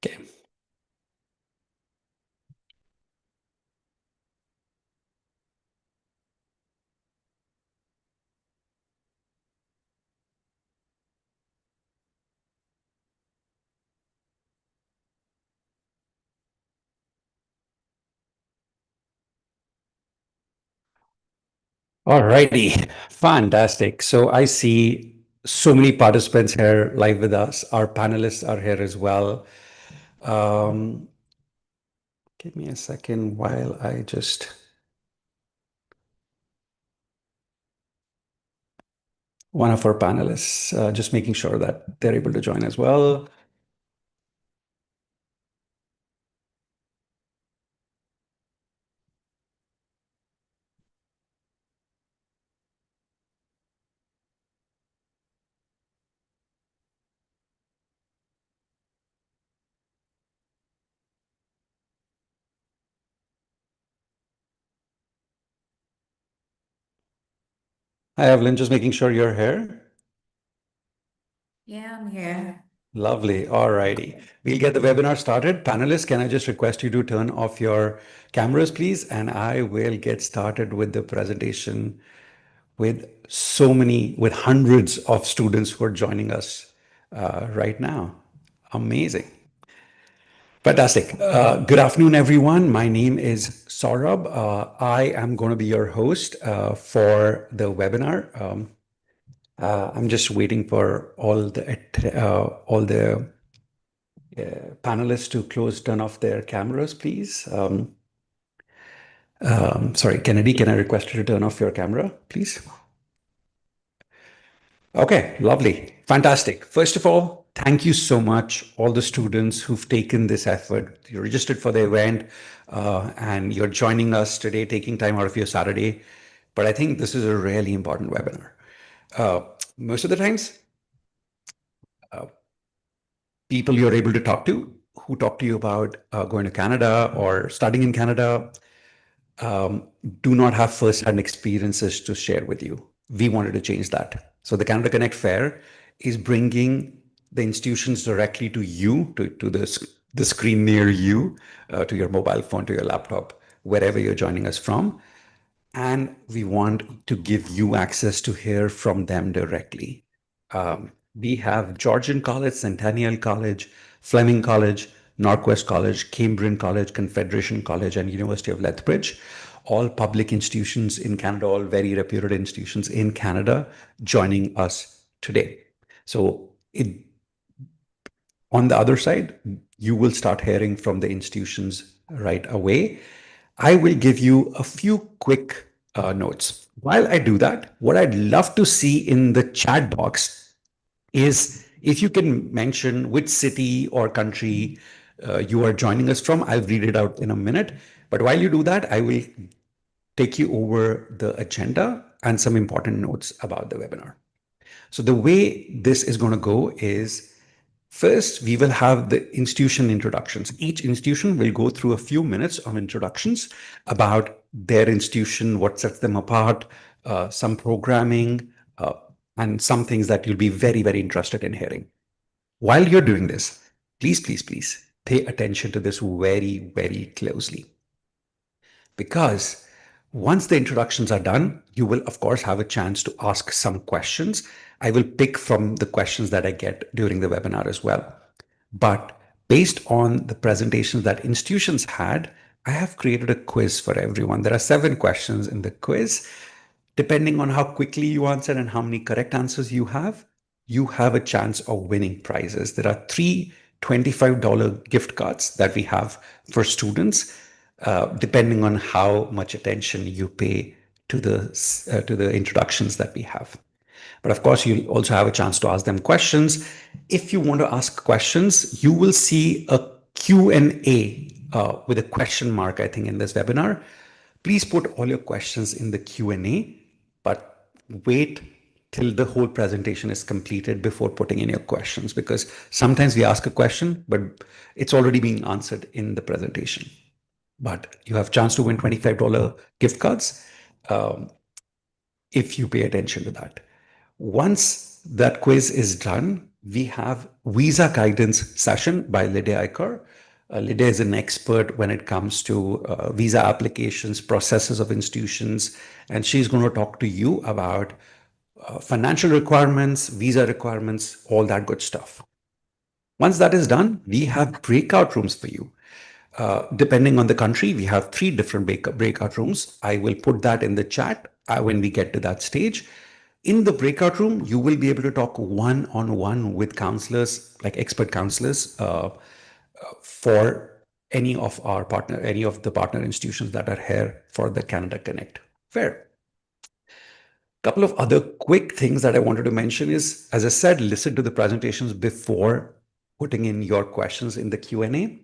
Okay. All righty. Fantastic. So I see so many participants here live with us. Our panelists are here as well. Um, Give me a second while I just one of our panelists, just making sure that they're able to join as well. Hi, Evelyn, just making sure you're here. Yeah, I'm here. Lovely. All righty. We'll get the webinar started. Panelists, can I just request you to turn off your cameras, please? And I will get started with the presentation with hundreds of students who are joining us right now. Amazing. Fantastic. Good afternoon, everyone. My name is Saurabh. I am going to be your host for the webinar. I'm just waiting for all the panelists to turn off their cameras, please. Sorry, Kennedy, can I request you to turn off your camera, please? Okay, lovely. Fantastic. First of all, thank you so much, all the students who've taken this effort. You registered for the event and you're joining us today, taking time out of your Saturday. But I think this is a really important webinar. Most of the times, people you're able to talk to who talk to you about going to Canada or studying in Canada um, do not have first-hand experiences to share with you. We wanted to change that. So the Canada Connect Fair is bringing the institutions directly to you, to the screen near you, to your mobile phone, to your laptop, wherever you're joining us from. And we want to give you access to hear from them directly. We have Georgian College, Centennial College, Fleming College, Northwest College, Cambrian College, Confederation College, and University of Lethbridge, all public institutions in Canada, all very reputed institutions in Canada, joining us today. So on the other side, you will start hearing from the institutions right away. I will give you a few quick notes. While I do that, what I'd love to see in the chat box is if you can mention which city or country you are joining us from. I'll read it out in a minute. But while you do that, I will take you over the agenda and some important notes about the webinar. So the way this is going to go is first, we will have the institution introductions. Each institution will go through a few minutes of introductions about their institution, what sets them apart, some programming, and some things that you'll be very, very interested in hearing. While you're doing this, please, please, please pay attention to this very, very closely. Because once the introductions are done, you will, of course, have a chance to ask some questions. I will pick from the questions that I get during the webinar as well. But based on the presentations that institutions had, I have created a quiz for everyone. There are 7 questions in the quiz. Depending on how quickly you answer and how many correct answers you have a chance of winning prizes. There are three $25 gift cards that we have for students, depending on how much attention you pay to the introductions that we have. But of course, you'll also have a chance to ask them questions. If you want to ask questions, you will see a Q&A with a question mark, I think, in this webinar. Please put all your questions in the Q&A, but wait till the whole presentation is completed before putting in your questions, because sometimes we ask a question, but it's already being answered in the presentation. But you have a chance to win $25 gift cards if you pay attention to that. Once that quiz is done, we have visa guidance session by Lydia Iker. Lydia is an expert when it comes to visa applications, processes of institutions, and she's going to talk to you about financial requirements, visa requirements, all that good stuff. Once that is done, we have breakout rooms for you. Depending on the country, we have 3 different breakout rooms. I will put that in the chat when we get to that stage. In the breakout room, you will be able to talk one-on-one with counselors, like expert counselors, for any of the partner institutions that are here for the Canada Connect Fair. Couple of other quick things that I wanted to mention is, as I said, listen to the presentations before putting in your questions in the Q&A.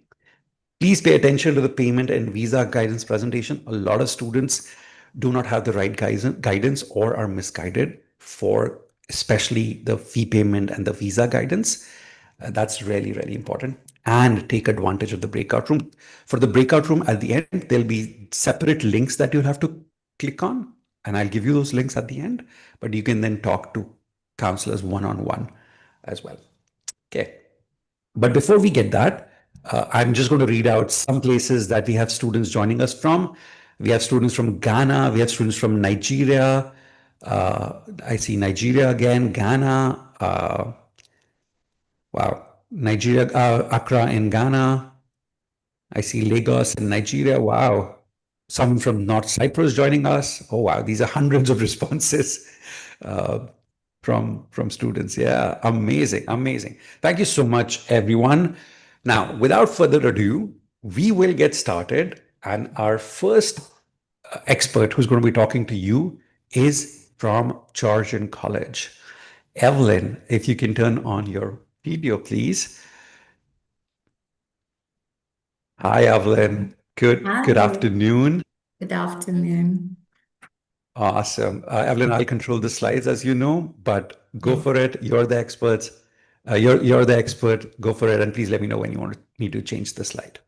Please pay attention to the payment and visa guidance presentation. A lot of students do not have the right guidance or are misguided for especially the fee payment and the visa guidance. That's really, really important. And take advantage of the breakout room. For the breakout room at the end, there'll be separate links that you'll have to click on. And I'll give you those links at the end, but you can then talk to counselors one-on-one as well. Okay. But before we get that, I'm just going to read out some places that we have students joining us from. We have students from Ghana. We have students from Nigeria. I see Nigeria again, Ghana. Wow. Nigeria, Accra in Ghana. I see Lagos in Nigeria. Wow. Someone from North Cyprus joining us. Oh, wow. These are hundreds of responses. From students. Yeah, amazing, amazing. Thank you so much, everyone. Now, without further ado, we will get started. And our first expert who's going to be talking to you is from Georgian College. Evelyn, if you can turn on your video, please. Hi, Evelyn. Good afternoon. Good afternoon. Awesome. Evelyn, I'll control the slides as you know, but go for it. You're the experts. You're the expert. Go for it. And please let me know when you want me to change the slide.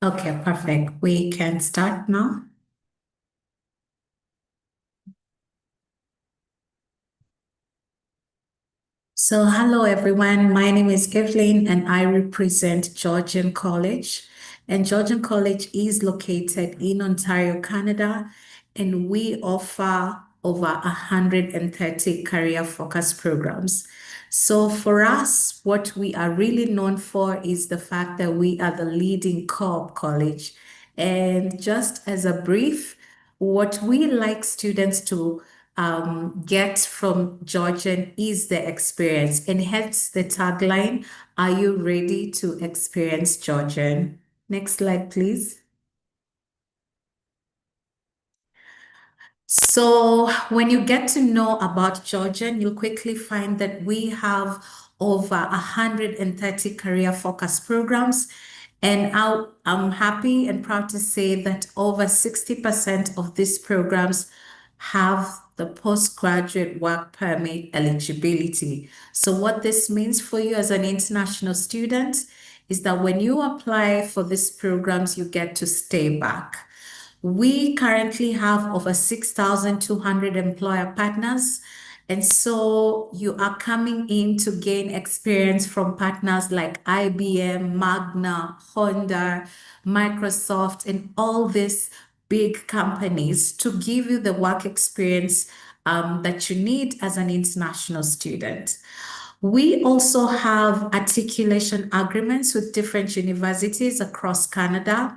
Okay, perfect. We can start now. So hello everyone, my name is Evelyn and I represent Georgian College. And Georgian College is located in Ontario, Canada, and we offer over 130 career focus programs. So for us, what we are really known for is the fact that we are the leading co-op college. And just as a brief, what we like students to get from Georgian is the experience, and hence the tagline, are you ready to experience Georgian? Next slide, please. So when you get to know about Georgian, you'll quickly find that we have over 130 career focus programs. And I'm happy and proud to say that over 60% of these programs have the postgraduate work permit eligibility. So what this means for you as an international student is that when you apply for these programs, you get to stay back. We currently have over 6,200 employer partners. And so you are coming in to gain experience from partners like IBM, Magna, Honda, Microsoft, and all these big companies to give you the work experience that you need as an international student. We also have articulation agreements with different universities across Canada.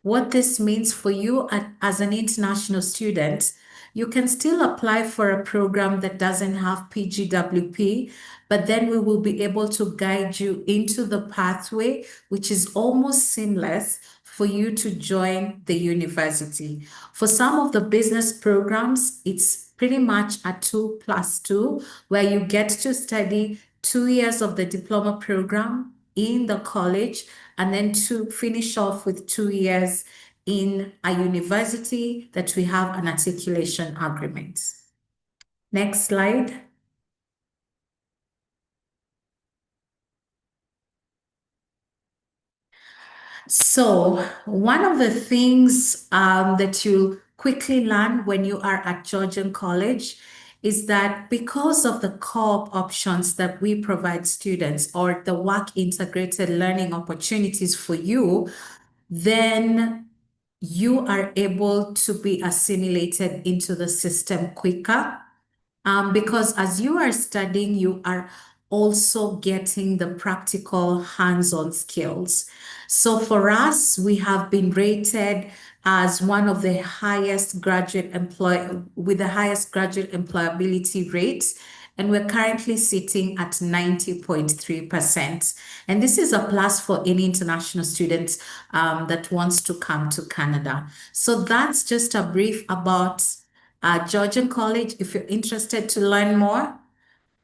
What this means for you as an international student, you can still apply for a program that doesn't have PGWP, but then we will be able to guide you into the pathway, which is almost seamless for you to join the university. For some of the business programs, it's pretty much a 2+2, where you get to study 2 years of the diploma program in the college and then to finish off with 2 years in a university that we have an articulation agreement. Next slide. So one of the things that you quickly learn when you are at Georgian College is that because of the co-op options that we provide students or the work integrated learning opportunities for you, then you are able to be assimilated into the system quicker. Because as you are studying, you are also getting the practical hands-on skills. So for us, we have been rated as one of the highest with the highest graduate employability rates. And we're currently sitting at 90.3%. And this is a plus for any international student that wants to come to Canada. So that's just a brief about Georgian College. If you're interested to learn more,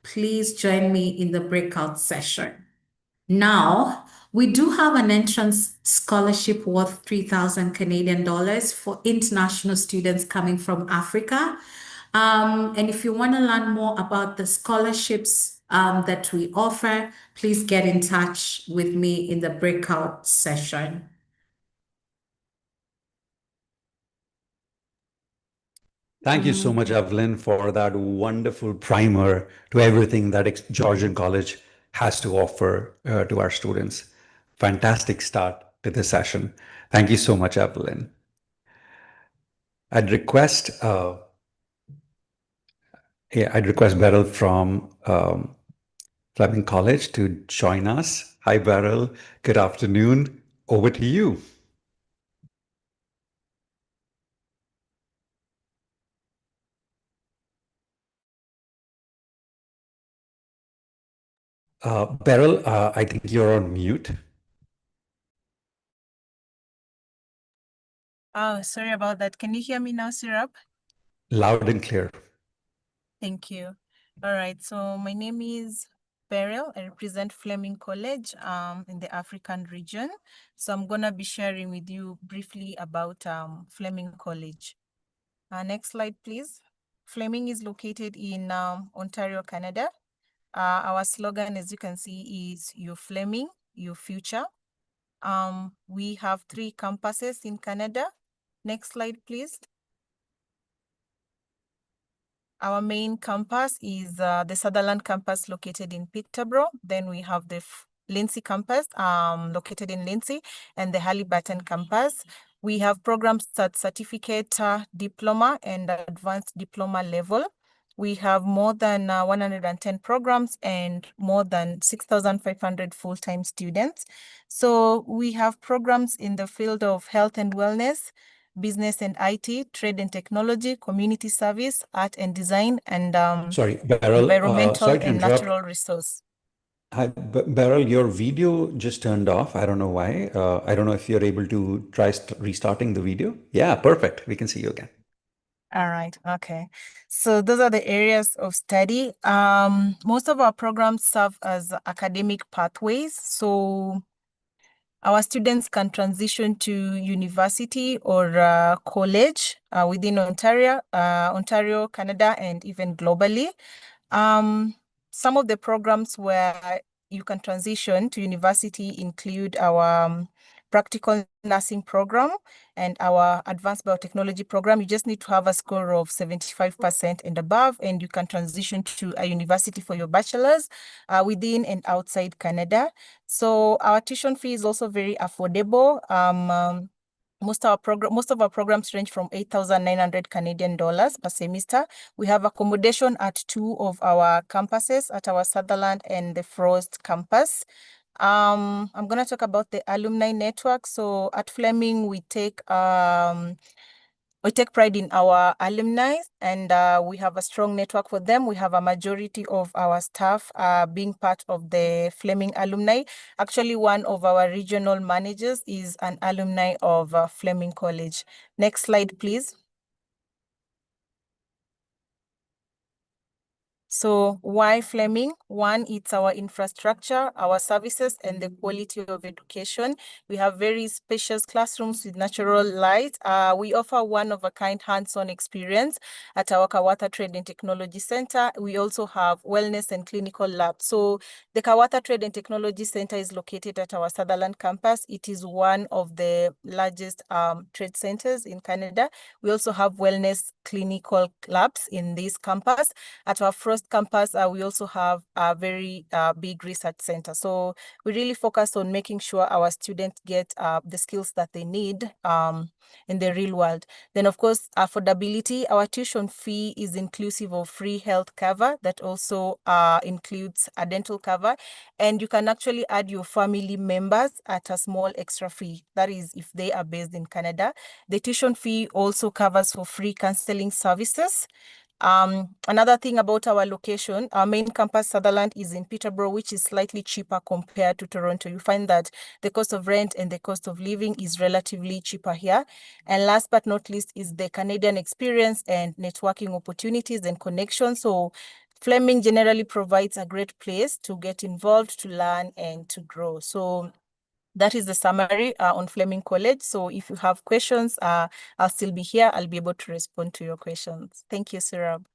please join me in the breakout session. Now, we do have an entrance scholarship worth 3,000 Canadian dollars for international students coming from Africa. And if you want to learn more about the scholarships that we offer, please get in touch with me in the breakout session. Thank you so much, Evelyn, for that wonderful primer to everything that Georgian College has to offer to our students. Fantastic start to the session. Thank you so much, Evelyn. I'd request Beryl from Fleming College to join us. Hi, Beryl. Good afternoon. Over to you. Beryl, I think you're on mute. Oh, sorry about that. Can you hear me now, Sirab? Loud and clear. Thank you. All right. So my name is Beryl. I represent Fleming College in the African region. So I'm going to be sharing with you briefly about Fleming College. Next slide, please. Fleming is located in Ontario, Canada. Our slogan, as you can see, is You Fleming, Your Future. We have 3 campuses in Canada. Next slide, please. Our main campus is the Sutherland campus located in Peterborough. Then we have the Lindsay campus located in Lindsay and the Haliburton campus. We have programs at certificate, diploma and advanced diploma level. We have more than 110 programs and more than 6,500 full-time students. So we have programs in the field of health and wellness, business and IT, trade and technology, community service, art and design, and Sorry, Beryl, environmental sorry to and interrupt. natural resource. Hi, Beryl, your video just turned off. I don't know why. I don't know if you're able to try restarting the video. Yeah, perfect. We can see you again. All right. Okay. So those are the areas of study. Most of our programs serve as academic pathways. So our students can transition to university or college within Ontario, Canada, and even globally. Some of the programs where you can transition to university include our practical nursing program and our advanced biotechnology program. You just need to have a score of 75% and above, and you can transition to a university for your bachelor's within and outside Canada. So our tuition fee is also very affordable. Most of our programs range from 8,900 Canadian dollars per semester. We have accommodation at 2 of our campuses, at our Sutherland and the Frost campus. I'm going to talk about the alumni network. So at Fleming, we take pride in our alumni, and we have a strong network for them. We have a majority of our staff being part of the Fleming alumni. Actually, one of our regional managers is an alumni of Fleming College. Next slide, please. So why Fleming? One, it's our infrastructure, our services, and the quality of education. We have very spacious classrooms with natural light. We offer one-of-a-kind hands-on experience at our Kawata Trade and Technology Center. We also have wellness and clinical labs. So the Kawata Trade and Technology Center is located at our Sutherland campus. It is one of the largest trade centers in Canada. We also have wellness clinical labs in this campus. At our first campus, we also have a very big research center. So we really focus on making sure our students get the skills that they need in the real world. Then, of course, affordability. Our tuition fee is inclusive of free health cover that also includes a dental cover. And you can actually add your family members at a small extra fee. That is if they are based in Canada. The tuition fee also covers for free counseling services. Another thing about our location, our main campus, Sutherland, is in Peterborough, which is slightly cheaper compared to Toronto. You find that the cost of rent and the cost of living is relatively cheaper here. And last but not least is the Canadian experience and networking opportunities and connections. So Fleming generally provides a great place to get involved, to learn, and to grow. So that is the summary on Fleming College. So if you have questions, I'll still be here. I'll be able to respond to your questions. Thank you, Surab.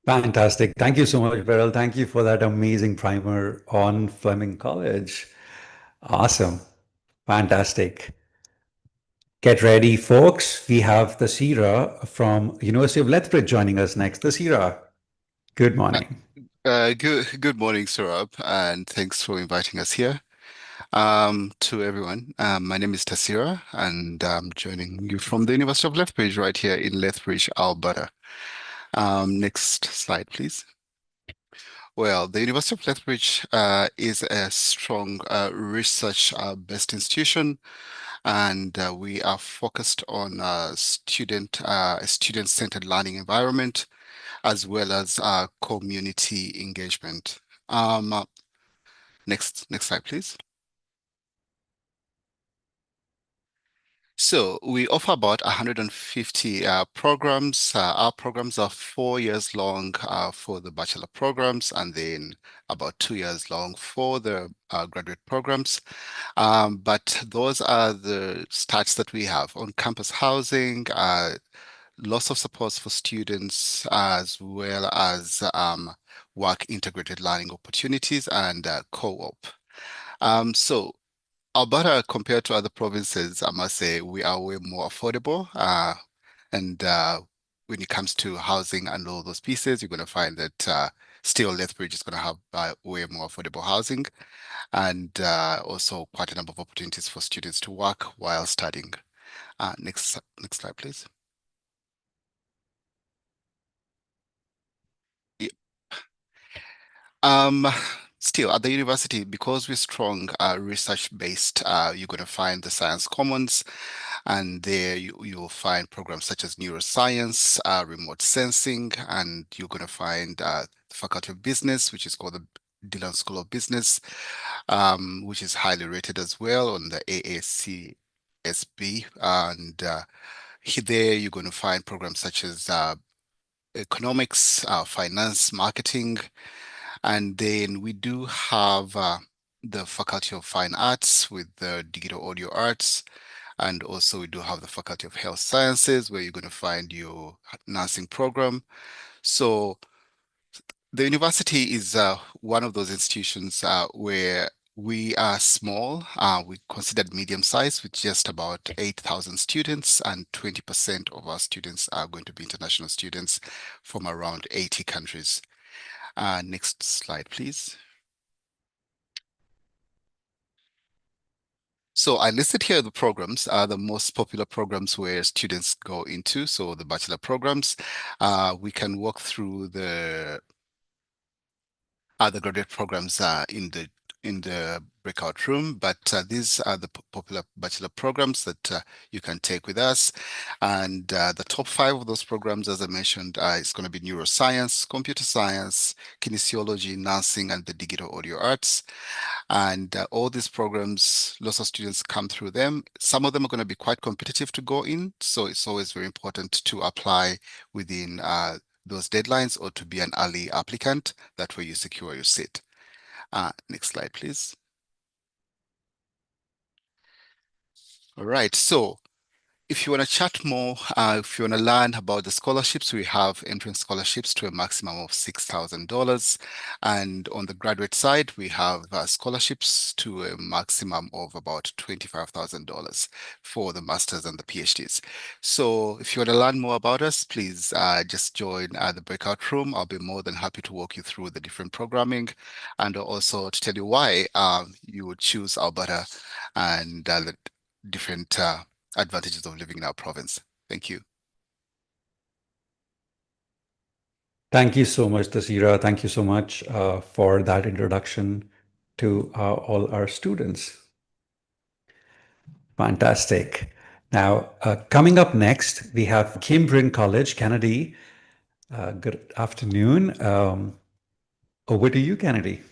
Fantastic. Thank you so much, Beryl. Thank you for that amazing primer on Fleming College. Awesome. Fantastic. Get ready, folks. We have Tasira from University of Lethbridge joining us next. Tasira, good morning. Good morning, Surab, and thanks for inviting us here. To everyone, my name is Tasira, and I'm joining you from the University of Lethbridge right here in Lethbridge, Alberta. Next slide, please. Well, the University of Lethbridge is a strong research-based institution, and we are focused on student-centered learning environment, as well as community engagement. Next slide, please. So we offer about 150 programs. Our programs are 4 years long for the bachelor programs, and then about 2 years long for the graduate programs. But those are the stats that we have: on campus housing, lots of supports for students, as well as work integrated learning opportunities and co-op. So Alberta, compared to other provinces, I must say we are way more affordable. And when it comes to housing and all those pieces, you're going to find that still Lethbridge is going to have way more affordable housing, and also quite a number of opportunities for students to work while studying. Next slide, please. Yep. Still at the university, because we're strong research-based, you're going to find the Science Commons, and there you'll find programs such as neuroscience, remote sensing, and you're going to find the Faculty of Business, which is called the Dillon School of Business, which is highly rated as well on the AACSB. And there you're going to find programs such as economics, finance, marketing. And then we do have the Faculty of Fine Arts with the Digital Audio Arts. And also we do have the Faculty of Health Sciences, where you're going to find your nursing program. So the university is one of those institutions where we are small. We considered medium-sized with just about 8,000 students, and 20% of our students are going to be international students from around 80 countries. Next slide, please. So I listed here the programs, the most popular programs where students go into. So the bachelor programs, we can walk through the graduate programs in the breakout room, but these are the popular bachelor programs that you can take with us. And the top 5 of those programs, as I mentioned, is going to be neuroscience, computer science, kinesiology, nursing, and the digital audio arts. And all these programs, lots of students come through them. Some of them are going to be quite competitive to go in, so it's always very important to apply within those deadlines or to be an early applicant. That way you secure your seat. Next slide, please. All right, so if you want to chat more, if you want to learn about the scholarships, we have entrance scholarships to a maximum of $6,000. And on the graduate side, we have scholarships to a maximum of about $25,000 for the masters and the PhDs. So if you want to learn more about us, please just join the breakout room. I'll be more than happy to walk you through the different programming and also to tell you why you would choose Alberta and the different advantages of living in our province. Thank you. Thank you so much, Tasira. Thank you so much for that introduction to all our students. Fantastic. Now, coming up next, we have Cambrian College, Kennedy. Good afternoon. Over to you, Kennedy.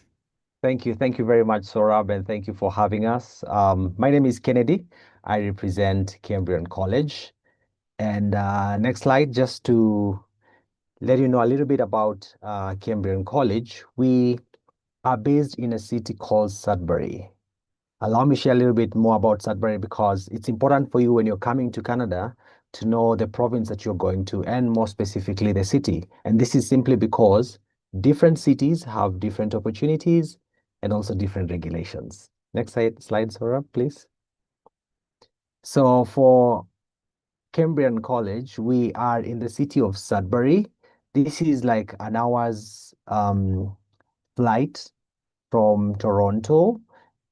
Thank you. Thank you very much, Saurabh, and thank you for having us. My name is Kennedy. I represent Cambrian College. And next slide, just to let you know a little bit about Cambrian College. We are based in a city called Sudbury. Allow me to share a little bit more about Sudbury because it's important for you when you're coming to Canada to know the province that you're going to, and more specifically the city. And this is simply because different cities have different opportunities and also different regulations. Next slide, Saurabh, please. So for Cambrian College, we are in the city of Sudbury. This is like an hour's flight from Toronto,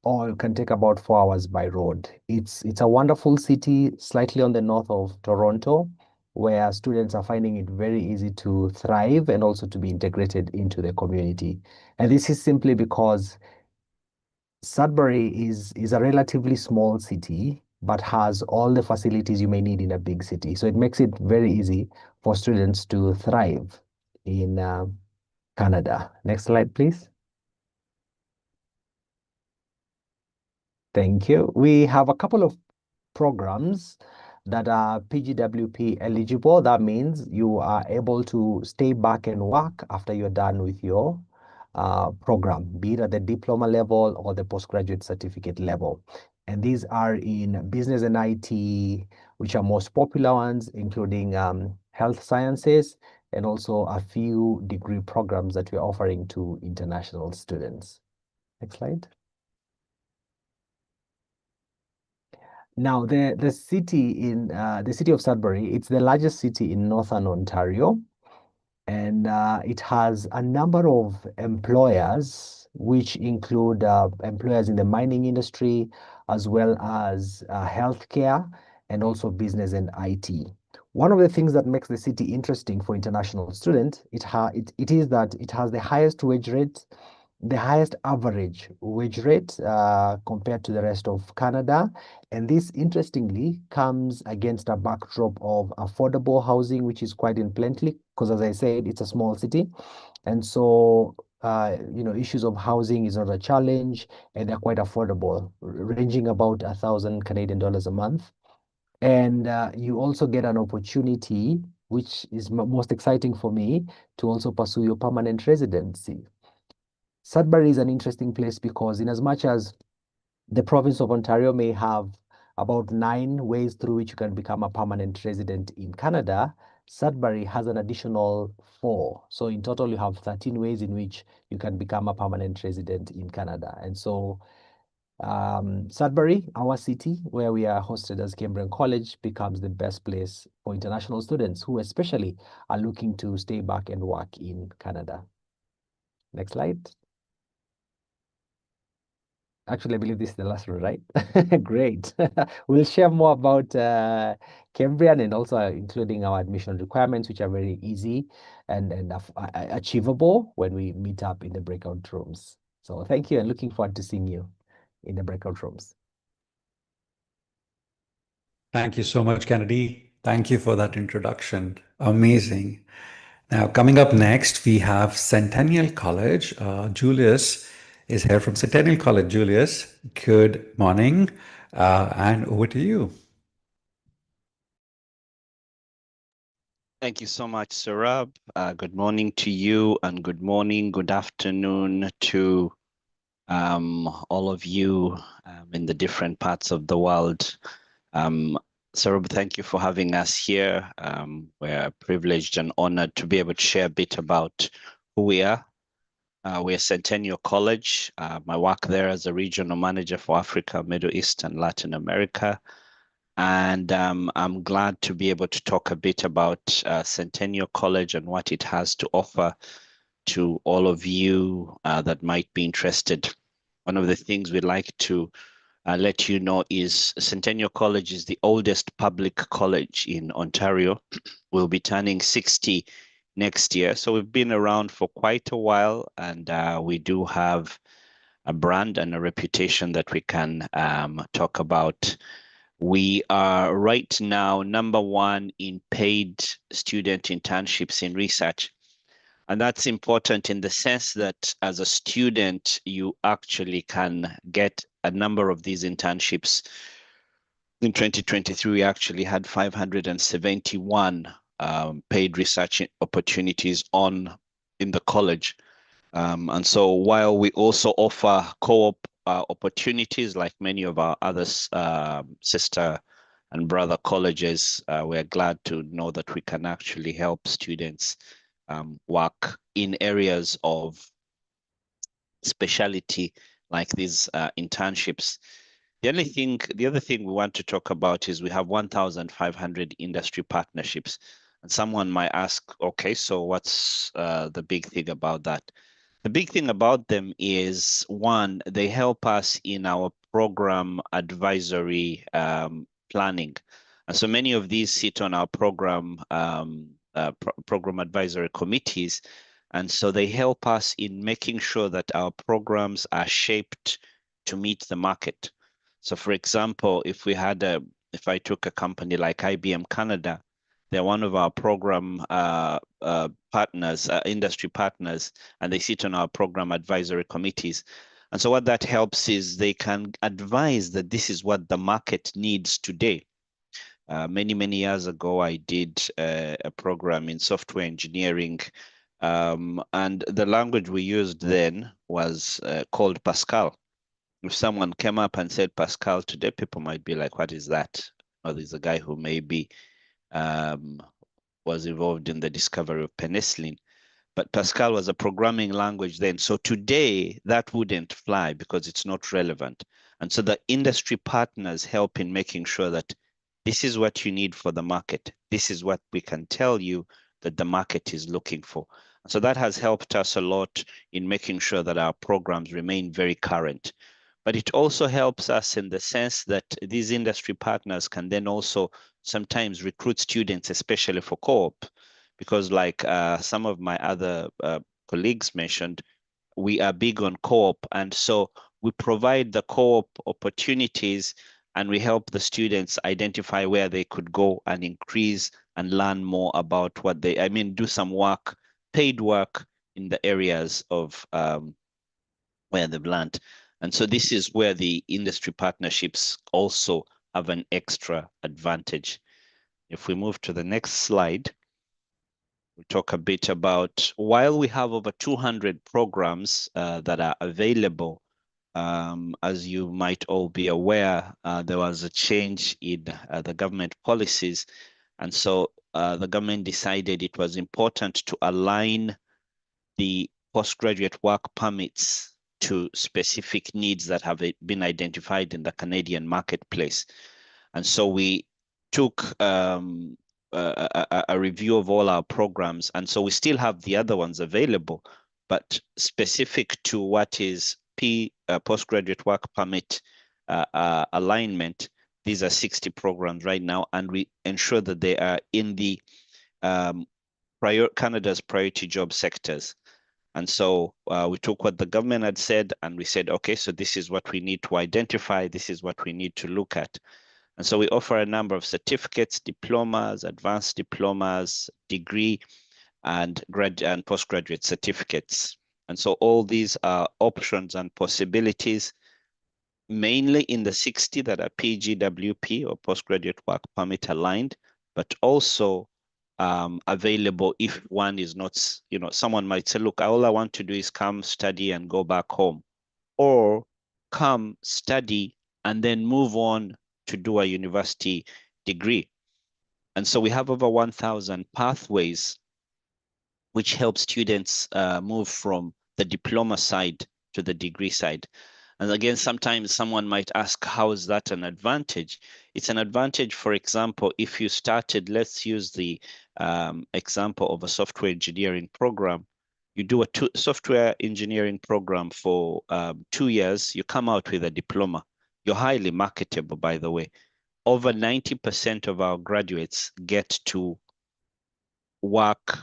or you can take about 4 hours by road. It's a wonderful city, slightly on the north of Toronto, where students are finding it very easy to thrive and also to be integrated into the community. And this is simply because Sudbury is a relatively small city, but has all the facilities you may need in a big city. So it makes it very easy for students to thrive in Canada. Next slide, please. Thank you. We have a couple of programs that are PGWP eligible. That means you are able to stay back and work after you're done with your program, be it at the diploma level or the postgraduate certificate level. And these are in business and IT, which are most popular ones, including health sciences, and also a few degree programs that we're offering to international students. Next slide. Now, the city of Sudbury, it's the largest city in Northern Ontario, and it has a number of employers, which include employers in the mining industry, as well as healthcare, and also business and IT. One of the things that makes the city interesting for international students, it is that it has the highest wage rate, the highest average wage rate compared to the rest of Canada. And this, interestingly, comes against a backdrop of affordable housing, which is quite in plenty, because as I said, it's a small city. And so, issues of housing is not a challenge, and they're quite affordable, ranging about 1,000 Canadian dollars a month. And you also get an opportunity, which is most exciting for me, to also pursue your permanent residency. Sudbury is an interesting place because in as much as the province of Ontario may have about 9 ways through which you can become a permanent resident in Canada, Sudbury has an additional 4. So in total, you have 13 ways in which you can become a permanent resident in Canada. And so Sudbury, our city, where we are hosted as Cambrian College, becomes the best place for international students who especially are looking to stay back and work in Canada. Next slide. Actually, I believe this is the last one, right? Great. We'll share more about Cambrian and also including our admission requirements, which are very easy and achievable when we meet up in the breakout rooms. So thank you and looking forward to seeing you in the breakout rooms. Thank you so much, Kennedy. Thank you for that introduction. Amazing. Now, coming up next, we have Centennial College. Julius is here from Centennial College. Julius, good morning, and over to you. Thank you so much, Saurabh. Good morning to you, and good morning, good afternoon to all of you in the different parts of the world. Saurabh, thank you for having us here. We're privileged and honored to be able to share a bit about who we are. We're Centennial College. My work there as a regional manager for Africa, Middle East, and Latin America. And I'm glad to be able to talk a bit about Centennial College and what it has to offer to all of you that might be interested. One of the things we'd like to let you know is Centennial College is the oldest public college in Ontario. We'll be turning 60 next year. So we've been around for quite a while, and we do have a brand and a reputation that we can talk about. We are right now #1 in paid student internships in research. And that's important in the sense that as a student, you actually can get a number of these internships. In 2023, we actually had 571 paid research opportunities in the college. And so while we also offer co-op opportunities like many of our other sister and brother colleges, we're glad to know that we can actually help students work in areas of specialty like these internships. The other thing we want to talk about is we have 1,500 industry partnerships. And someone might ask, okay, so what's the big thing about that? The big thing about them is, one, they help us in our program advisory planning. And so many of these sit on our program advisory committees. And so they help us in making sure that our programs are shaped to meet the market. So for example, if I took a company like IBM Canada, they're one of our program partners, industry partners, and they sit on our program advisory committees. And so what that helps is they can advise that this is what the market needs today. Many, many years ago, I did a program in software engineering, and the language we used then was called Pascal. If someone came up and said Pascal today, people might be like, what is that? Or there's a guy who maybe was involved in the discovery of penicillin. But Pascal was a programming language then. So today, that wouldn't fly because it's not relevant. And so the industry partners help in making sure that this is what you need for the market. This is what we can tell you that the market is looking for. So that has helped us a lot in making sure that our programs remain very current. But it also helps us in the sense that these industry partners can then also sometimes recruit students, especially for co-op, because like some of my other colleagues mentioned, we are big on co-op. And so we provide the co-op opportunities and we help the students identify where they could go and increase and learn more about do some work, paid work in the areas of where they've learned. And so this is where the industry partnerships also have an extra advantage. If we move to the next slide, we'll talk a bit about, while we have over 200 programs that are available, as you might all be aware, there was a change in the government policies. And so the government decided it was important to align the postgraduate work permits to specific needs that have been identified in the Canadian marketplace. And so we took a review of all our programs. And so we still have the other ones available, but specific to what is postgraduate work permit alignment, these are 60 programs right now, and we ensure that they are in the Canada's priority job sectors. And so we took what the government had said and we said, okay, so this is what we need to identify. This is what we need to look at. And so we offer a number of certificates, diplomas, advanced diplomas, degree, and postgraduate certificates. And so all these are options and possibilities, mainly in the 60 that are PGWP or postgraduate work permit aligned, but also available if one is not, someone might say, look, all I want to do is come study and go back home, or come study and then move on to do a university degree. And so we have over 1,000 pathways which help students move from the diploma side to the degree side. And again, sometimes someone might ask, how is that an advantage? It's an advantage, for example, if you started, let's use the example of a software engineering program. You do a software engineering program for 2 years, you come out with a diploma. You're highly marketable, by the way. Over 90% of our graduates get to work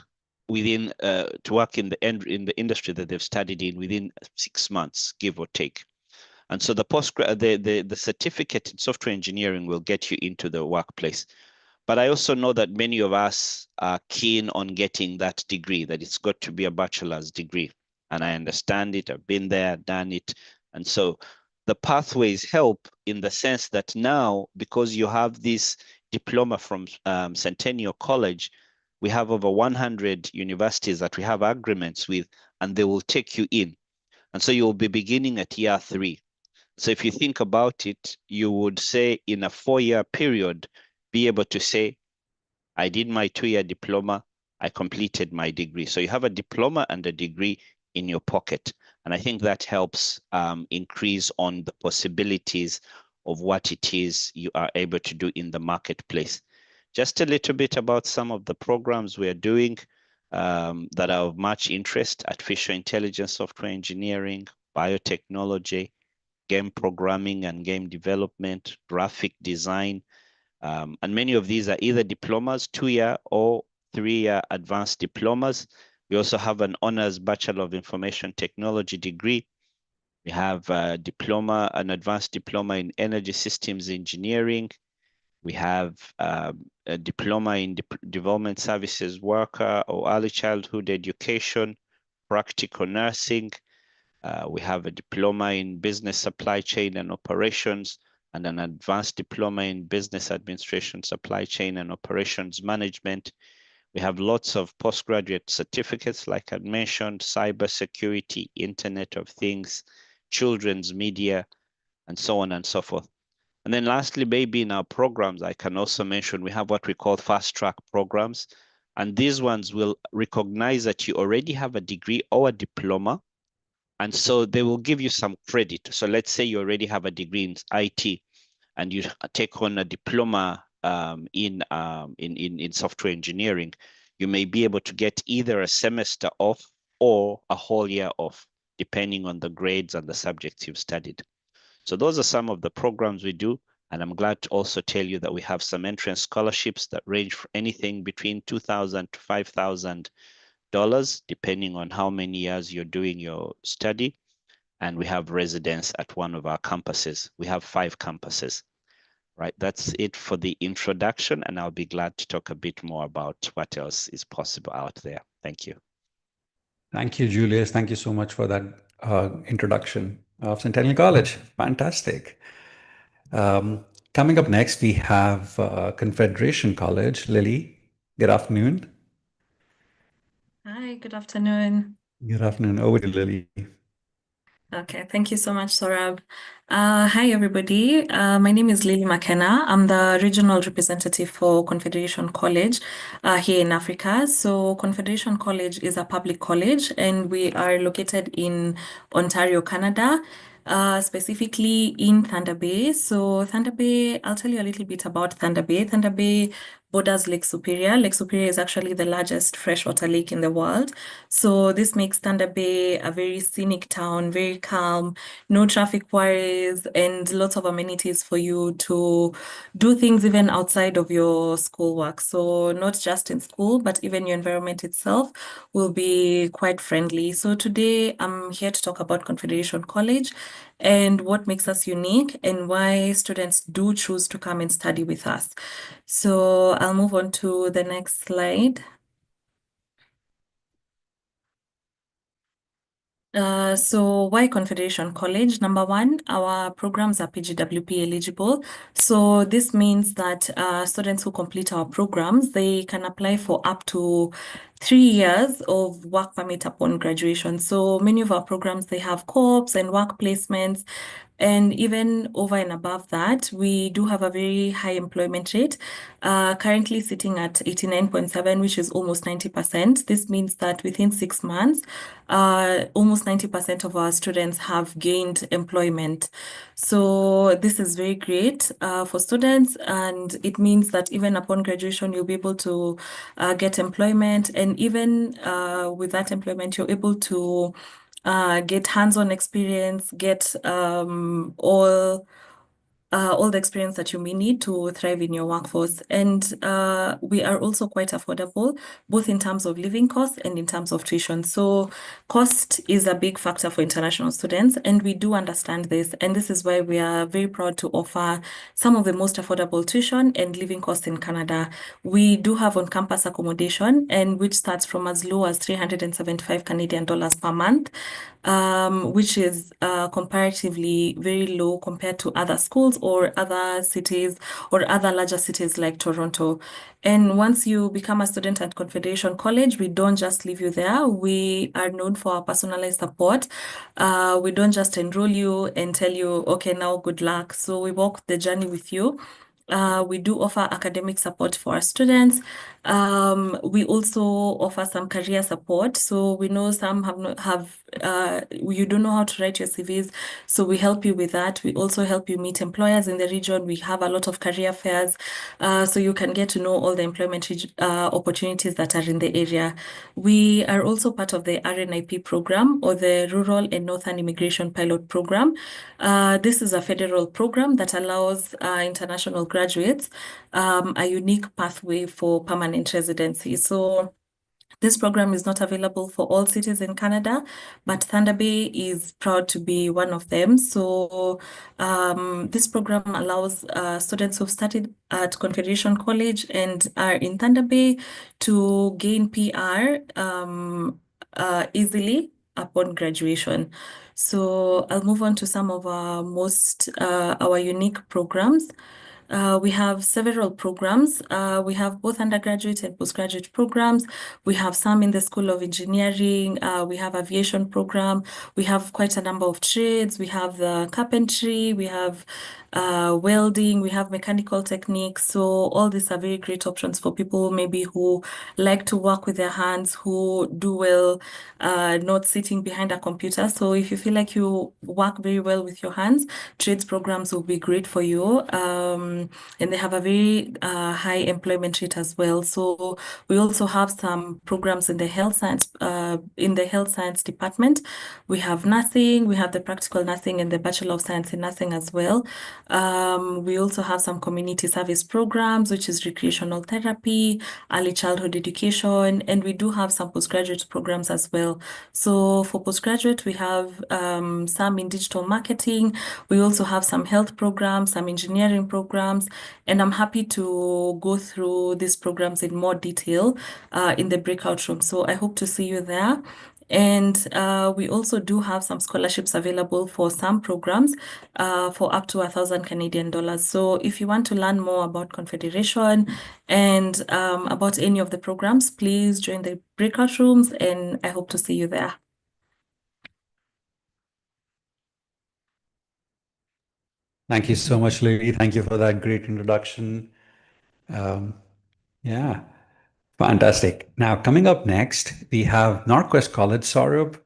within to work in the industry that they've studied in within 6 months, give or take. And so the certificate in software engineering will get you into the workplace. But I also know that many of us are keen on getting that degree, that it's got to be a bachelor's degree. And I understand it, I've been there, done it. And so the pathways help in the sense that now, because you have this diploma from Centennial College, we have over 100 universities that we have agreements with, and they will take you in. And so you'll be beginning at year 3. So if you think about it, you would say in a 4-year period, be able to say, I did my 2-year diploma, I completed my degree. So you have a diploma and a degree in your pocket. And I think that helps increase on the possibilities of what it is you are able to do in the marketplace. Just a little bit about some of the programs we are doing that are of much interest: artificial intelligence, software engineering, biotechnology, game programming and game development, graphic design. And many of these are either diplomas, 2-year or 3-year advanced diplomas. We also have an honors Bachelor of Information Technology degree. We have a diploma, an advanced diploma in energy systems engineering. We have a diploma in development services worker or early childhood education, practical nursing. We have a diploma in business supply chain and operations, and an advanced diploma in business administration, supply chain and operations management. We have lots of postgraduate certificates, like I mentioned, cybersecurity, Internet of Things, children's media, and so on and so forth. And then lastly, maybe in our programs, I can also mention we have what we call fast track programs. And these ones will recognize that you already have a degree or a diploma. And so they will give you some credit. So let's say you already have a degree in IT and you take on a diploma in software engineering. You may be able to get either a semester off or a whole year off, depending on the grades and the subjects you've studied. So those are some of the programs we do. And I'm glad to also tell you that we have some entrance scholarships that range for anything between $2,000 to $5,000, depending on how many years you're doing your study. And we have residence at one of our campuses. We have 5 campuses, right? That's it for the introduction. And I'll be glad to talk a bit more about what else is possible out there. Thank you. Thank you, Julius. Thank you so much for that introduction of Centennial College. Fantastic. Coming up next, we have Confederation College. Lily, good afternoon. Hi, good afternoon. Good afternoon. Over to Lily. Okay, thank you so much, Saurabh. Hi, everybody. My name is Lily McKenna. I'm the regional representative for Confederation College here in Africa. So Confederation College is a public college, and we are located in Ontario, Canada, specifically in Thunder Bay. So Thunder Bay, I'll tell you a little bit about Thunder Bay. Thunder Bay borders Lake Superior. Lake Superior is actually the largest freshwater lake in the world. So this makes Thunder Bay a very scenic town, very calm, no traffic worries, and lots of amenities for you to do things even outside of your schoolwork. So not just in school, but even your environment itself will be quite friendly. So today I'm here to talk about Confederation College and what makes us unique and why students do choose to come and study with us. So I'll move on to the next slide. So why Confederation College? Number one, our programs are PGWP eligible. So this means that students who complete our programs, they can apply for up to 3 years of work permit upon graduation. So many of our programs, they have co-ops and work placements. And even over and above that, we do have a very high employment rate, currently sitting at 89.7, which is almost 90%. This means that within 6 months, almost 90% of our students have gained employment. So this is very great for students, and it means that even upon graduation, you'll be able to get employment, and even with that employment, you're able to get hands-on experience, get all the experience that you may need to thrive in your workforce. And we are also quite affordable, both in terms of living costs and in terms of tuition. So cost is a big factor for international students, and we do understand this. And this is why we are very proud to offer some of the most affordable tuition and living costs in Canada. We do have on-campus accommodation, and which starts from as low as 375 Canadian dollars per month, which is comparatively very low compared to other schools or other cities or other larger cities like Toronto. And once you become a student at Confederation College, we don't just leave you there. We are known for our personalized support. We don't just enroll you and tell you, okay, now good luck. So we walk the journey with you. We do offer academic support for our students. We also offer some career support. So we know some you don't know how to write your CVs, so we help you with that. We also help you meet employers in the region. We have a lot of career fairs, so you can get to know all the employment opportunities that are in the area. We are also part of the RNIP program, or the Rural and Northern Immigration Pilot Program. This is a federal program that allows international graduates a unique pathway for permanent residency. So this program is not available for all cities in Canada, but Thunder Bay is proud to be one of them. So this program allows students who've studied at Confederation College and are in Thunder Bay to gain PR easily upon graduation. So I'll move on to some of our unique programs. We have several programs. We have both undergraduate and postgraduate programs. We have some in the School of Engineering. We have aviation program. We have quite a number of trades. We have the carpentry. We have welding. We have mechanical techniques. So all these are very great options for people maybe who like to work with their hands, who do well not sitting behind a computer. So if you feel like you work very well with your hands, trades programs will be great for you. And they have a very high employment rate as well. So we also have some programs in the health science department. We have nursing, we have the practical nursing and the Bachelor of Science in Nursing as well. We also have some community service programs, which is recreational therapy, early childhood education, and we do have some postgraduate programs as well. So for postgraduate, we have some in digital marketing. We also have some health programs, some engineering programs, and I'm happy to go through these programs in more detail in the breakout room. So I hope to see you there. And we also do have some scholarships available for some programs for up to 1,000 Canadian dollars. So if you want to learn more about Confederation and about any of the programs, please join the breakout rooms, and I hope to see you there. Thank you so much, Lily. Thank you for that great introduction. Yeah, fantastic. Now, coming up next, we have Norquest College. Saurabh,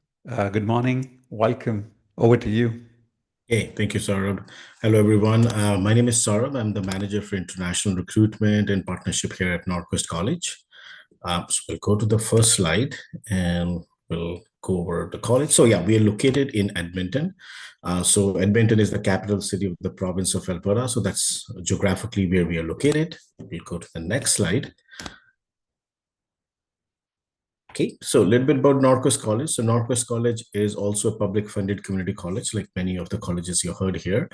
good morning. Welcome. Over to you. Hey, thank you, Saurabh. Hello, everyone. My name is Saurabh. I'm the manager for international recruitment and partnership here at Norquest College. So we'll go to the first slide and we'll go over the college. So yeah, we are located in Edmonton. So Edmonton is the capital city of the province of Alberta. So that's geographically where we are located. We'll go to the next slide. Okay, so a little bit about Northwest College. So Northwest College is also a public funded community college, like many of the colleges you heard here.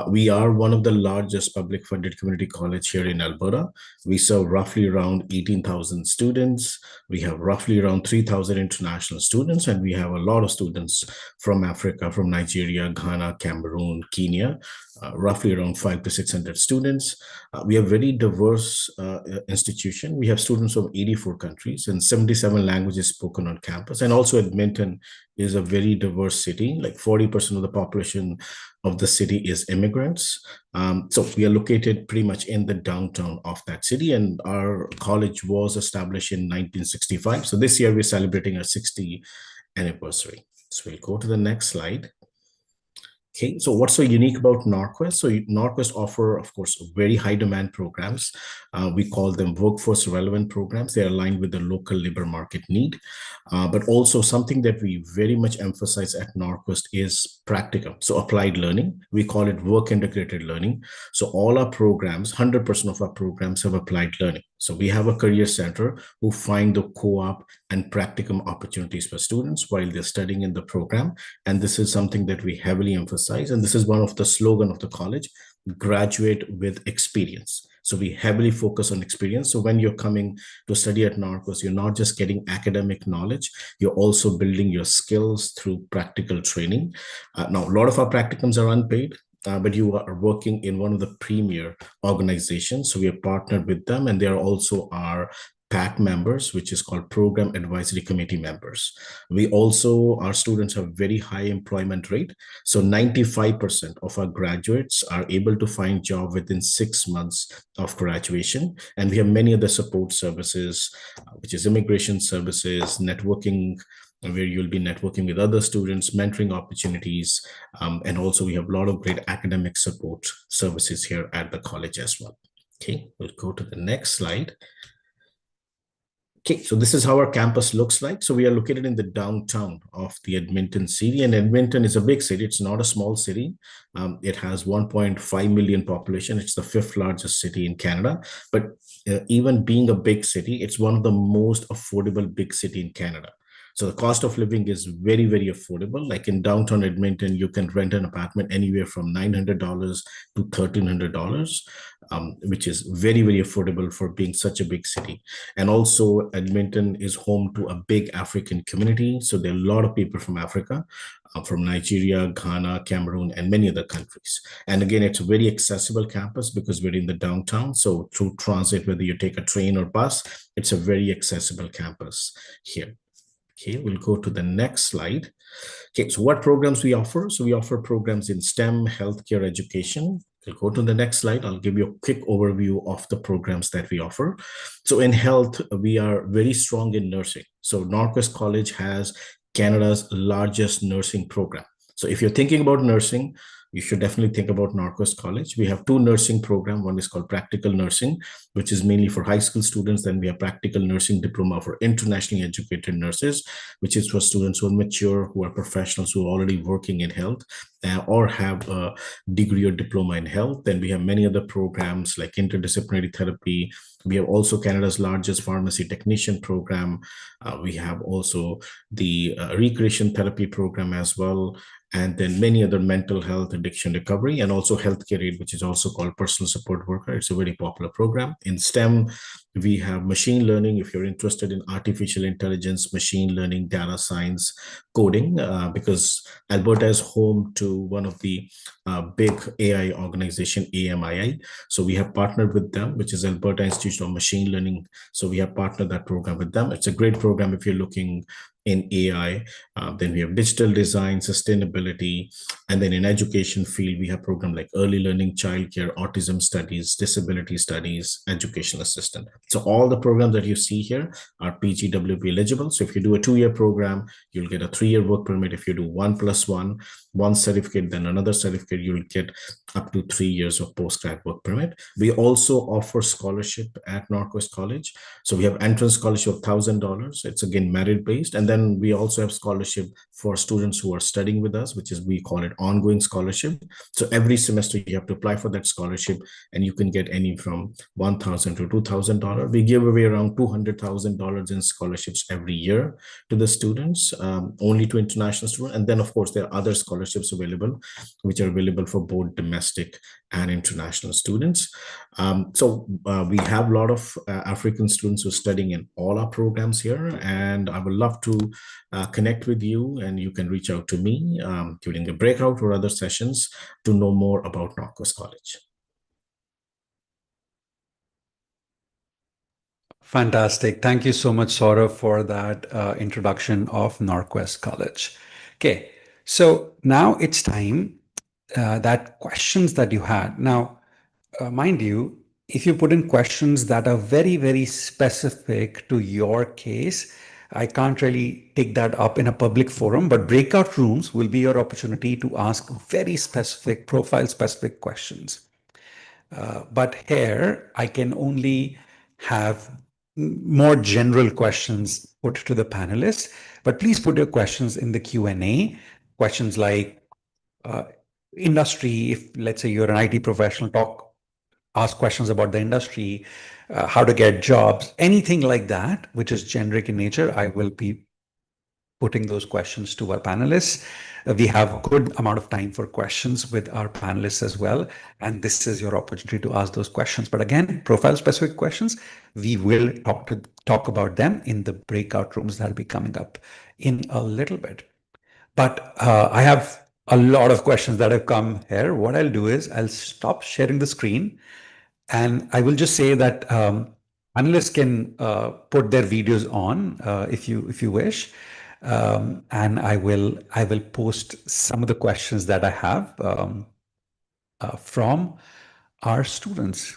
We are one of the largest public funded community college here in Alberta. We serve roughly around 18,000 students. We have roughly around 3,000 international students, and we have a lot of students from Africa, from Nigeria, Ghana, Cameroon, Kenya. Roughly around 500 to 600 students. We are a very diverse institution. We have students from 84 countries and 77 languages spoken on campus. And also Edmonton is a very diverse city. Like 40% of the population of the city is immigrants. So we are located pretty much in the downtown of that city. And our college was established in 1965. So this year we're celebrating our 60th anniversary. So we'll go to the next slide. Okay, so what's so unique about Northwest? So Northwest offer, of course, very high demand programs. We call them workforce relevant programs. They are aligned with the local labor market need. But also something that we very much emphasize at Northwest is practicum. So applied learning, we call it work integrated learning. So all our programs, 100% of our programs have applied learning. So we have a career center who find the co-op and practicum opportunities for students while they're studying in the program. And this is something that we heavily emphasize. And this is one of the slogan of the college, graduate with experience. So we heavily focus on experience. So when you're coming to study at Northwest, you're not just getting academic knowledge, you're also building your skills through practical training. Now, a lot of our practicums are unpaid. But you are working in one of the premier organizations. So we are partnered with them, and they are also our PAC members, which is called Program Advisory Committee members. We also, our students have very high employment rate. So 95% of our graduates are able to find job within 6 months of graduation. And we have many other support services, which is immigration services, networking, where you'll be networking with other students, mentoring opportunities, and also we have a lot of great academic support services here at the college as well. Okay, we'll go to the next slide. Okay, so this is how our campus looks like. So we are located in the downtown of the Edmonton city, and Edmonton is a big city. It's not a small city. It has 1.5 million population. It's the 5th largest city in Canada. But even being a big city, it's one of the most affordable big city in Canada. So the cost of living is very, very affordable. Like in downtown Edmonton, you can rent an apartment anywhere from $900 to $1,300, which is very, very affordable for being such a big city. And also Edmonton is home to a big African community. So there are a lot of people from Africa, from Nigeria, Ghana, Cameroon, and many other countries. And again, it's a very accessible campus because we're in the downtown. So through transit, whether you take a train or bus, it's a very accessible campus here. Okay, we'll go to the next slide. Okay, so what programs we offer? So we offer programs in STEM, healthcare, education. We'll go to the next slide. I'll give you a quick overview of the programs that we offer. So in health, we are very strong in nursing. So Northwest College has Canada's largest nursing program. So if you're thinking about nursing, you should definitely think about Northwest College. We have 2 nursing programs. One is called Practical Nursing, which is mainly for high school students. Then we have Practical Nursing Diploma for internationally educated nurses, which is for students who are mature, who are professionals, who are already working in health or have a degree or diploma in health. Then we have many other programs like interdisciplinary therapy. We have also Canada's largest pharmacy technician program. We have also the recreation therapy program as well. And then many other mental health, addiction recovery, and also healthcare aid, which is also called personal support worker. It's a very popular program. In STEM, we have machine learning. If you're interested in artificial intelligence, machine learning, data science, coding, because Alberta is home to one of the big AI organization, AMII. So we have partnered with them, which is Alberta Institute of Machine Learning. So we have partnered that program with them. It's a great program if you're looking in AI. Then we have digital design, sustainability, and then in education field, we have programs like early learning, childcare, autism studies, disability studies, education assistant. So all the programs that you see here are PGWP eligible. So if you do a 2-year program, you'll get a 3-year work permit. If you do 1+1, one certificate, then another certificate, you'll get up to 3 years of postgrad work permit. We also offer scholarship at Northwest College. So we have entrance scholarship of $1,000. It's again merit-based. And then we also have scholarship for students who are studying with us, which is, we call it ongoing scholarship. So every semester you have to apply for that scholarship, and you can get any from $1,000 to $2,000. We give away around $200,000 in scholarships every year to the students, only to international students. And then, of course, there are other scholarships available, which are available for both domestic and international students. We have a lot of African students who are studying in all our programs here, and I would love to connect with you, and you can reach out to me during the breakout or other sessions to know more about Northwest College. Fantastic. Thank you so much, Saurav, for that introduction of Northwest College. Okay, so now it's time that questions that you had. Now, mind you, if you put in questions that are very, very specific to your case, I can't really take that up in a public forum, but breakout rooms will be your opportunity to ask very specific, profile-specific questions. But here, I can only have more general questions put to the panelists, but please put your questions in the Q&A. Questions like industry, if let's say you're an IT professional, ask questions about the industry, how to get jobs, anything like that, which is generic in nature. I will be putting those questions to our panelists. We have a good amount of time for questions with our panelists as well. And this is your opportunity to ask those questions. But again, profile specific questions, we will talk about them in the breakout rooms that'll be coming up in a little bit. But I have a lot of questions that have come here. What I'll do is I'll stop sharing the screen, and I will just say that panelists can put their videos on if you wish. And I will post some of the questions that I have from our students.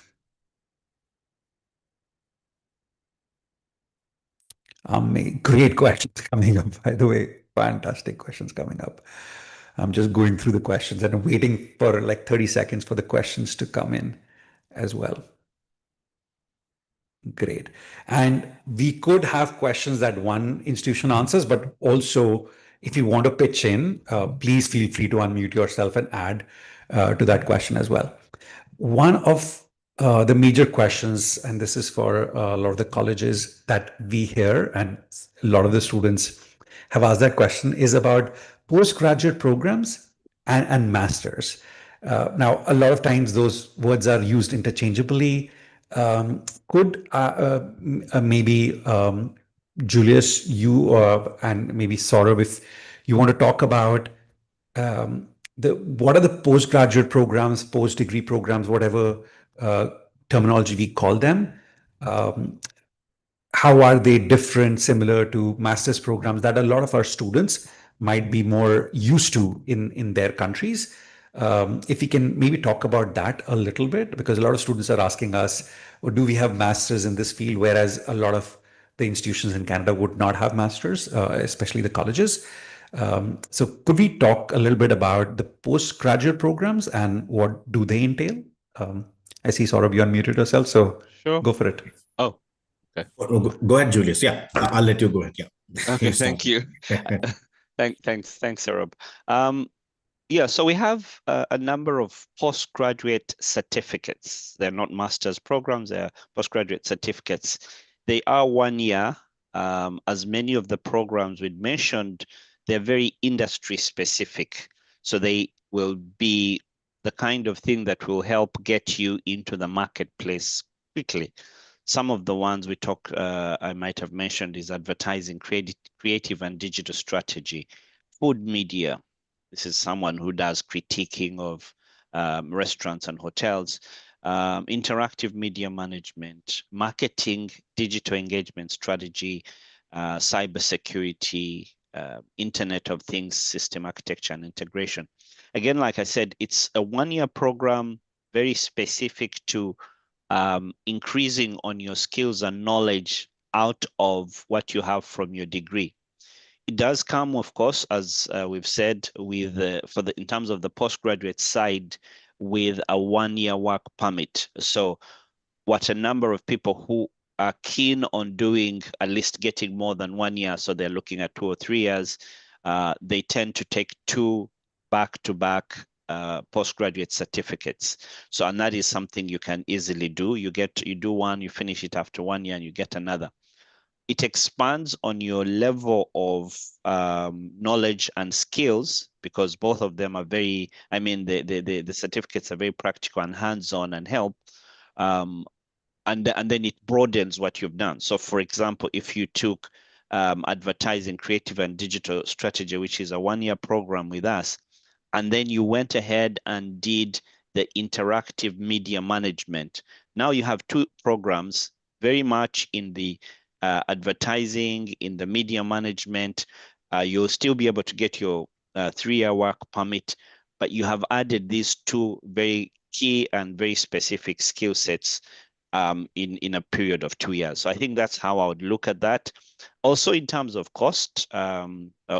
Great questions coming up, by the way. Fantastic questions coming up. I'm just going through the questions and I'm waiting for like 30 seconds for the questions to come in as well. Great. And we could have questions that one institution answers, but also if you want to pitch in, please feel free to unmute yourself and add to that question as well. One of the major questions, and this is for a lot of the colleges that we hear, and a lot of the students have asked that question, is about postgraduate programs and masters. Now, a lot of times those words are used interchangeably. Could maybe Julius, you and maybe Saurav, if you want to talk about what are the postgraduate programs, post-degree programs, whatever terminology we call them, how are they different, similar to master's programs that a lot of our students might be more used to in their countries? If we can maybe talk about that a little bit, because a lot of students are asking us, well, do we have masters in this field? Whereas a lot of the institutions in Canada would not have masters, especially the colleges. So could we talk a little bit about the postgraduate programs and what do they entail? I see Saurav, you unmuted yourself, so Sure. go for it. Oh, okay. Go ahead, Julius. Yeah, I'll let you go ahead. Yeah. Okay, thank you. Thanks, Saurav. Yeah, so we have a number of postgraduate certificates. They're not master's programs, they're postgraduate certificates. They are 1 year. As many of the programs we mentioned, they're very industry specific. So they will be the kind of thing that will help get you into the marketplace quickly. Some of the ones we I might have mentioned is advertising, creative and digital strategy, food media. This is someone who does critiquing of restaurants and hotels, interactive media management, marketing, digital engagement strategy, cybersecurity, Internet of Things, system architecture and integration. Again, like I said, it's a 1 year program, very specific to increasing on your skills and knowledge out of what you have from your degree. It does come, of course, as we've said, with in terms of the postgraduate side, with a 1 year work permit. So what a number of people who are keen on doing, at least getting more than 1 year, so they're looking at 2 or 3 years, they tend to take 2 back-to-back postgraduate certificates. So, and that is something you can easily do. You do one, you finish it after 1 year, and you get another. It expands on your level of knowledge and skills, because both of them are very, I mean, the certificates are very practical and hands-on and help. And then it broadens what you've done. So for example, if you took advertising, creative and digital strategy, which is a 1-year program with us, and then you went ahead and did the interactive media management, now you have 2 programs very much in the advertising, in the media management. You'll still be able to get your 3-year work permit, but you have added these 2 very key and very specific skill sets in a period of 2 years. So I think that's how I would look at that. Also, in terms of cost,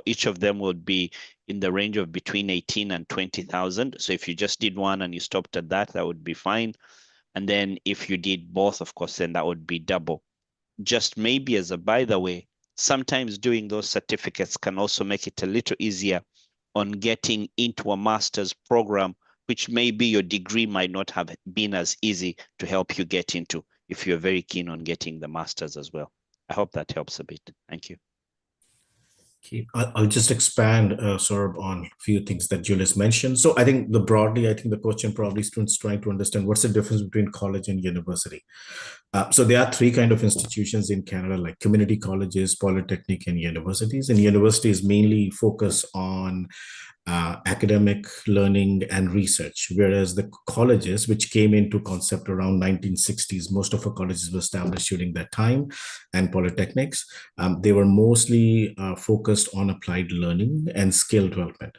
each of them would be in the range of between 18 and 20,000. So if you just did one and you stopped at that, that would be fine. And then if you did both, of course, then that would be double. Just maybe as a by the way, sometimes doing those certificates can also make it a little easier on getting into a master's program, which maybe your degree might not have been as easy to help you get into if you're very keen on getting the master's as well. I hope that helps a bit. Thank you. Okay. I'll just expand, Saurabh, on a few things that Julius mentioned. So I think the question probably students trying to understand what's the difference between college and university. So there are 3 kind of institutions in Canada, like community colleges, polytechnic, and universities. And universities mainly focus on academic learning and research, whereas the colleges, which came into concept around 1960s, most of our colleges were established during that time, and polytechnics, they were mostly focused on applied learning and skill development.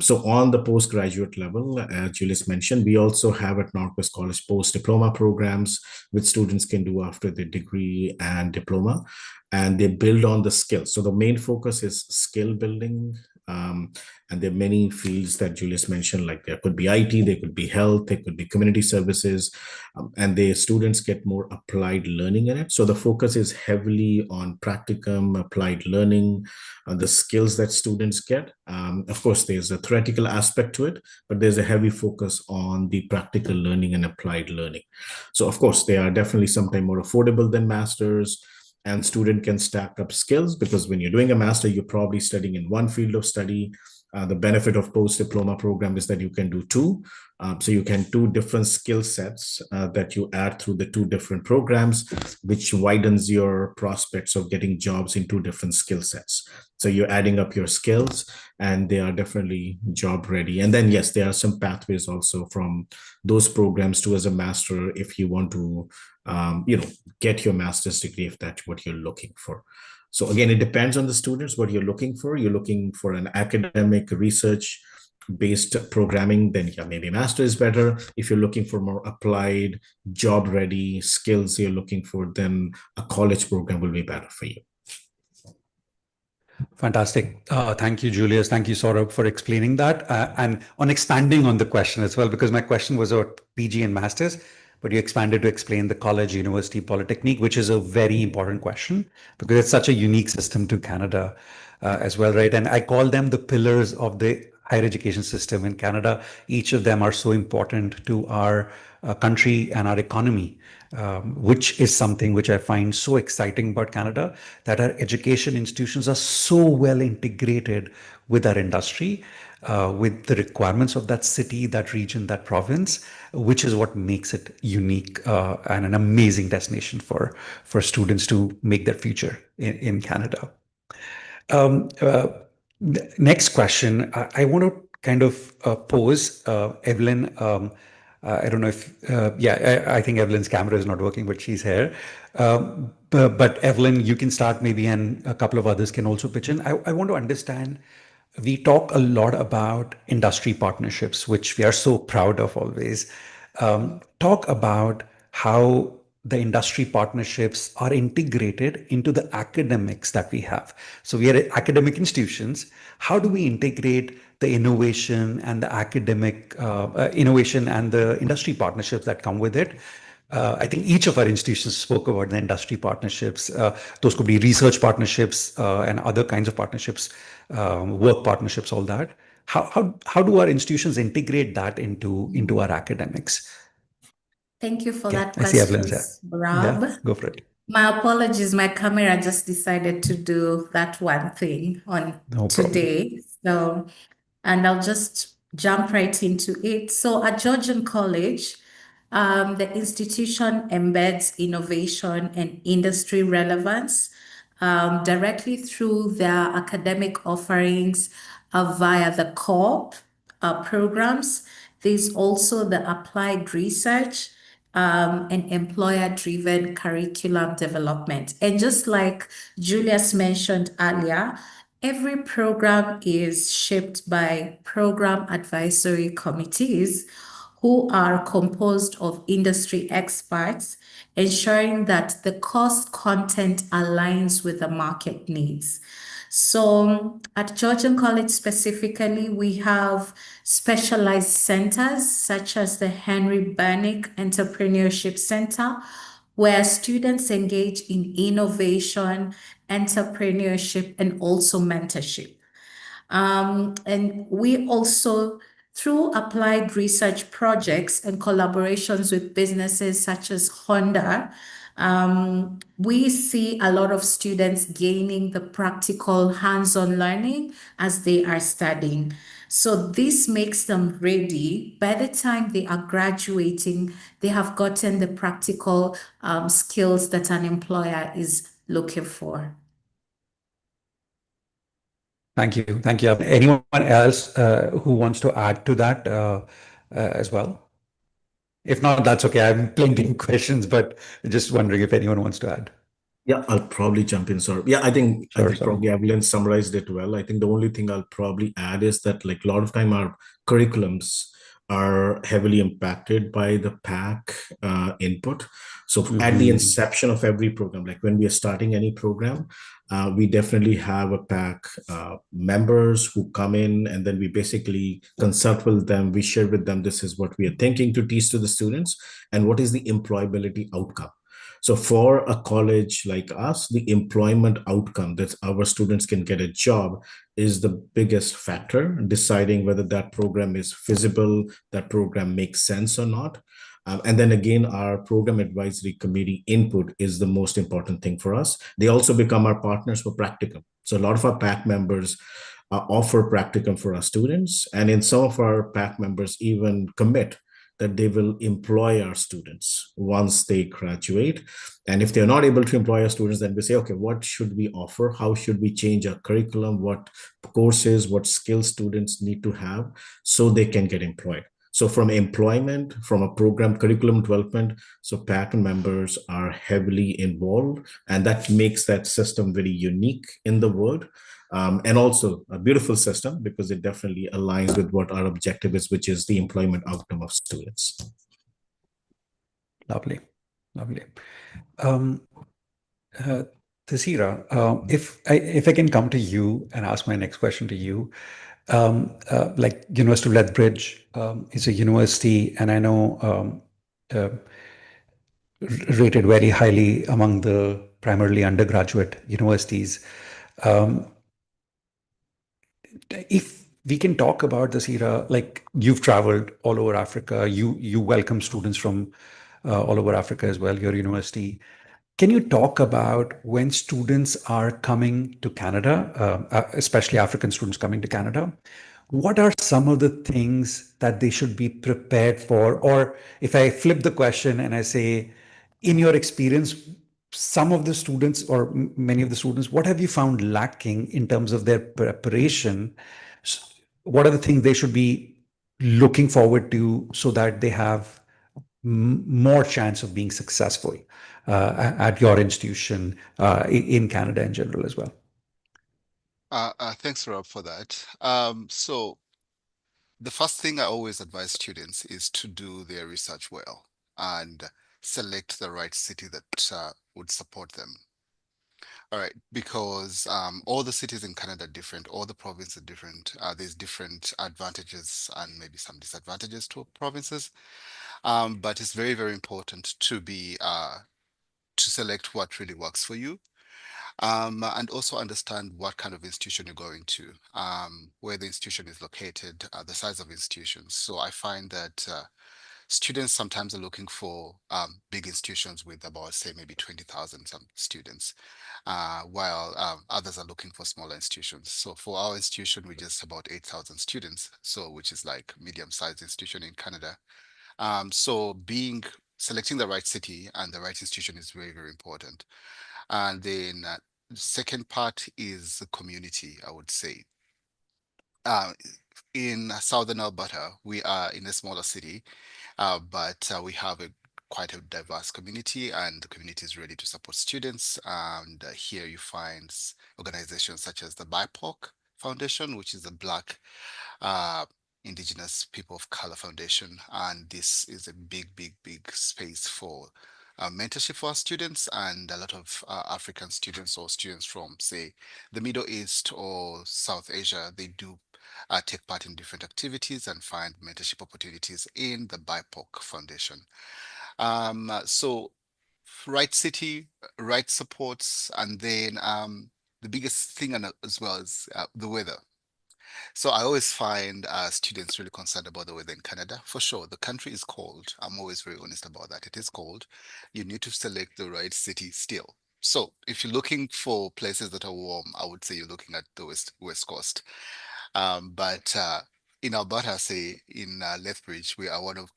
So on the postgraduate level, as Julius mentioned, we also have at Norquest College post-diploma programs, which students can do after their degree and diploma, and they build on the skills. So the main focus is skill building. And there are many fields that Julius mentioned, like there could be IT, there could be health, there could be community services, and the students get more applied learning in it. So the focus is heavily on practicum, applied learning, the skills that students get. Of course, there's a theoretical aspect to it, but there's a heavy focus on the practical learning and applied learning. So of course, they are definitely sometimes more affordable than masters, and student can stack up skills, because when you're doing a master, you're probably studying in one field of study. The benefit of post-diploma program is that you can do 2. So you can 2 different skill sets that you add through the 2 different programs, which widens your prospects of getting jobs in 2 different skill sets. So you're adding up your skills, and they are definitely job ready. And then, yes, there are some pathways also from those programs to as a master, if you want to, get your master's degree, if that's what you're looking for. So again, it depends on the students, what you're looking for. You're looking for an academic research-based programming, then yeah, maybe master is better. If you're looking for more applied, job-ready skills you're looking for, then a college program will be better for you. Fantastic. Thank you, Julius. Thank you, Saurabh, for explaining that. And on expanding on the question as well, because my question was about PG and masters, but you expanded to explain the college, university, polytechnic, which is a very important question because it's such a unique system to Canada as well, right? And I call them the pillars of the higher education system in Canada. Each of them are so important to our country and our economy, which is something which I find so exciting about Canada, that our education institutions are so well integrated with our industry, with the requirements of that city, that region, that province, which is what makes it unique and an amazing destination for students to make their future in Canada. Next question, I want to kind of pose, Evelyn. I don't know if, I think Evelyn's camera is not working, but she's here. But Evelyn, you can start maybe, and a couple of others can also pitch in. I want to understand, we talk a lot about industry partnerships, which we are so proud of always. Talk about how the industry partnerships are integrated into the academics that we have. So we are academic institutions. How do we integrate the innovation and the academic innovation and the industry partnerships that come with it? I think each of our institutions spoke about the industry partnerships. Those could be research partnerships and other kinds of partnerships, work partnerships, all that. how do our institutions integrate that into our academics? Thank you for that I see question, Evelyn's here. Rob. Yeah, go for it. My apologies, my camera just decided to do that one thing on No problem. today. So, and I'll just jump right into it. So at Georgian College, the institution embeds innovation and industry relevance directly through their academic offerings via the co-op programs. There's also the applied research and employer-driven curriculum development. And just like Julius mentioned earlier, every program is shaped by program advisory committees who are composed of industry experts, ensuring that the course content aligns with the market needs. So at Georgian College specifically, we have specialized centers such as the Henry Bernick Entrepreneurship Center, where students engage in innovation, entrepreneurship, and also mentorship. And we also, through applied research projects and collaborations with businesses such as Honda, we see a lot of students gaining the practical hands-on learning as they are studying. So this makes them ready. By the time they are graduating, they have gotten the practical skills that an employer is looking for. Thank you. Thank you. Anyone else who wants to add to that as well? If not, that's okay. I have plenty of questions, but just wondering if anyone wants to add. Yeah, I'll probably jump in, sir. Yeah, I think probably Evelyn summarized it well. I think the only thing I'll probably add is that like a lot of time our curriculums are heavily impacted by the PAC input. So at the inception of every program, like when we are starting any program, we definitely have a PAC members who come in, and then we basically consult with them. We share with them, this is what we are thinking to teach to the students and what is the employability outcome. So for a college like us, the employment outcome that our students can get a job is the biggest factor in deciding whether that program is feasible, that program makes sense or not. And then again, our program advisory committee input is the most important thing for us. They also become our partners for practicum. So a lot of our PAC members offer practicum for our students. And in some of our PAC members even commit that they will employ our students once they graduate. And if they're not able to employ our students, then we say, okay, what should we offer? How should we change our curriculum? What courses, what skills students need to have so they can get employed? So from employment, from a program curriculum development, so PAC members are heavily involved, and that makes that system very unique in the world. And also a beautiful system because it definitely aligns with what our objective is, which is the employment outcome of students. Lovely, lovely. Tasira, if I can come to you and ask my next question to you, like University of Lethbridge is a university, and I know rated very highly among the primarily undergraduate universities. If we can talk about this era, like you've traveled all over Africa, you welcome students from all over Africa as well, your university. Can you talk about when students are coming to Canada, especially African students coming to Canada, what are some of the things that they should be prepared for? Or if I flip the question and I say, in your experience, some of the students or many of the students, what have you found lacking in terms of their preparation? What are the things they should be looking forward to so that they have more chance of being successful at your institution in Canada in general as well? Thanks, Rob, for that. So the first thing I always advise students is to do their research well and select the right city that would support them. All right, because all the cities in Canada are different, all the provinces are different. There's different advantages and maybe some disadvantages to provinces. But it's very, very important to be to select what really works for you. And also understand what kind of institution you're going to, where the institution is located, the size of institutions. So I find that students sometimes are looking for big institutions with about, say, maybe 20,000 some students, while others are looking for smaller institutions. So for our institution, we're just about 8,000 students, so which is like medium-sized institution in Canada. So selecting the right city and the right institution is very, very important. And then the second part is the community, I would say. In Southern Alberta, we are in a smaller city, but we have quite a diverse community, and the community is ready to support students. And here you find organizations such as the BIPOC Foundation, which is a Black Indigenous People of Color Foundation. And this is a big, big, big space for mentorship for our students, and a lot of African students or students from, say, the Middle East or South Asia, they do take part in different activities and find mentorship opportunities in the BIPOC Foundation. So right city, right supports, and then the biggest thing as well is the weather. So I always find students really concerned about the weather in Canada. For sure, the country is cold. I'm always very honest about that. It is cold. You need to select the right city still. So if you're looking for places that are warm, I would say you're looking at the West Coast. But in Alberta, say in Lethbridge, we are one of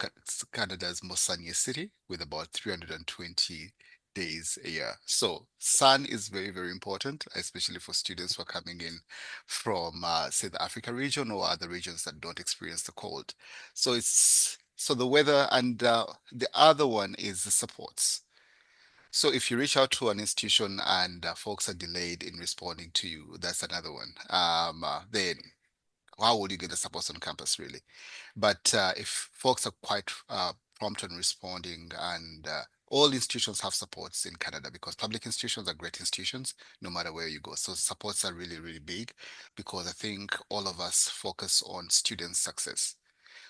Canada's most sunniest city with about 320 days a year. So sun is very, very important, especially for students who are coming in from, say, the Africa region or other regions that don't experience the cold. So the weather, and the other one is the supports. So if you reach out to an institution and folks are delayed in responding to you, that's another one. Then how would you get the support on campus, really? But if folks are quite prompt in responding, and all institutions have supports in Canada, because public institutions are great institutions no matter where you go. So supports are really, really big, because I think all of us focus on student success.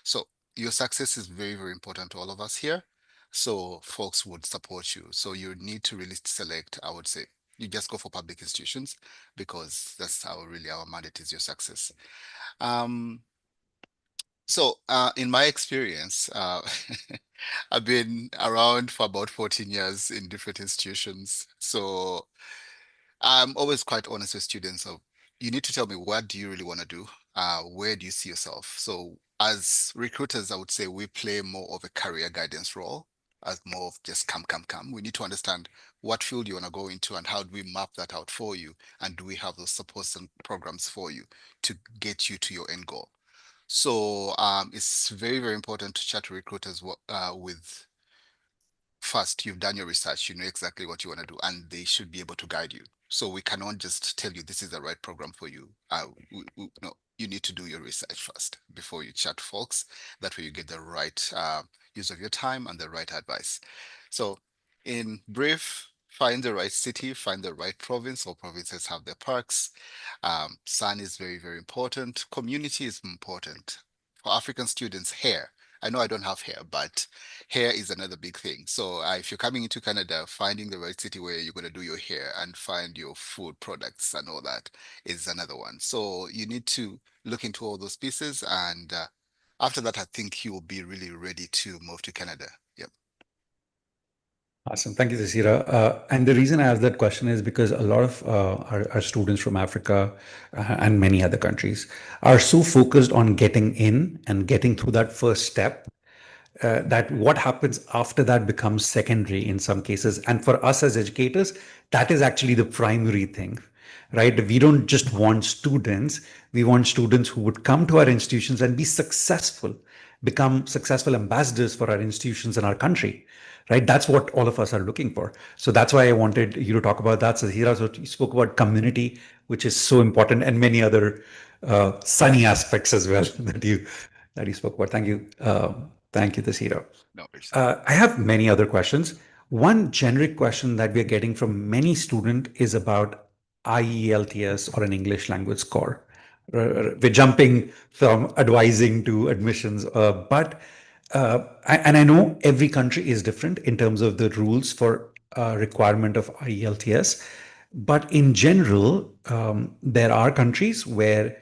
So your success is very, very important to all of us here. So folks would support you. So you need to really select, I would say, you just go for public institutions, because that's our mandate is your success. So in my experience, I've been around for about 14 years in different institutions. So I'm always quite honest with students. So you need to tell me, what do you really want to do? Where do you see yourself? So as recruiters, I would say we play more of a career guidance role, as more of just come. We need to understand what field you want to go into and how do we map that out for you, and do we have those supports and programs for you to get you to your end goal. So it's very, very important to chat to recruiters with, first, you've done your research, you know exactly what you want to do, and they should be able to guide you. So we cannot just tell you this is the right program for you. No, you need to do your research first before you chat to folks. That way you get the right use of your time and the right advice. So in brief, find the right city, find the right province. All provinces have their perks. Sun is very, very important. Community is important. For African students, hair. I know I don't have hair, but hair is another big thing. So if you're coming into Canada, finding the right city where you're going to do your hair and find your food products and all that is another one. So you need to look into all those pieces. And after that, I think you will be really ready to move to Canada. Yep. Awesome. Thank you, Tasira. And the reason I asked that question is because a lot of our students from Africa and many other countries are so focused on getting in and getting through that first step that what happens after that becomes secondary in some cases. And for us as educators, that is actually the primary thing, right? We don't just want students, we want students who would come to our institutions and be successful, become successful ambassadors for our institutions and our country, right? That's what all of us are looking for. So that's why I wanted you to talk about that. So Hira, so you spoke about community, which is so important, and many other sunny aspects as well that you spoke about. Thank you. Thank you, Tasira. No worries. I have many other questions. One generic question that we are getting from many students is about IELTS or an English language score. We're jumping from advising to admissions, but I know every country is different in terms of the rules for requirement of IELTS. But in general, there are countries where,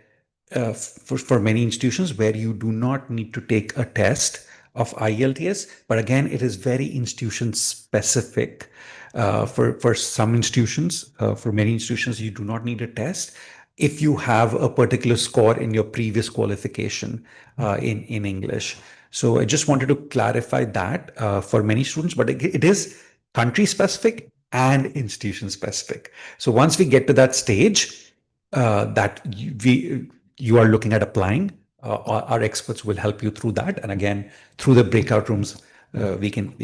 for many institutions, where you do not need to take a test of IELTS. But again, it is very institution specific. For some institutions, for many institutions, you do not need a test if you have a particular score in your previous qualification in English. So I just wanted to clarify that for many students, but it is country specific and institution specific. So once we get to that stage that you are looking at applying, our experts will help you through that. And again, through the breakout rooms, we can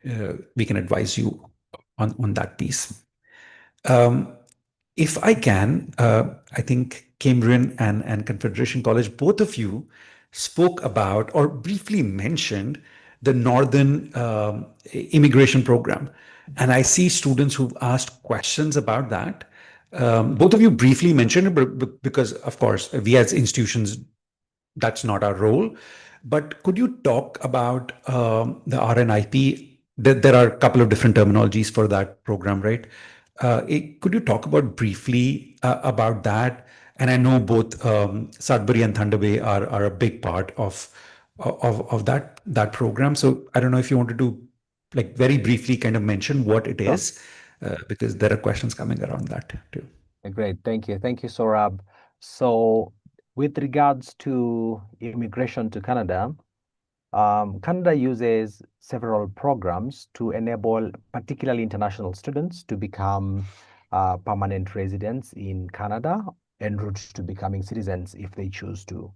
advise you on that piece. If I can, I think Cambrian and Confederation College, both of you spoke about or briefly mentioned the Northern immigration program. And I see students who've asked questions about that. Both of you briefly mentioned it, but because, of course, we as institutions, that's not our role. But could you talk about the RNIP? There are a couple of different terminologies for that program, right? Could you talk about briefly about that? And I know both Sudbury and Thunder Bay are a big part of that program. So I don't know if you wanted to like very briefly kind of mention what it is, because there are questions coming around that too. Great, thank you, Saurabh. So with regards to immigration to Canada, Canada uses several programs to enable particularly international students to become permanent residents in Canada en route to becoming citizens if they choose to.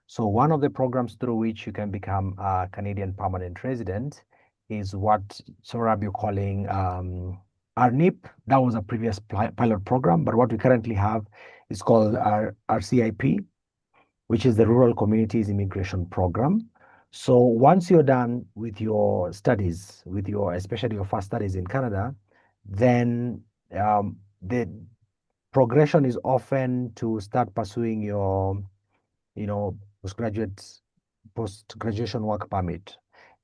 So one of the programs through which you can become a Canadian permanent resident is what Saurabh you're calling RNIP. That was a previous pilot program, but what we currently have is called our RCIP, which is the Rural Communities Immigration Program. So once you're done with your studies, especially your first studies in Canada, then the progression is often to start pursuing your, post-graduation work permit.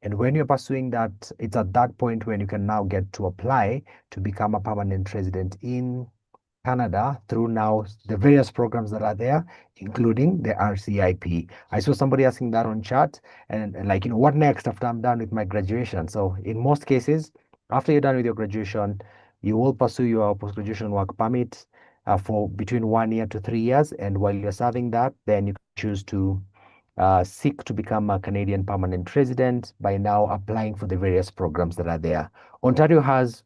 And when you're pursuing that, it's at that point when you can now get to apply to become a permanent resident in Canada through now the various programs that are there, including the RCIP. I saw somebody asking that on chat and like, what next after I'm done with my graduation? So in most cases, after you're done with your graduation, you will pursue your post-graduation work permit for between 1 year to 3 years. And while you're serving that, then you choose to seek to become a Canadian permanent resident by now applying for the various programs that are there. Ontario has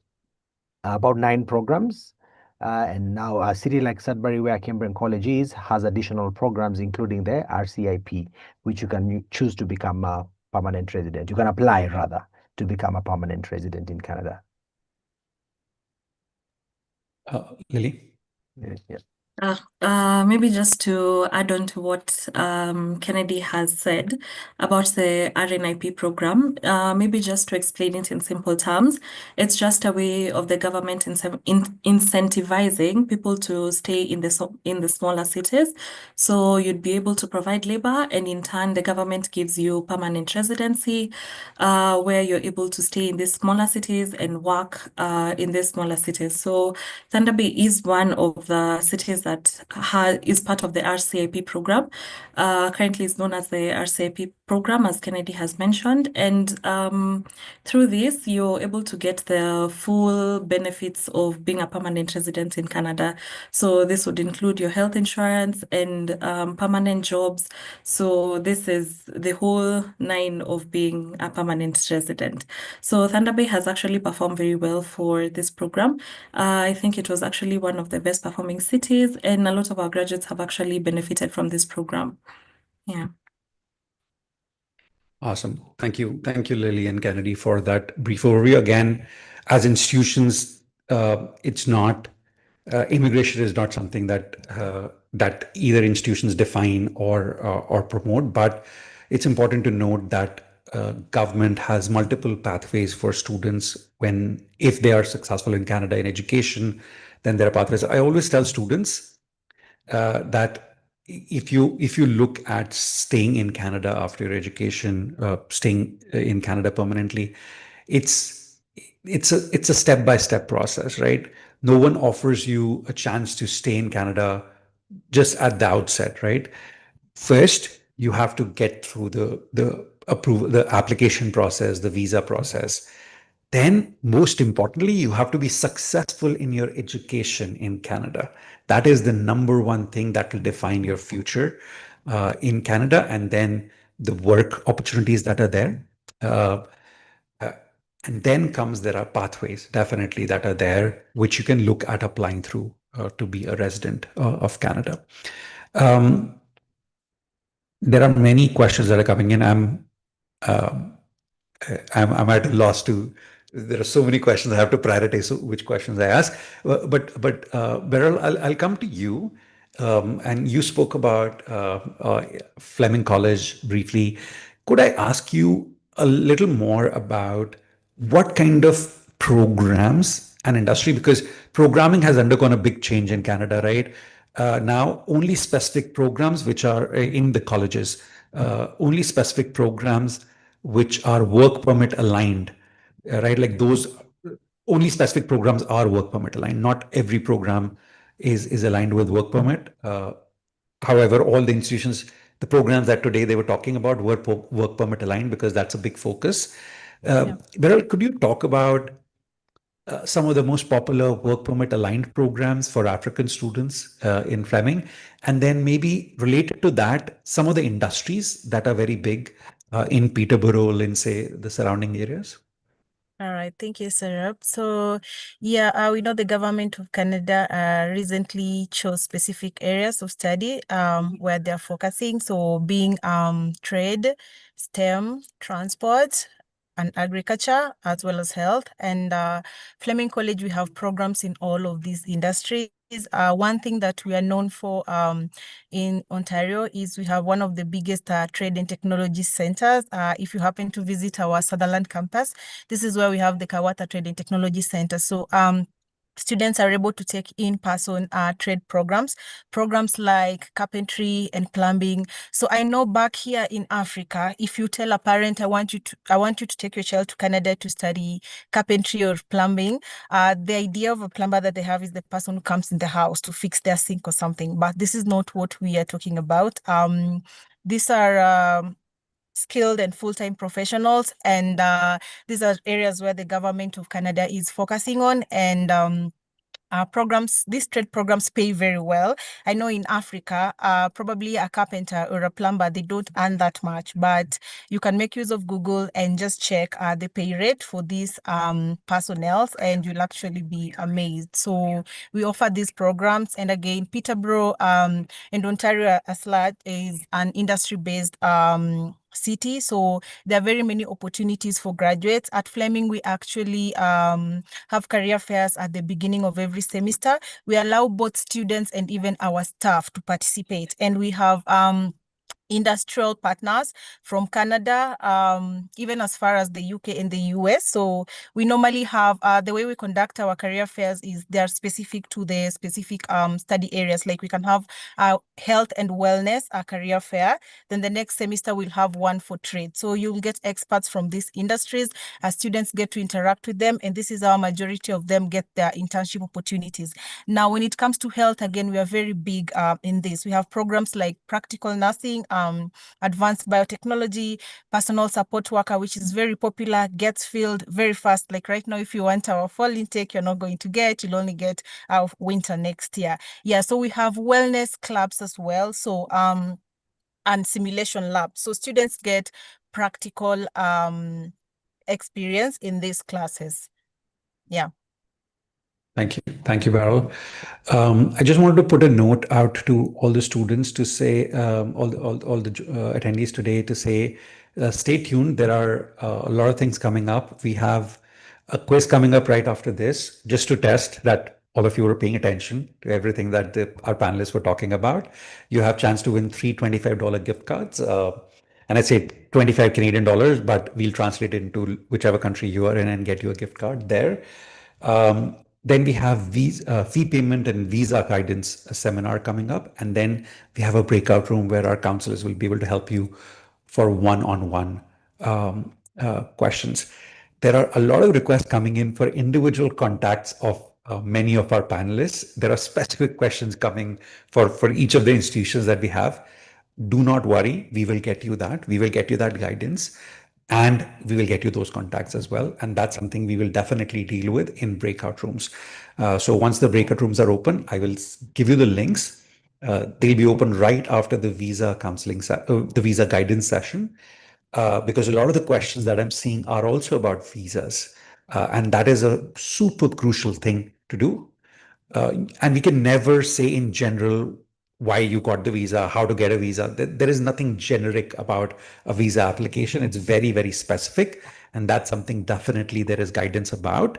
about 9 programs. And now a city like Sudbury, where Cambrian College is, has additional programs, including the RCIP, which you can choose to become a permanent resident. You can apply, rather, to become a permanent resident in Canada. Lily? Yeah. Maybe just to add on to what Kennedy has said about the RNIP program, maybe just to explain it in simple terms, it's just a way of the government incentivizing people to stay in the smaller cities. So you'd be able to provide labor, and in turn, the government gives you permanent residency, where you're able to stay in these smaller cities and work in these smaller cities. So Thunder Bay is one of the cities that is part of the RCIP program. Currently it's known as the RCIP program, as Kennedy has mentioned. And through this, you're able to get the full benefits of being a permanent resident in Canada. So this would include your health insurance and permanent jobs. So this is the whole 9 of being a permanent resident. So Thunder Bay has actually performed very well for this program. I think it was actually one of the best performing cities, and a lot of our graduates have actually benefited from this program. Yeah. Awesome. Thank you. Thank you, Lily and Kennedy, for that brief overview. Again, as institutions, it's not, immigration is not something that either institutions define or promote, but it's important to note that government has multiple pathways for students if they are successful in Canada in education, then there are pathways. I always tell students that if you look at staying in Canada after your education, staying in Canada permanently, it's a step-by-step process, right? no one offers you a chance to stay in Canada just at the outset, right? First, you have to get through the application process, the visa process. Then, most importantly, you have to be successful in your education in Canada. That is the number one thing that will define your future in Canada, and then the work opportunities that are there. And then there are pathways definitely that are there, which you can look at applying through to be a resident of Canada. There are many questions that are coming in. I'm at a loss to. There are so many questions. I have to prioritize which questions I ask. But Beryl, I'll come to you. And you spoke about Fleming College briefly. Could I ask you a little more about what kind of programs and industry, because programming has undergone a big change in Canada, right? Now, only specific programs which are in the colleges, only specific programs which are work permit aligned, right? Like those, only specific programs are work permit aligned. Not every program is aligned with work permit. However, all the institutions, the programs that today they were talking about were work permit aligned because that's a big focus. Beryl, could you talk about some of the most popular work permit aligned programs for African students in Fleming? And then maybe related to that, some of the industries that are very big in Peterborough, in say the surrounding areas? All right, thank you, Saurabh. So, yeah, we know the government of Canada recently chose specific areas of study where they're focusing. So, being trade, STEM, transport, and agriculture, as well as health. And Fleming College, we have programs in all of these industries. One thing that we are known for in Ontario is we have one of the biggest trade and technology centers. If you happen to visit our Sutherland campus, this is where we have the Kawata Trade and Technology Center. So students are able to take in-person trade programs like carpentry and plumbing. So I know back here in Africa, if you tell a parent, I want you to take your child to Canada to study carpentry or plumbing, the idea of a plumber that they have is the person who comes in the house to fix their sink or something. But this is not what we are talking about. These are skilled and full-time professionals, and these are areas where the government of Canada is focusing on, and these trade programs pay very well. I know in Africa, probably a carpenter or a plumber, they don't earn that much, but you can make use of Google and just check the pay rate for these personnel, and you'll actually be amazed. So we offer these programs, and again, Peterborough and Ontario as large is an industry-based city, so there are very many opportunities for graduates. At Fleming, we actually have career fairs at the beginning of every semester. We allow both students and even our staff to participate, and we have industrial partners from Canada, even as far as the UK and the US. So we normally have, the way we conduct our career fairs is they're specific to the specific study areas. Like we can have health and wellness, a career fair. Then the next semester we'll have one for trade. So you'll get experts from these industries as students get to interact with them. And this is how majority of them get their internship opportunities. Now, when it comes to health, again, we are very big in this. We have programs like practical nursing, advanced biotechnology, personal support worker, which is very popular, gets filled very fast. Like right now, if you want our fall intake, you're not going to get, you'll only get our winter next year. Yeah, so we have wellness clubs as well. So, and simulation labs. So students get practical experience in these classes. Yeah. Thank you, Beryl. I just wanted to put a note out to all the students to say, all the attendees today to say, stay tuned. There are a lot of things coming up. We have a quiz coming up right after this, just to test that all of you are paying attention to everything that our panelists were talking about. You have a chance to win 3 $25 gift cards. And I say 25 Canadian dollars, but we'll translate it into whichever country you are in and get you a gift card there. Then we have fee payment and visa guidance seminar coming up. And then we have a breakout room where our counselors will be able to help you for one-on-one questions. There are a lot of requests coming in for individual contacts of many of our panelists, there are specific questions coming for each of the institutions that we have. Do not worry, we will get you that. We will get you that guidance, and we will get you those contacts as well. And that's something we will definitely deal with in breakout rooms. So once the breakout rooms are open, I will give you the links. They'll be open right after the visa counseling, the visa guidance session, because a lot of the questions that I'm seeing are also about visas. And that is a super crucial thing to do. And we can never say in general why you got the visa, how to get a visa. There is nothing generic about a visa application. It's very, very specific. And that's something definitely there is guidance about.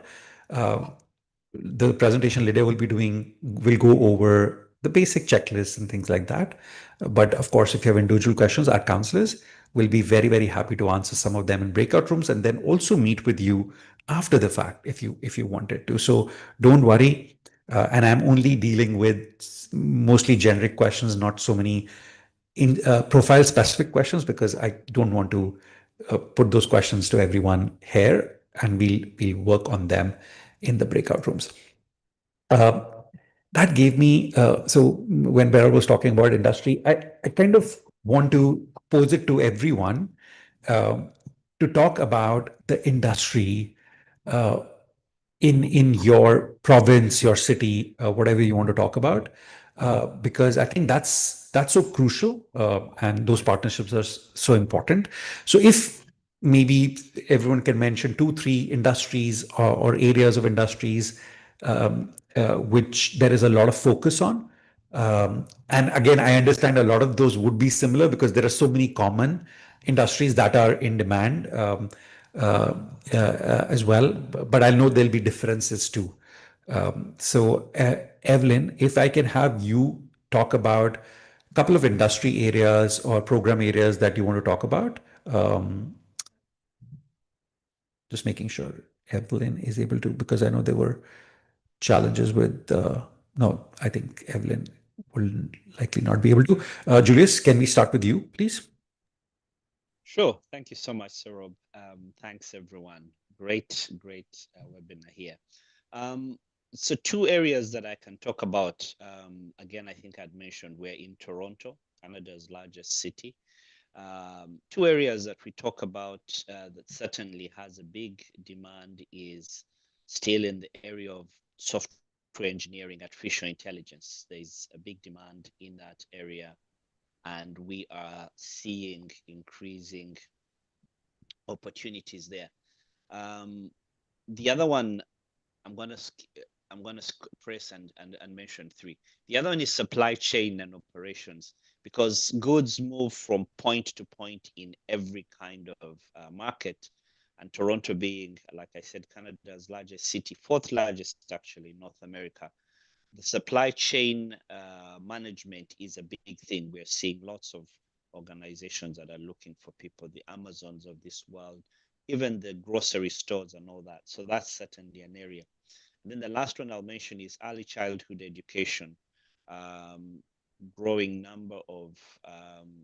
The presentation leader will go over the basic checklists and things like that. But of course, if you have individual questions, our counselors will be very, very happy to answer some of them in breakout rooms, and then also meet with you after the fact if you wanted to. So don't worry. And I'm only dealing with mostly generic questions, not so many profile specific questions, because I don't want to put those questions to everyone here, and we'll work on them in the breakout rooms. That gave me, so when Beryl was talking about industry, I kind of want to pose it to everyone to talk about the industry in your province, your city, whatever you want to talk about, because I think that's so crucial, and those partnerships are so important. So if maybe everyone can mention 2-3 industries or areas of industries which there is a lot of focus on. And again, I understand a lot of those would be similar because there are so many common industries that are in demand as well. But I know there'll be differences too. So Evelyn, if I can have you talk about a couple of industry areas or program areas that you want to talk about. Just making sure Evelyn is able to, because I know there were challenges with, no, I think Evelyn will likely not be able to. Julius, can we start with you, please? Sure. Thank you so much, Saurabh. Thanks, everyone. Great webinar here. So 2 areas that I can talk about. Again, I think I'd mentioned we're in Toronto, Canada's largest city. 2 areas that we talk about that certainly has a big demand is still in the area of software engineering, artificial intelligence. There's a big demand in that area, and we are seeing increasing opportunities there. The other one, I'm gonna press and mention 3. The other one is supply chain and operations, because goods move from point to point in every kind of market. And Toronto being, like I said, Canada's largest city, 4th largest actually in North America, the supply chain management is a big thing. We're seeing lots of organizations that are looking for people, the Amazons of this world, even the grocery stores and all that. So that's certainly an area. And then the last one I'll mention is early childhood education. Growing number of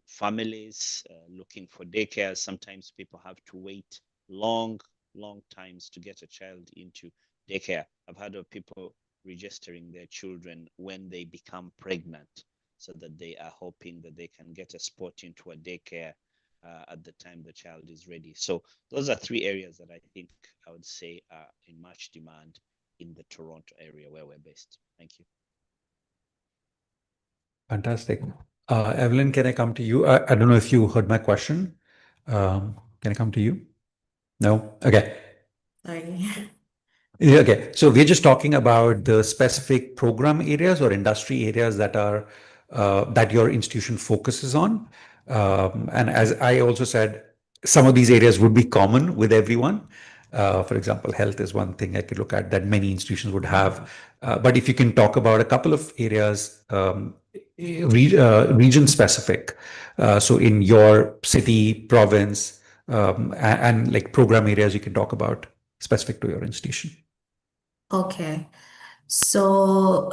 families looking for daycare. Sometimes people have to wait long times to get a child into daycare. I've heard of people registering their children when they become pregnant, so that they are hoping that they can get a spot into a daycare at the time the child is ready. So those are 3 areas that I think I would say are in much demand in the Toronto area where we're based. Thank you. Fantastic. Evelyn, can I come to you? I don't know if you heard my question. Can I come to you? No? Okay. Sorry. Yeah, okay. So we're just talking about the specific program areas or industry areas that are that your institution focuses on. And as I also said, some of these areas would be common with everyone. For example, health is one thing I could look at that many institutions would have. But if you can talk about a couple of areas, region specific, so in your city, province, and like program areas you can talk about specific to your institution. Okay. So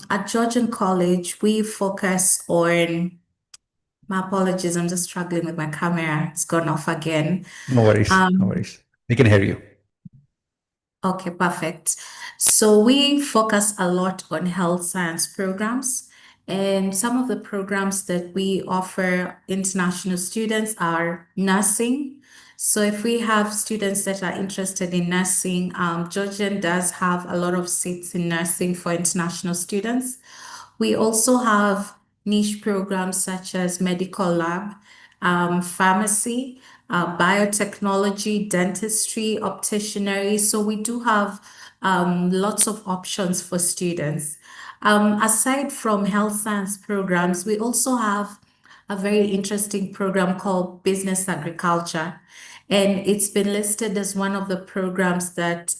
at Georgian College, we focus on, my apologies, I'm just struggling with my camera. It's gone off again. No worries. No worries. We can hear you. Okay, perfect. So we focus a lot on health science programs, and some of the programs that we offer international students are nursing. So if we have students that are interested in nursing, Georgian does have a lot of seats in nursing for international students. We also have niche programs such as medical lab, pharmacy, biotechnology, dentistry, opticianry. So we do have lots of options for students. Aside from health science programs, we also have a very interesting program called Business Agriculture. And it's been listed as one of the programs that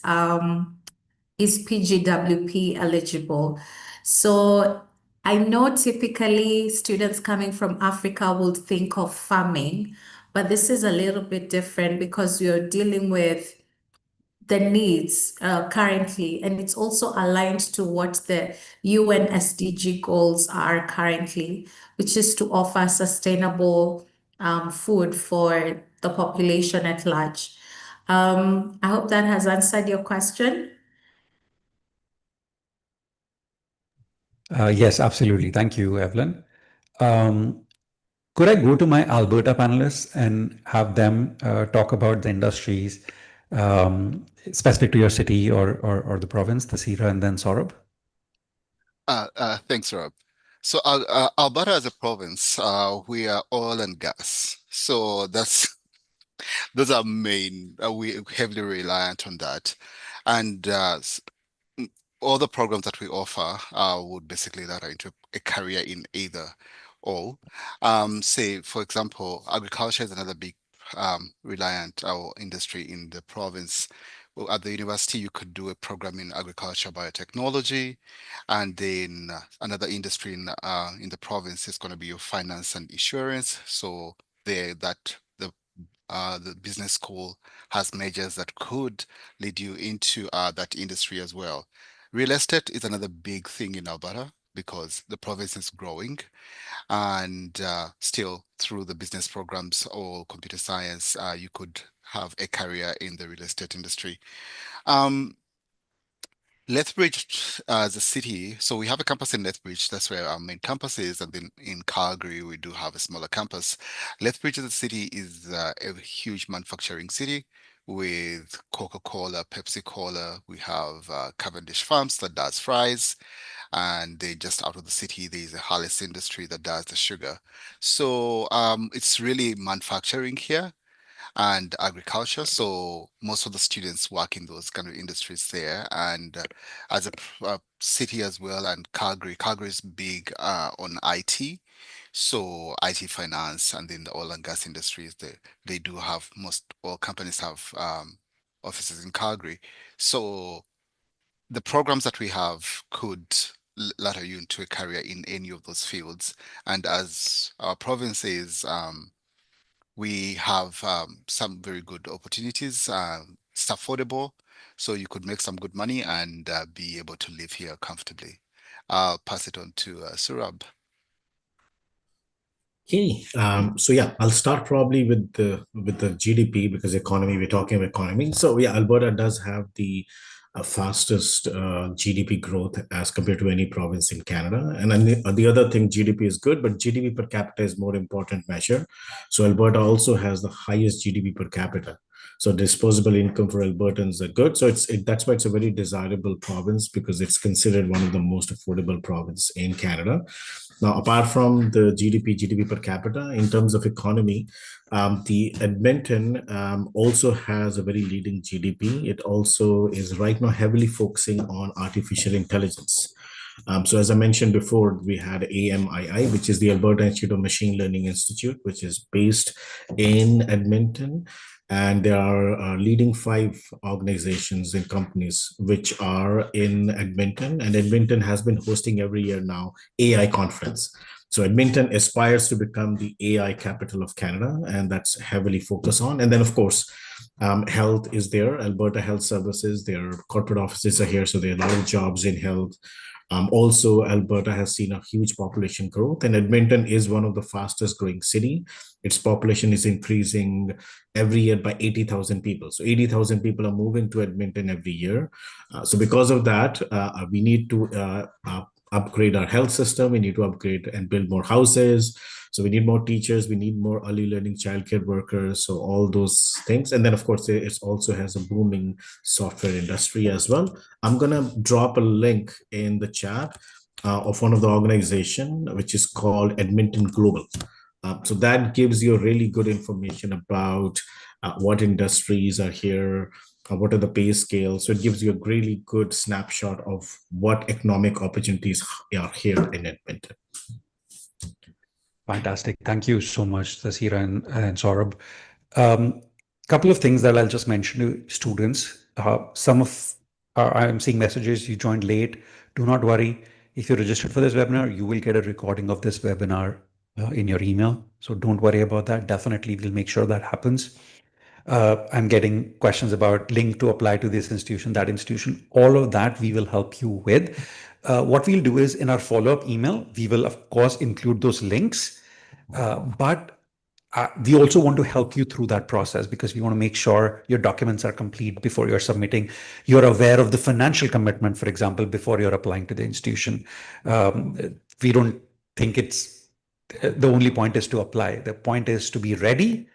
is PGWP eligible. So I know typically students coming from Africa would think of farming, but this is a little bit different because you're dealing with the needs currently, and it's also aligned to what the UN SDG goals are currently, which is to offer sustainable food for the population at large. I hope that has answered your question. Yes, absolutely. Thank you, Evelyn. Could I go to my Alberta panelists and have them talk about the industries specific to your city or the province, the CERA, and then Saurabh? Thanks, Rob. So Alberta as a province, we are oil and gas. So those are main. We heavily reliant on that, and all the programs that we offer would basically ladder into a career in either or. Say, for example, agriculture is another big reliant industry in the province. Well, at the university, you could do a program in agriculture biotechnology, and then another industry in the province is going to be your finance and insurance. So the business school has majors that could lead you into that industry as well. Real estate is another big thing in Alberta because the province is growing, and still through the business programs or computer science, you could have a career in the real estate industry. Lethbridge as a city, so we have a campus in Lethbridge, that's where our main campus is, and then in Calgary we do have a smaller campus. Lethbridge as a city is a huge manufacturing city with Coca-Cola, Pepsi-Cola. We have Cavendish Farms that does fries, and they just out of the city there's a Harless industry that does the sugar. So it's really manufacturing here and agriculture. So most of the students work in those kind of industries there. And as a city as well, and Calgary is big on IT. So IT, finance, and then the oil and gas industries, they do have, most all companies have offices in Calgary. So the programs that we have could ladder you into a career in any of those fields. And as our province is, we have some very good opportunities. It's affordable, so you could make some good money and be able to live here comfortably. I'll pass it on to Saurabh. Okay, so yeah, I'll start probably with the GDP, because economy, we're talking about economy. So yeah, Alberta does have the fastest GDP growth as compared to any province in Canada. And then the other thing, GDP is good, but GDP per capita is more important measure. So Alberta also has the highest GDP per capita. So disposable income for Albertans are good. So that's why it's a very desirable province, because it's considered one of the most affordable province in Canada. Now, apart from the GDP per capita, in terms of economy, the Edmonton also has a very leading GDP. It also is right now heavily focusing on artificial intelligence. So as I mentioned before, we had AMII, which is the Alberta Institute of Machine Learning Institute, which is based in Edmonton. And there are leading 5 organizations and companies which are in Edmonton. And Edmonton has been hosting every year now AI conference. So Edmonton aspires to become the AI capital of Canada, and that's heavily focused on. And then, of course, health is there. Alberta Health Services, their corporate offices are here, so there are a lot of jobs in health. Also, Alberta has seen a huge population growth, and Edmonton is one of the fastest growing city. Its population is increasing every year by 80,000 people. So 80,000 people are moving to Edmonton every year. So because of that, we need to upgrade our health system. We need to upgrade and build more houses. So we need more teachers. We need more early learning childcare workers. So all those things. And then, of course, it also has a booming software industry as well. I'm going to drop a link in the chat of one of the organization, which is called Edmonton Global. So that gives you really good information about what industries are here, what are the pay scales. So it gives you a really good snapshot of what economic opportunities are here in Edmonton. Fantastic. Thank you so much, Tasira and Saurabh. Couple of things that I'll just mention to students. I'm seeing messages, you joined late. Do not worry. If you're registered for this webinar, you will get a recording of this webinar in your email. So don't worry about that. Definitely we'll make sure that happens. I'm getting questions about link to apply to this institution, that institution. All of that we will help you with. What we'll do is in our follow-up email, we will of course include those links, but we also want to help you through that process because we want to make sure your documents are complete before you're submitting. You're aware of the financial commitment, for example, before you're applying to the institution. We don't think it's the only point is to apply. The point is to be ready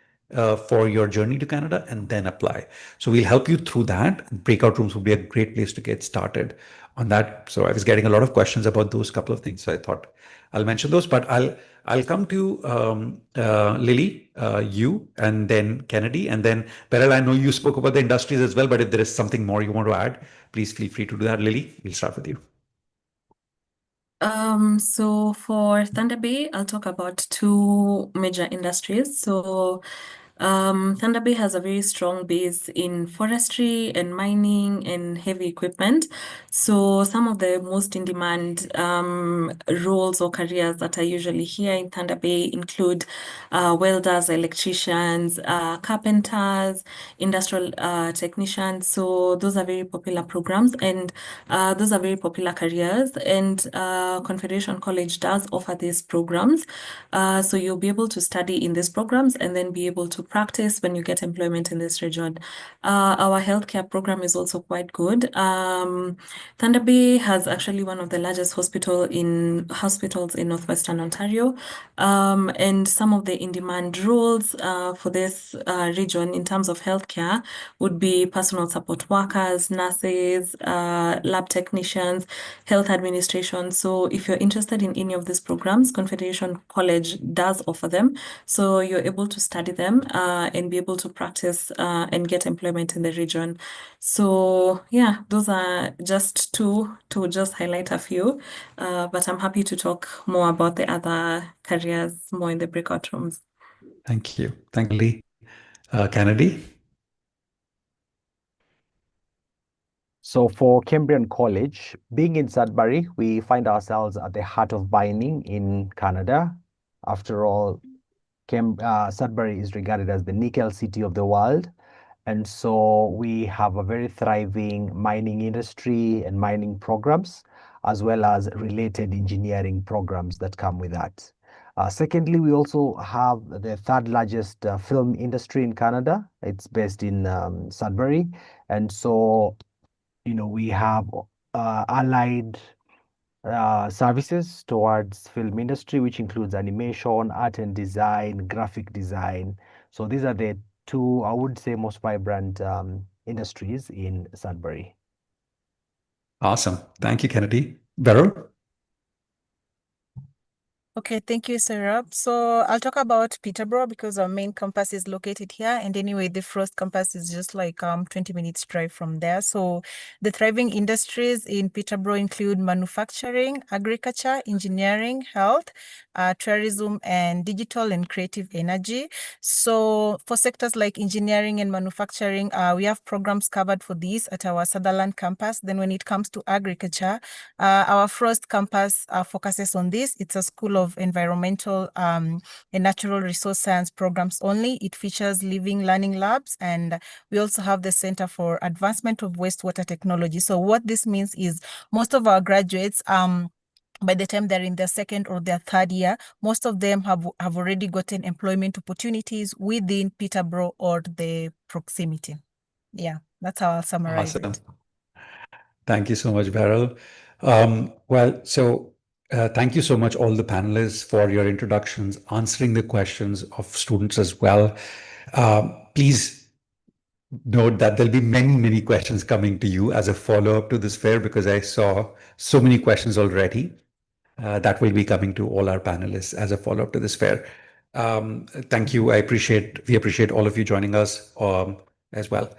for your journey to Canada and then apply. So we'll help you through that. Breakout rooms will be a great place to get started on that. So I was getting a lot of questions about those couple of things. So I thought I'll mention those, but I'll come to Lily, you, and then Kennedy, and then Beryl. I know you spoke about the industries as well, but if there is something more you want to add, please feel free to do that. Lily, we'll start with you. So for Thunder Bay, I'll talk about two major industries. So Thunder Bay has a very strong base in forestry and mining and heavy equipment. So some of the most in-demand roles or careers that are usually here in Thunder Bay include welders, electricians, carpenters, industrial technicians. So those are very popular programs, and those are very popular careers. And Confederation College does offer these programs. So you'll be able to study in these programs and then be able to practice when you get employment in this region. Our healthcare program is also quite good. Thunder Bay has actually one of the largest hospitals in Northwestern Ontario. And some of the in-demand roles for this region in terms of healthcare would be personal support workers, nurses, lab technicians, health administration. So if you're interested in any of these programs, Confederation College does offer them. So you're able to study them and be able to practice and get employment in the region. So yeah, those are just two to just highlight a few, but I'm happy to talk more about the other careers more in the breakout rooms. Thank you. Thank you, Lee. Kennedy? So for Cambrian College, being in Sudbury, we find ourselves at the heart of mining in Canada. After all, Sudbury is regarded as the nickel city of the world. And so we have a very thriving mining industry and mining programs, as well as related engineering programs that come with that. Secondly, we also have the third largest film industry in Canada. It's based in Sudbury. And so, we have allied services towards film industry, which includes animation, art and design, graphic design. So these are the two, I would say, most vibrant industries in Sudbury. Awesome. Thank you, Kennedy. Beryl? Okay, thank you, Saurabh. So I'll talk about Peterborough because our main campus is located here. And anyway, the Frost campus is just like 20 minutes drive from there. So the thriving industries in Peterborough include manufacturing, agriculture, engineering, health, tourism, and digital and creative energy. So for sectors like engineering and manufacturing, we have programs covered for these at our Sutherland campus. Then when it comes to agriculture, our Frost campus focuses on this. It's a school of of environmental and natural resource science programs only. It features living learning labs, and we also have the Center for Advancement of Wastewater Technology. So what this means is most of our graduates, by the time they're in their second or their third year, most of them have already gotten employment opportunities within Peterborough or the proximity. Yeah, that's how I'll summarize Awesome. it. Thank you so much, Beryl. Thank you so much, all the panelists, for your introductions, answering the questions of students as well. Please note that there'll be many, many questions coming to you as a follow-up to this fair, because I saw so many questions already that will be coming to all our panelists as a follow-up to this fair. Thank you. We appreciate all of you joining us as well.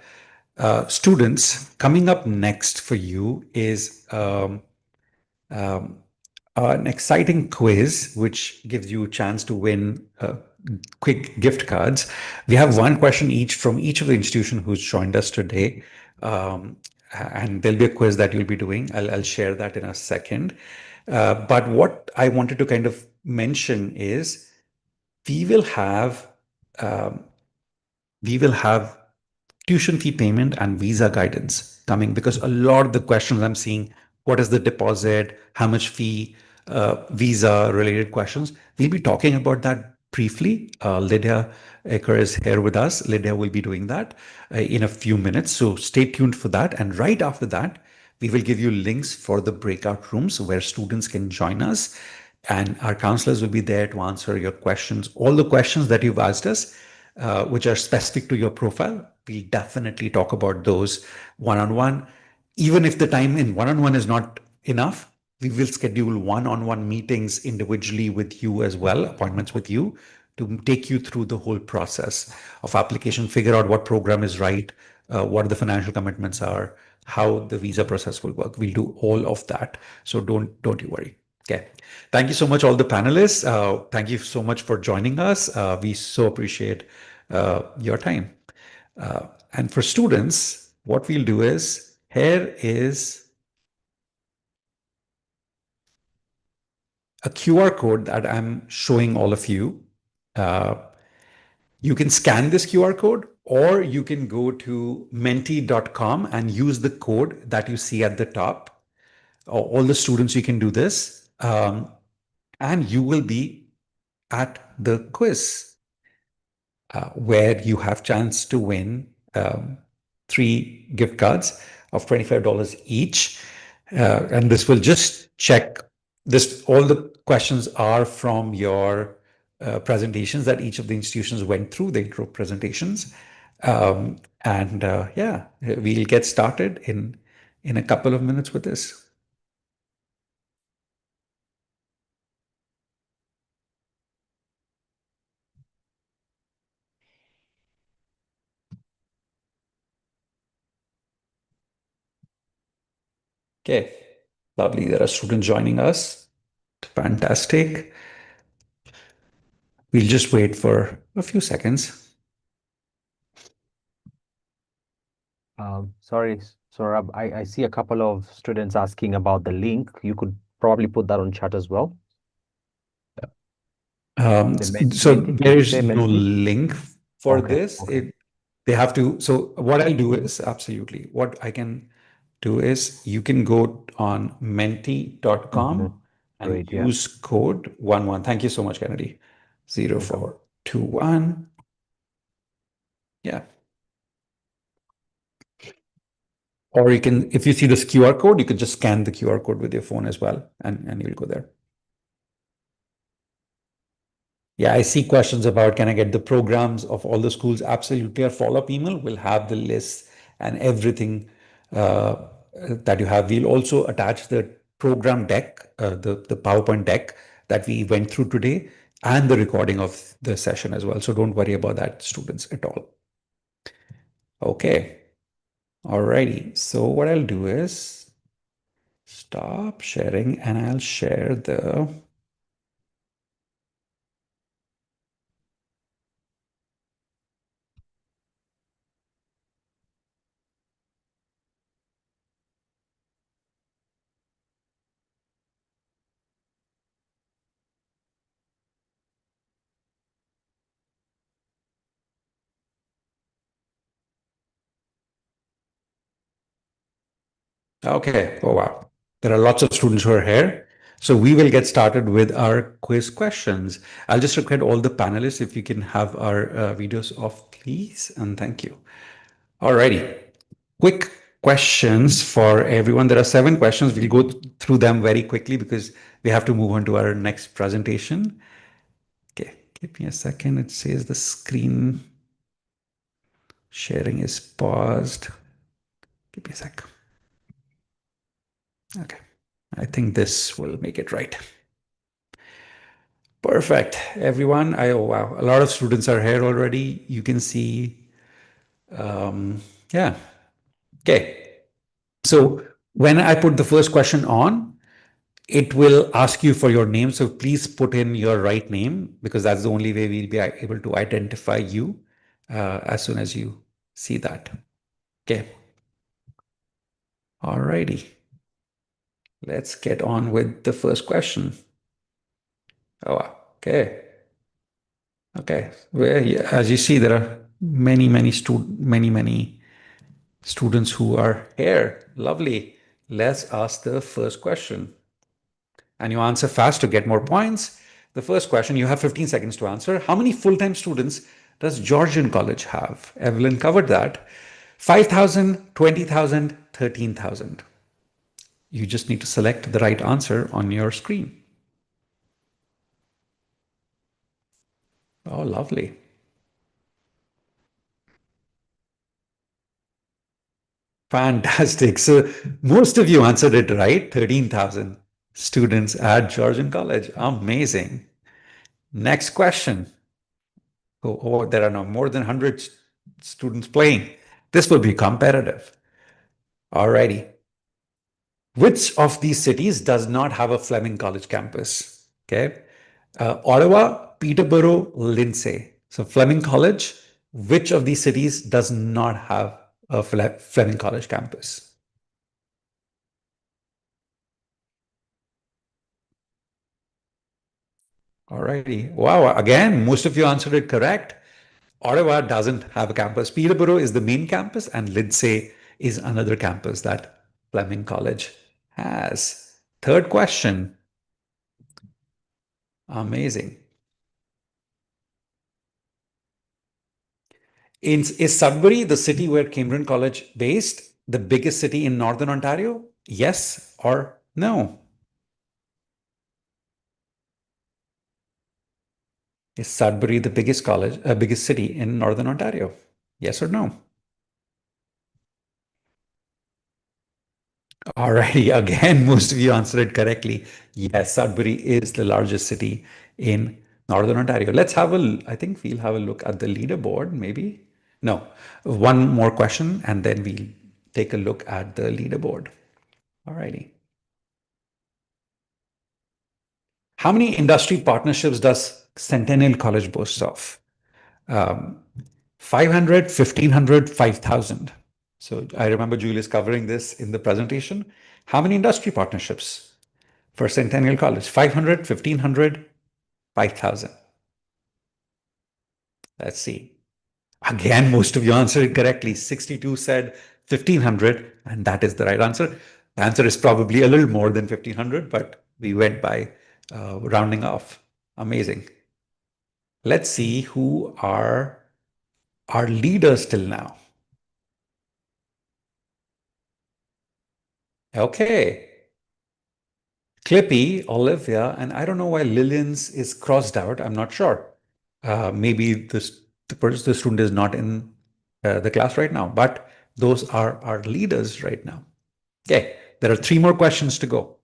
Students, coming up next for you is an exciting quiz, which gives you a chance to win quick gift cards. We have one question each from each of the institution who's joined us today. And there'll be a quiz that you'll be doing. I'll share that in a second. But what I wanted to kind of mention is we will have tuition fee payment and visa guidance coming, because a lot of the questions I'm seeing, what is the deposit, how much fee, visa related questions. We'll be talking about that briefly. Lydia Ecker is here with us. Lydia will be doing that in a few minutes. So stay tuned for that. And right after that, we will give you links for the breakout rooms where students can join us. And our counselors will be there to answer your questions. All the questions that you've asked us, which are specific to your profile, we'll definitely talk about those one-on-one. Even if the time in one-on-one is not enough, we will schedule one-on-one meetings individually with you as well, appointments with you, to take you through the whole process of application, figure out what program is right, what the financial commitments are, how the visa process will work. We'll do all of that. So don't you worry. Okay. Thank you so much, all the panelists. Thank you so much for joining us. We so appreciate your time. And for students, what we'll do is, here is a QR code that I'm showing all of you. You can scan this QR code, or you can go to menti.com and use the code that you see at the top. All the students, you can do this. And you will be at the quiz where you have chance to win 3 gift cards of $25 each. And this will just check this. All the questions are from your presentations that each of the institutions went through, the intro presentations. Yeah, we'll get started in a couple of minutes with this. Okay, lovely. There are students joining us. Fantastic. We'll just wait for a few seconds. Sorry, Saurabh, I see a couple of students asking about the link. You could probably put that on chat as well. So there is no link for this. Okay. They have to. So what I'll do is, absolutely, what I can do is, you can go on menti.com and use code 11. Thank you so much, Kennedy. 0421. Yeah. Or you can, if you see this QR code, you can just scan the QR code with your phone as well, and you'll go there. Yeah, I see questions about, can I get the programs of all the schools? Absolutely. Our follow-up email will have the list and everything that you have. We'll also attach the program deck, the PowerPoint deck that we went through today, and the recording of the session as well. So don't worry about that, students, at all. Okay. Alrighty. So what I'll do is stop sharing, and I'll share the Okay. Oh, wow. There are lots of students who are here. So we will get started with our quiz questions. I'll just request all the panelists if you can have our videos off, please. And thank you. Alrighty. Quick questions for everyone. There are 7 questions. We'll go through them very quickly because we have to move on to our next presentation. Okay, give me a second. It says the screen sharing is paused. Give me a sec. Okay, I think this will make it right. Perfect, everyone. Oh wow, a lot of students are here already. You can see, yeah. Okay, so when I put the first question on, it will ask you for your name. So please put in your right name because that's the only way we'll be able to identify you as soon as you see that. Okay. Alrighty. Let's get on with the first question. Oh, okay. Okay. Well, yeah, as you see, there are many students who are here. Lovely. Let's ask the first question. And you answer fast to get more points. The first question, you have 15 seconds to answer. How many full-time students does Georgian College have? Evelyn covered that. 5,000, 20,000, 13,000. You just need to select the right answer on your screen. Oh, lovely. Fantastic. So most of you answered it right. 13,000 students at Georgian College. Amazing. Next question. Oh, there are now more than 100 students playing. This will be competitive. Alrighty. Which of these cities does not have a Fleming College campus? Okay. Ottawa, Peterborough, Lindsay. So Fleming College, which of these cities does not have a Fleming College campus? Alrighty. Wow. Again, most of you answered it correct. Ottawa doesn't have a campus. Peterborough is the main campus, and Lindsay is another campus that Fleming College has. Third question. Amazing. Is Sudbury, the city where Cambrian College based, the biggest city in Northern Ontario? Yes or no? Is Sudbury the biggest city in Northern Ontario? Yes or no? Alrighty, again, most of you answered it correctly. Yes, Sudbury is the largest city in Northern Ontario. I think we'll have a look at the leaderboard, maybe. No, one more question, and then we'll take a look at the leaderboard. Alrighty. How many industry partnerships does Centennial College boast of? 500, 1,500, 5,000. So I remember Julius covering this in the presentation. How many industry partnerships for Centennial College? 500, 1,500, 5,000. Let's see. Again, most of you answered it correctly. 62 said 1,500, and that is the right answer. The answer is probably a little more than 1,500, but we went by rounding off. Amazing. Let's see who are our leaders till now. Okay. Clippy, Olivia, and I don't know why Lillian's is crossed out. I'm not sure. Maybe the student is not in the class right now, but those are our leaders right now. Okay, there are 3 more questions to go.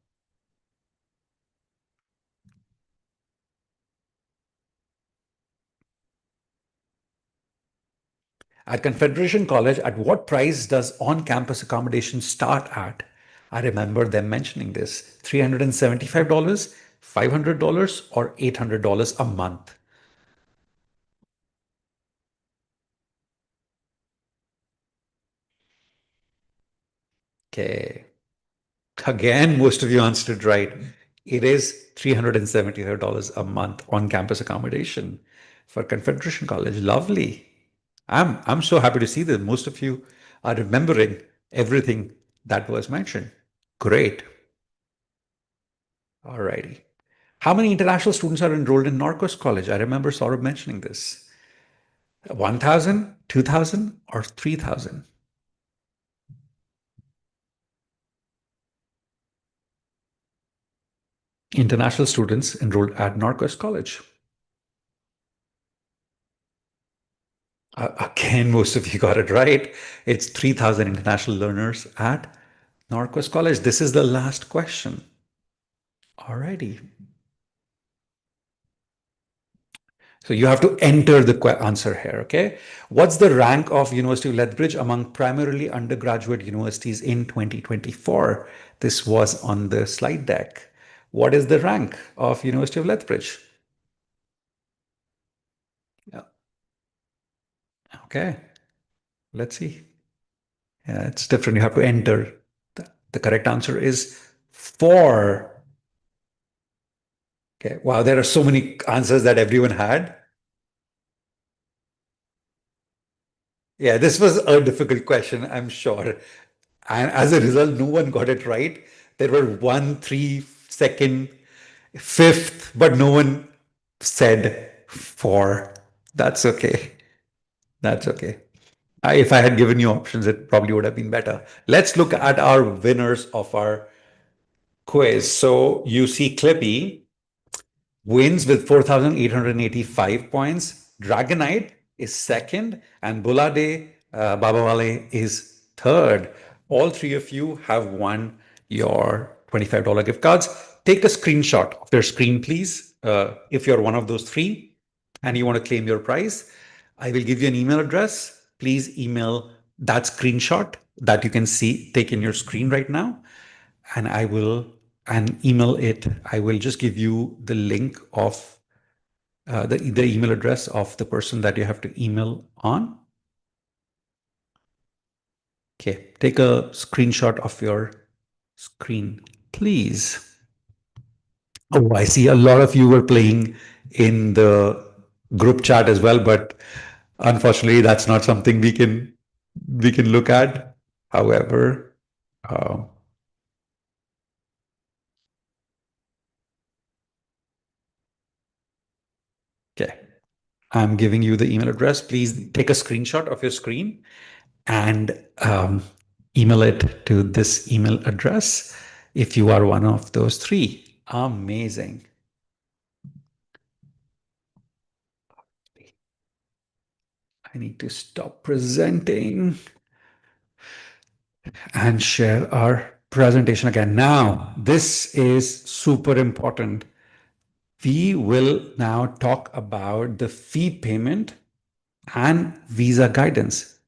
At Confederation College, at what price does on-campus accommodation start at? I remember them mentioning this, $375, $500, or $800 a month. Okay. Again, most of you answered it right. It is $375 a month on-campus accommodation for Confederation College. Lovely. I'm so happy to see that most of you are remembering everything that was mentioned. Great. All righty. How many international students are enrolled in Norcos College? I remember Saurabh mentioning this. 1,000, 2,000, or 3,000? International students enrolled at Norcos College. Again, most of you got it right. It's 3,000 international learners at Norcos College. This is the last question. All righty. So you have to enter the answer here, okay? What's the rank of University of Lethbridge among primarily undergraduate universities in 2024? This was on the slide deck. What is the rank of University of Lethbridge? Yeah. Okay, let's see. Yeah, it's different. You have to enter. The correct answer is 4. Okay, wow, there are so many answers that everyone had. Yeah, this was a difficult question, I'm sure. And as a result, no one got it right. There were 1, 3, 2nd, 5th, but no one said 4. That's okay. That's okay. If I had given you options, it probably would have been better. Let's look at our winners of our quiz. So you see Clippy wins with 4,885 points. Dragonite is second, and Bulade Babawale is third. All 3 of you have won your $25 gift cards. Take a screenshot of your screen, please, if you're one of those 3 and you want to claim your prize. I will give you an email address. Please email that screenshot that you can see, take in your screen right now, and I will email it. I will just give you the link of the email address of the person that you have to email on. Okay, take a screenshot of your screen, please. Oh, I see a lot of you were playing in the group chat as well, but unfortunately, that's not something we can look at. However, okay, I'm giving you the email address. Please take a screenshot of your screen and email it to this email address if you are one of those 3. Amazing. I need to stop presenting and share our presentation again. Now, this is super important. We will now talk about the fee payment and visa guidance.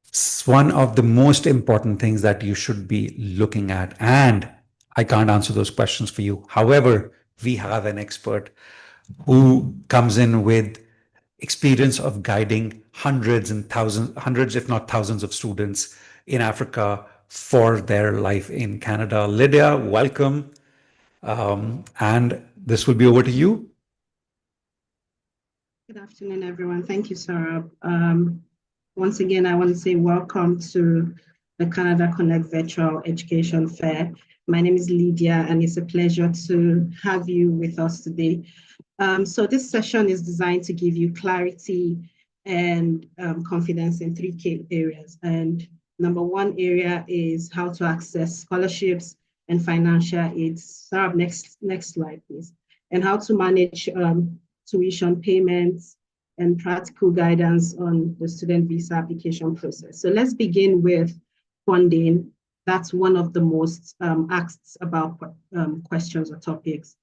It's one of the most important things that you should be looking at, and I can't answer those questions for you. However, we have an expert who comes in with experience of guiding hundreds if not thousands of students in Africa for their life in Canada. Lydia, welcome. And this will be over to you. Good afternoon, everyone. Thank you, Saurabh. Once again, I want to say welcome to the Canada Connect Virtual Education Fair. My name is Lydia, and it's a pleasure to have you with us today. So this session is designed to give you clarity and confidence in 3 key areas. And number 1 area is how to access scholarships and financial aids. Saurabh, next slide, please. And how to manage tuition payments and practical guidance on the student visa application process. So let's begin with funding. That's one of the most asked about questions or topics.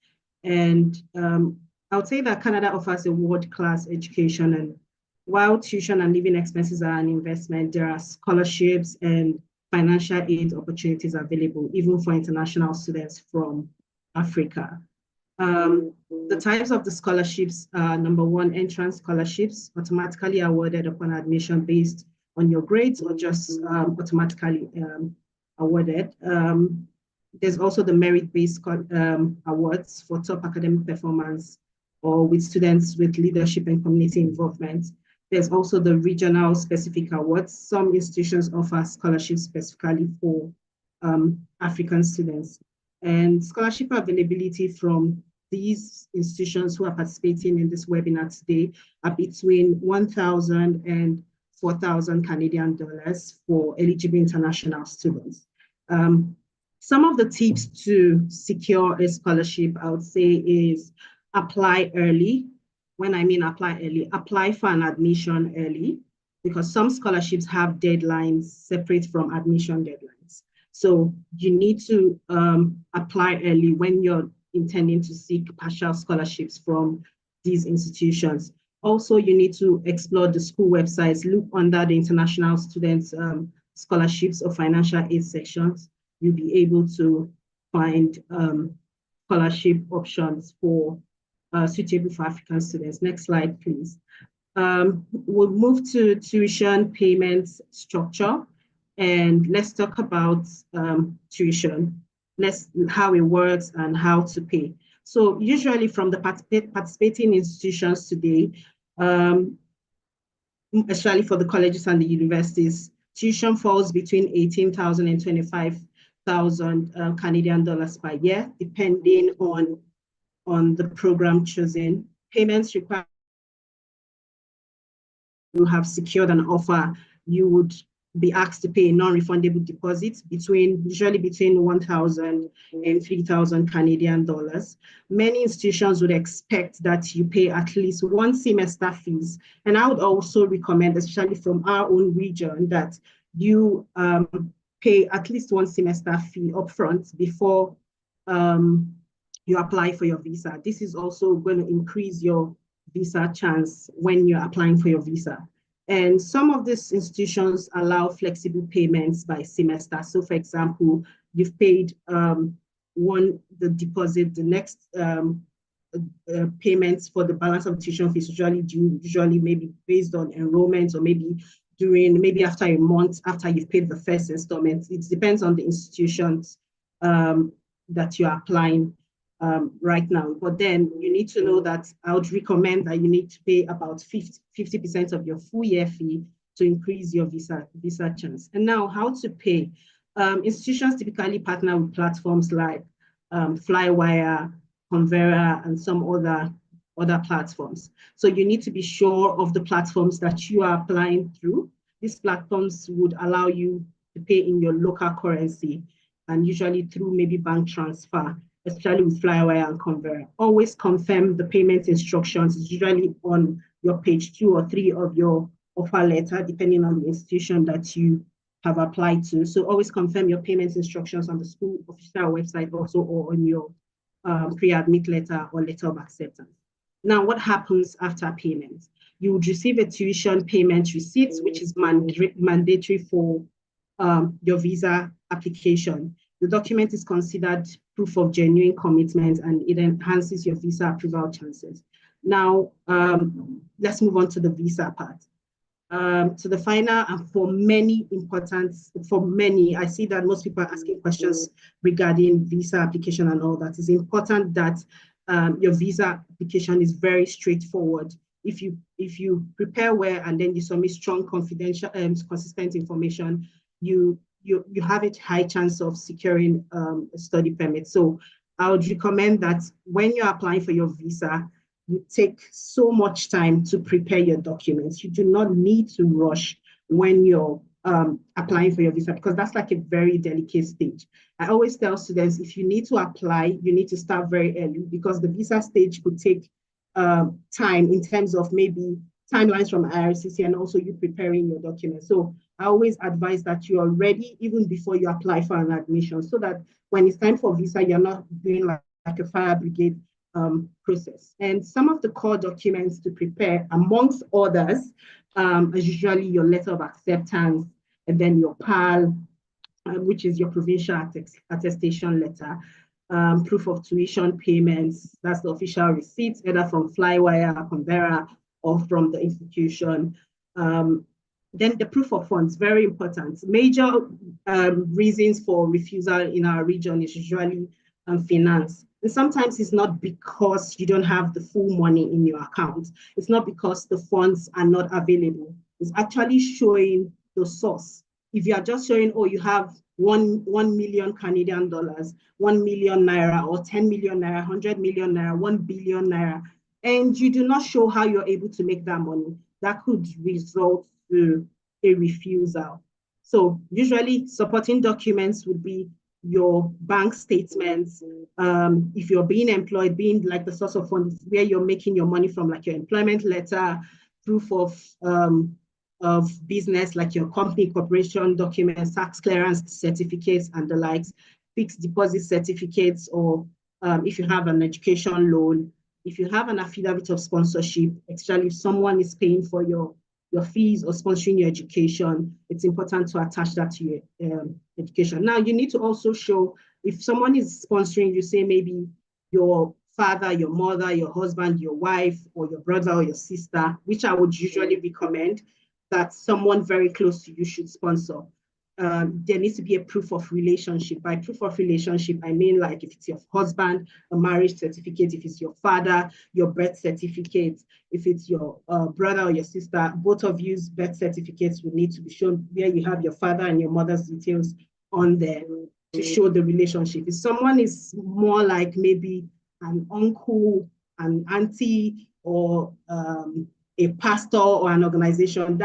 And I would say that Canada offers a world-class education, and while tuition and living expenses are an investment, there are scholarships and financial aid opportunities available, even for international students from Africa. The types of the scholarships are, number 1, entrance scholarships, automatically awarded upon admission based on your grades or just automatically awarded. There's also the merit-based awards for top academic performance or with students with leadership and community involvement. There's also the regional specific awards. Some institutions offer scholarships specifically for African students. And scholarship availability from these institutions who are participating in this webinar today are between 1,000 and 4,000 Canadian dollars for eligible international students. Some of the tips to secure a scholarship, I would say, is apply early. When I mean apply early, apply for an admission early, because some scholarships have deadlines separate from admission deadlines. So you need to apply early when you're intending to seek partial scholarships from these institutions. Also, you need to explore the school websites, look under the international students scholarships or financial aid sections. You'll be able to find scholarship options for suitable for African students. Next slide, please. We'll move to tuition payments structure, and let's talk about tuition. How it works and how to pay. So usually from the participating institutions today, especially for the colleges and the universities, tuition falls between 18,000 and 25,000 Canadian dollars per year, depending on the program chosen. Payments required to have secured an offer, you would be asked to pay a non-refundable deposit usually between 1,000 and 3,000 Canadian dollars. Many institutions would expect that you pay at least one semester fees. And I would also recommend, especially from our own region, that you pay at least one semester fee upfront before you apply for your visa. This is also going to increase your visa chance when you're applying for your visa. And some of these institutions allow flexible payments by semester. So for example, you've paid the deposit, the next payments for the balance of tuition fees usually maybe based on enrollment, or maybe after a month after you've paid the first installment. It depends on the institutions that you're applying right now. But then you need to know that I would recommend that you need to pay about 50% of your full year fee to increase your visa chance. And now, how to pay? Institutions typically partner with platforms like Flywire, Convera, and some other platforms. So you need to be sure of the platforms that you are applying through. These platforms would allow you to pay in your local currency, and usually through maybe bank transfer, especially with Flywire and Convera. Always confirm the payment instructions. It's usually on your page 2 or 3 of your offer letter, depending on the institution that you have applied to. So always confirm your payment instructions on the school official website also, or on your pre-admit letter or letter of acceptance. Now, what happens after payment? You would receive a tuition payment receipt, which is mandatory for your visa application. The document is considered proof of genuine commitment, and it enhances your visa approval chances. Now, let's move on to the visa part. To the final, and for many, I see that most people are asking questions regarding visa application and all that. It's important that your visa application is very straightforward. If you prepare well and then you submit strong, confidential, consistent information, you have a high chance of securing a study permit. So I would recommend that when you're applying for your visa, you take so much time to prepare your documents. You do not need to rush when you're applying for your visa, because that's like a very delicate stage. I always tell students, if you need to apply, you need to start very early, because the visa stage could take time in terms of maybe timelines from IRCC and also you preparing your documents. So I always advise that you are ready even before you apply for an admission, so that when it's time for visa, you're not doing like a fire brigade process. And some of the core documents to prepare, amongst others, is usually your letter of acceptance, and then your PAL, which is your provincial attestation letter, proof of tuition payments, that's the official receipts, either from Flywire, Convera, or from the institution. Then the proof of funds, very important. Major reasons for refusal in our region is usually finance. And sometimes it's not because you don't have the full money in your account. It's not because the funds are not available. It's actually showing the source. If you are just showing, oh, you have 1 million Canadian dollars, 1 million naira, or 10 million naira, 100 million naira, 1 billion naira, and you do not show how you're able to make that money, that could result to a refusal. So usually supporting documents would be your bank statements, if you're being employed, being like the source of funds where you're making your money from, like your employment letter, proof of business, like your company corporation documents, tax clearance certificates and the likes, fixed deposit certificates, or if you have an education loan, if you have an affidavit of sponsorship, especially if someone is paying for your fees or sponsoring your education, it's important to attach that to your education. Now, you need to also show, if someone is sponsoring you, say maybe your father, your mother, your husband, your wife, or your brother or your sister, which I would usually recommend that someone very close to you should sponsor. There needs to be a proof of relationship. By proof of relationship, I mean like if it's your husband, a marriage certificate, if it's your father, your birth certificate, if it's your brother or your sister, both of you's birth certificates will need to be shown where you have your father and your mother's details on there to show the relationship. If someone is more like maybe an uncle, an auntie, or a pastor or an organization,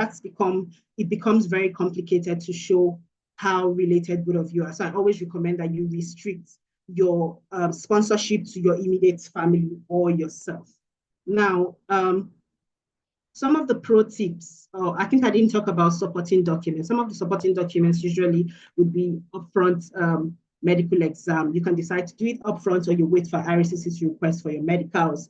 it becomes very complicated to show how related both of you are. So I always recommend that you restrict your sponsorship to your immediate family or yourself. Now, some of the pro tips, I think I didn't talk about supporting documents. Some of the supporting documents usually would be upfront medical exam. You can decide to do it upfront or you wait for IRCC's request for your medicals.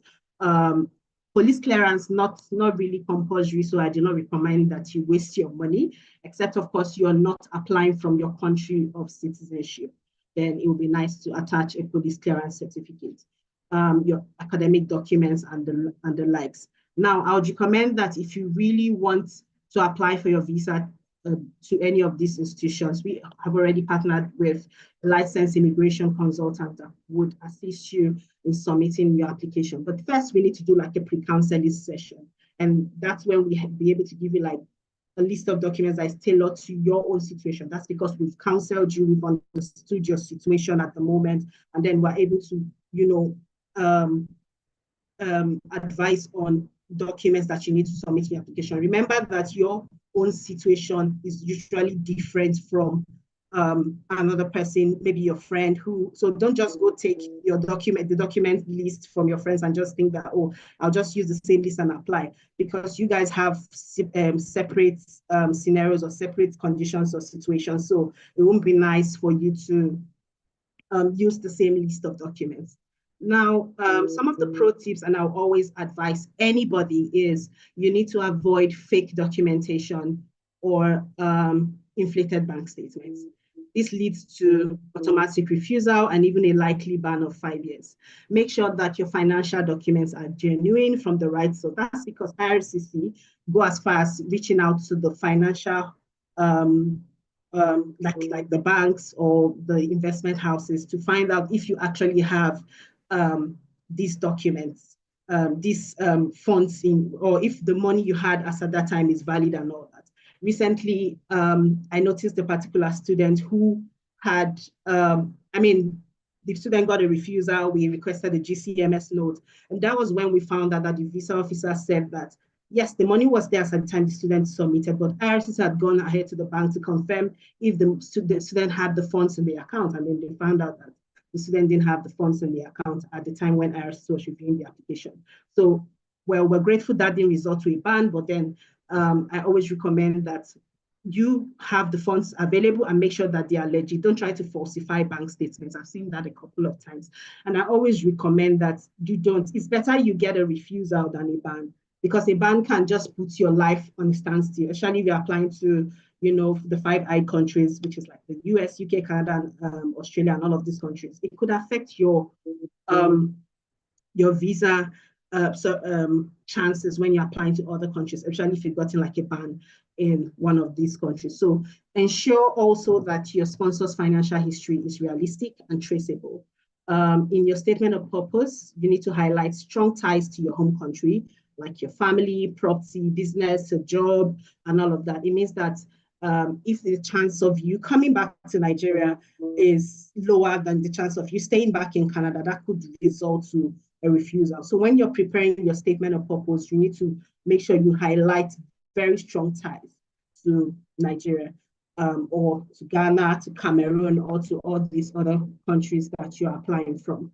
Police clearance, not really compulsory, so I do not recommend that you waste your money, except of course you're not applying from your country of citizenship. Then it would be nice to attach a police clearance certificate, your academic documents and the likes. Now, I would recommend that if you really want to apply for your visa to any of these institutions, we have already partnered with a licensed immigration consultant that would assist you in submitting your application. But first, we need to do like a pre-counseling session. And that's when we be able to give you like a list of documents that is tailored to your own situation. That's because we've counseled you, we've understood your situation at the moment, and then we're able to, advise on documents that you need to submit in your application. Remember that your own situation is usually different from another person, maybe your friend so don't just go take the document list from your friends and just think that, oh, I'll just use the same list and apply, because you guys have separate scenarios or separate conditions or situations. So it won't be nice for you to use the same list of documents. Now, some of the pro tips, and I'll always advise anybody, is you need to avoid fake documentation or inflated bank statements. This leads to automatic refusal and even a likely ban of 5 years. Make sure that your financial documents are genuine from the right source. That's because IRCC go as far as reaching out to the financial, like the banks or the investment houses, to find out if you actually have these documents, these funds in, or if the money you had as at that time is valid and all that. Recently, I noticed a particular student who had, the student got a refusal. We requested a GCMS note. And that was when we found out that the visa officer said that, yes, the money was there at the time the student submitted, but IRCC had gone ahead to the bank to confirm if the student had the funds in the account. And then they found out that the student didn't have the funds in the account at the time when IRCC was reviewing the application. So, well, we're grateful that didn't result to a ban, but then I always recommend that you have the funds available and make sure that they are legit. Don't try to falsify bank statements. I've seen that a couple of times. And I always recommend that you don't. It's better you get a refusal than a ban, because a ban can just put your life on a standstill, especially if you're applying to, the 5 I countries, which is like the US, UK, Canada, and Australia, and all of these countries. It could affect your visa chances when you're applying to other countries, especially if you've gotten like a ban in one of these countries. So ensure also that your sponsor's financial history is realistic and traceable. In your statement of purpose, you need to highlight strong ties to your home country, like your family, property, business, a job, and all of that. It means that if the chance of you coming back to Nigeria is lower than the chance of you staying back in Canada, that could result to a refusal. So when you're preparing your statement of purpose, you need to make sure you highlight very strong ties to Nigeria, or to Ghana, to Cameroon, or to all these other countries that you're applying from.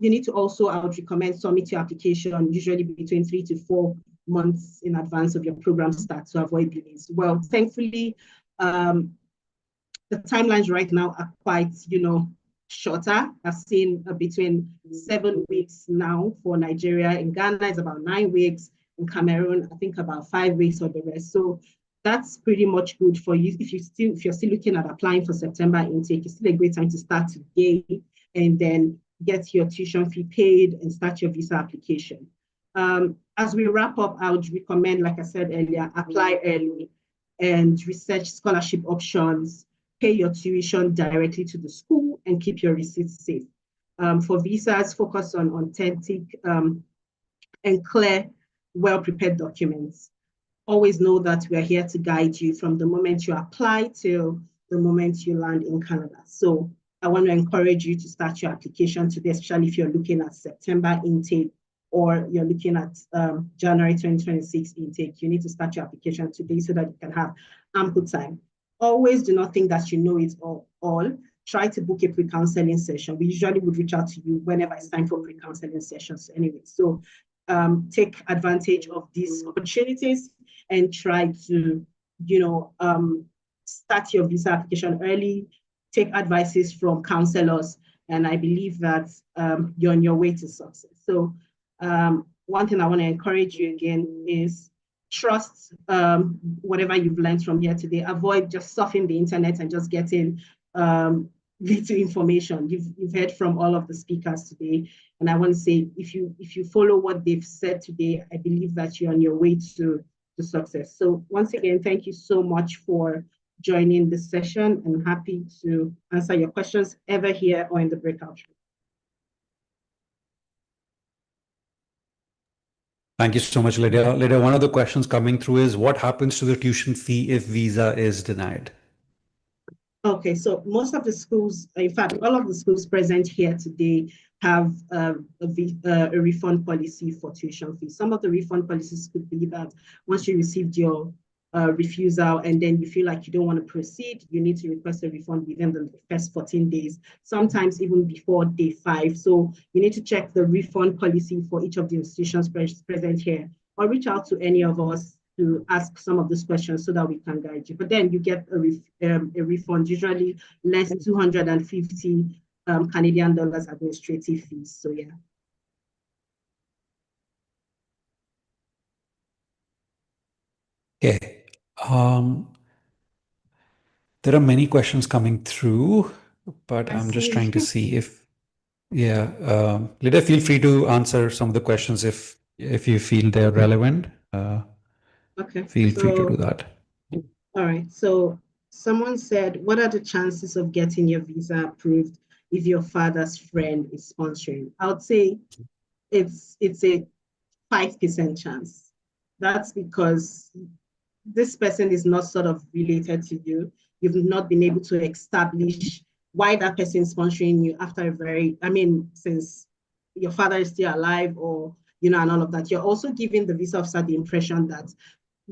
You need to also, I would recommend, submit your application usually between 3 to 4 months in advance of your program start to avoid delays. Well, thankfully, the timelines right now are quite, shorter. I've seen between 7 weeks now for Nigeria. In Ghana, it's about 9 weeks. In Cameroon, I think about 5 weeks or the rest. So that's pretty much good for you. If you're still looking at applying for September intake, it's still a great time to start today and then get your tuition fee paid and start your visa application. As we wrap up, I would recommend, like I said earlier, apply early and research scholarship options, pay your tuition directly to the school, and keep your receipts safe. For visas, focus on authentic and clear, well-prepared documents. Always know that we are here to guide you from the moment you apply till the moment you land in Canada. So I want to encourage you to start your application today, especially if you're looking at September intake or you're looking at January 2026 intake. You need to start your application today so that you can have ample time. Always do not think that you know it all. Try to book a pre-counseling session. We usually would reach out to you whenever it's time for pre-counseling sessions anyway. So take advantage of these opportunities and try to, start your visa application early, take advices from counselors, and I believe that you're on your way to success. So one thing I want to encourage you again is trust whatever you've learned from here today. Avoid just surfing the internet and just getting little information. You've heard from all of the speakers today, and I want to say if you follow what they've said today, I believe that you're on your way to success. So once again, thank you so much for joining this session, and happy to answer your questions either here or in the breakout room. Thank you so much, Lydia. Lydia, one of the questions coming through is what happens to the tuition fee if visa is denied? Okay, so most of the schools, in fact, all of the schools present here today have a refund policy for tuition fees. Some of the refund policies could be that once you received your refusal and then you feel like you don't want to proceed, you need to request a refund within the first 14 days, sometimes even before day 5. So you need to check the refund policy for each of the institutions present here, or reach out to any of us to ask some of these questions so that we can guide you. But then you get a refund, usually less 250 Canadian dollars administrative fees. So yeah. Okay. There are many questions coming through, but I'm just trying to see if, Lydia, feel free to answer some of the questions if you feel they're relevant. Okay. Feel free to do that. All right. So someone said, what are the chances of getting your visa approved if your father's friend is sponsoring? I would say it's a 5% chance. That's because this person is not sort of related to you. You've not been able to establish why that person is sponsoring you after since your father is still alive, or, and all of that. You're also giving the visa officer the impression that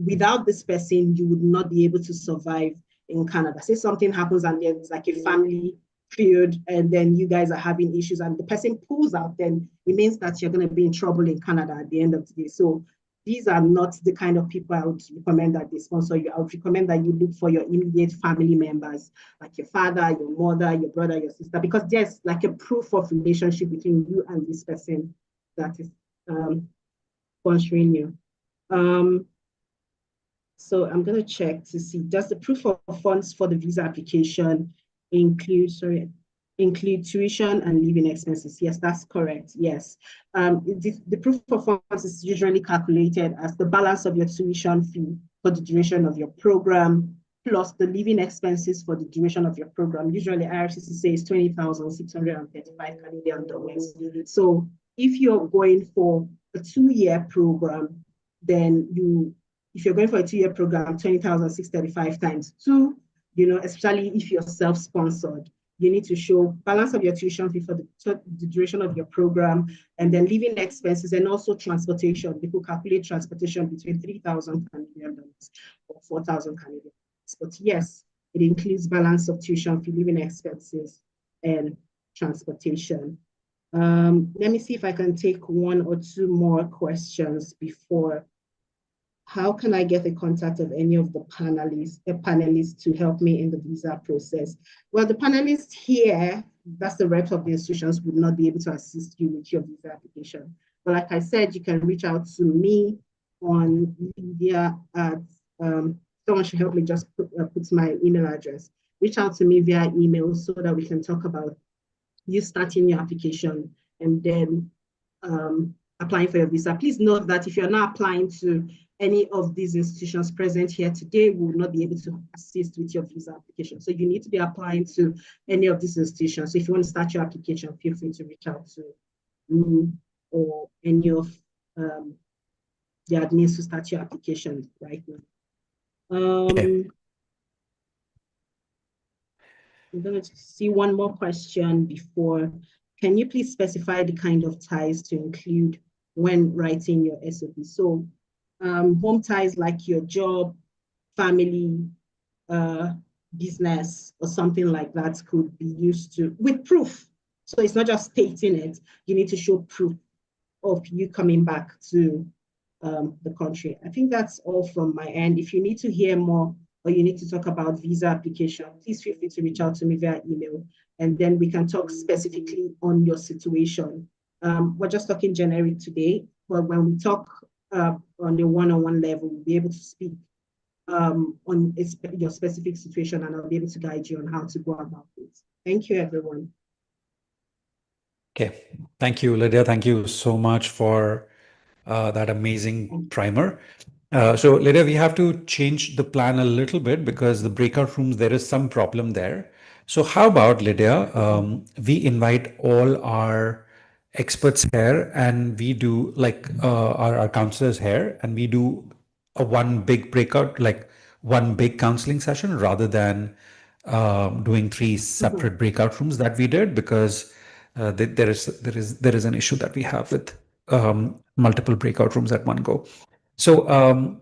without this person, you would not be able to survive in Canada. Say something happens and there's like a family feud and then you guys are having issues and the person pulls out, then it means that you're going to be in trouble in Canada at the end of the day. So these are not the kind of people I would recommend that they sponsor you. I would recommend that you look for your immediate family members, like your father, your mother, your brother, your sister, because there's like a proof of relationship between you and this person that is sponsoring you. So I'm going to check to see, does the proof of funds for the visa application include tuition and living expenses? Yes, that's correct. Yes. The proof of funds is usually calculated as the balance of your tuition fee for the duration of your program, plus the living expenses for the duration of your program. Usually IRCC says 20,635 Canadian dollars. So if you're going for a 2-year program, then if you're going for a 2-year program, 20,635 times 2, especially if you're self-sponsored, you need to show balance of your tuition fee for the duration of your program, and then living expenses, and also transportation. People calculate transportation between 3,000 Canadian dollars or 4,000 Canadian dollars. But yes, it includes balance of tuition fee, living expenses, and transportation. Let me see if I can take 1 or 2 more questions before. How can I get the contact of any of the panelists to help me in the visa process? Well, the panelists here, that's the reps of the institutions, would not be able to assist you with your visa application. But like I said, you can reach out to me on Lydia at, someone should help me just put my email address. Reach out to me via email so that we can talk about you starting your application and then applying for your visa. Please note that if you're not applying to any of these institutions present here today, we will not be able to assist with your visa application. So you need to be applying to any of these institutions. So if you want to start your application, feel free to reach out to me or any of the admins to start your application right now. Okay. I'm going to see one more question before. Can you please specify the kind of ties to include when writing your SOP? So home ties like your job, family, business, or something like that could be used to, with proof. So it's not just stating it, you need to show proof of you coming back to the country. I think that's all from my end. If you need to hear more or you need to talk about visa application, please feel free to reach out to me via email, and then we can talk specifically on your situation. We're just talking generic today, but when we talk on the one-on-one level, we'll be able to speak on your specific situation, and I'll be able to guide you on how to go about it. Thank you, everyone. Okay, thank you, Lydia. Thank you so much for that amazing primer. So Lydia, we have to change the plan a little bit because the breakout rooms, there is some problem there. So how about, Lydia, we invite all our experts here and we do like our counselors here, and we do a one big breakout, like one big counseling session rather than doing 3 separate breakout rooms that we did, because there is an issue that we have with multiple breakout rooms at one go. So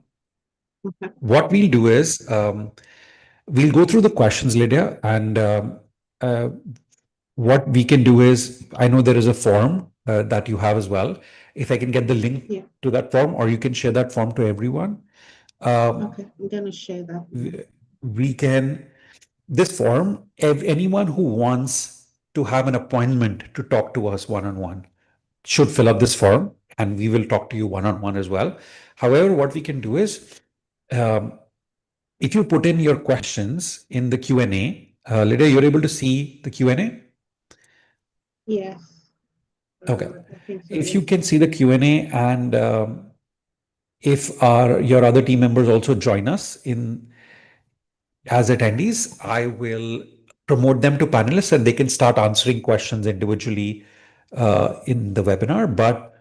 what we'll do is we'll go through the questions, Lydia, and what we can do is, I know there is a form that you have as well. If I can get the link to that form, or you can share that form to everyone. Okay, I'm going to share that. We can, this form, if anyone who wants to have an appointment to talk to us one-on-one should fill up this form, and we will talk to you one-on-one as well. However, what we can do is, if you put in your questions in the Q&A, Lydia, you're able to see the Q&A? Yes. Okay. I think so, If yes. you can see the Q&A, and if your other team members also join us as attendees, I will promote them to panelists and they can start answering questions individually in the webinar. But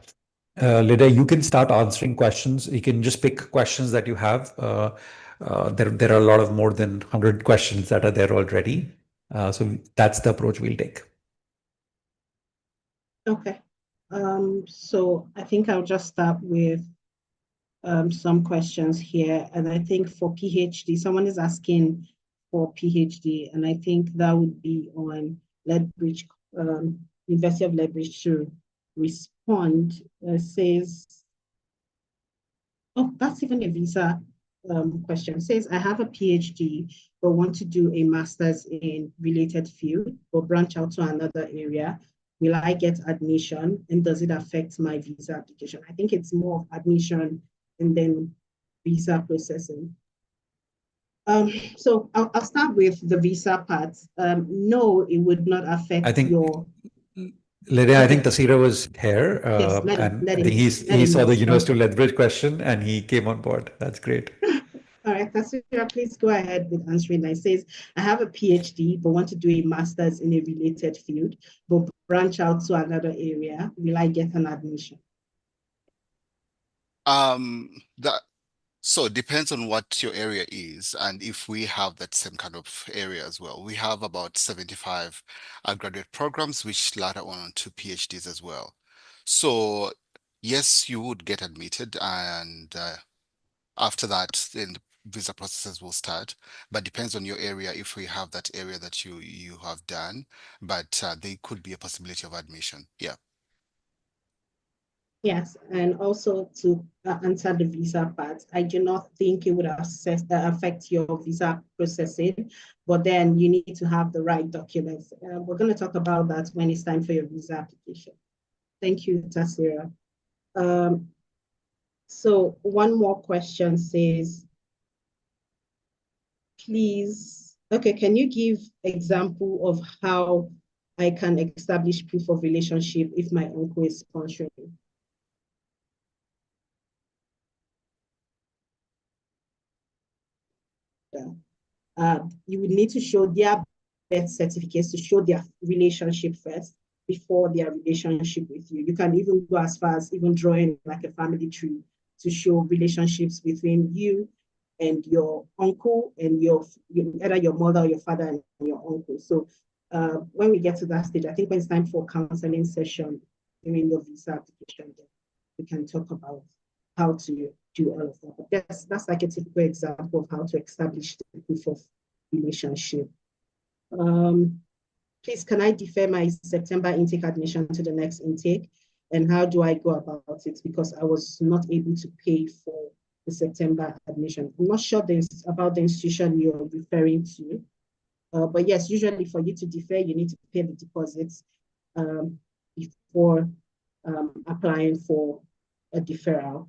Lydia, you can start answering questions. You can just pick questions that you have. There are a lot of more than 100 questions that are there already. So that's the approach we'll take. Okay. So I think I'll just start with some questions here. And I think for PhD, someone is asking for PhD, and I think that would be on Lethbridge, University of Lethbridge to respond. Says, oh, that's even a visa question. Says, I have a PhD, but want to do a master's in related field or branch out to another area. Will I get admission, and does it affect my visa application? I think it's more of admission and then visa processing. So I'll start with the visa part. No, it would not affect your... Lydia, I think Tasira was here, Yes, and I think he saw the University of Lethbridge question and he came on board. That's great. All right, Tasira, please go ahead with answering. It says, I have a PhD, but want to do a master's in a related field, but branch out to another area. Will I get an admission? So it depends on what your area is, and if we have that same kind of area as well. We have about 75 graduate programs, which ladder on to PhDs as well. So yes, you would get admitted, and after that, then the visa processes will start. But depends on your area if we have that area that you have done. But there could be a possibility of admission. Yeah. Yes, and also to answer the visa part, I do not think it would affect your visa processing, but then you need to have the right documents. We're going to talk about that when it's time for your visa application. Thank you, Tasira. So one more question says, please, okay, can you give example of how I can establish proof of relationship if my uncle is sponsoring? You would need to show their birth certificates to show their relationship first before their relationship with you. You can even go as far as even drawing like a family tree to show relationships between you and your uncle and either your mother or your father and your uncle. So when we get to that stage, I think when it's time for counseling session during your visa application, we can talk about how to do all of that. But that's like a typical example of how to establish the proof of relationship. Please, can I defer my September intake admission to the next intake? And how do I go about it? Because I was not able to pay for the September admission. I'm not sure about the institution you're referring to. But yes, usually for you to defer, you need to pay the deposits before applying for a deferral.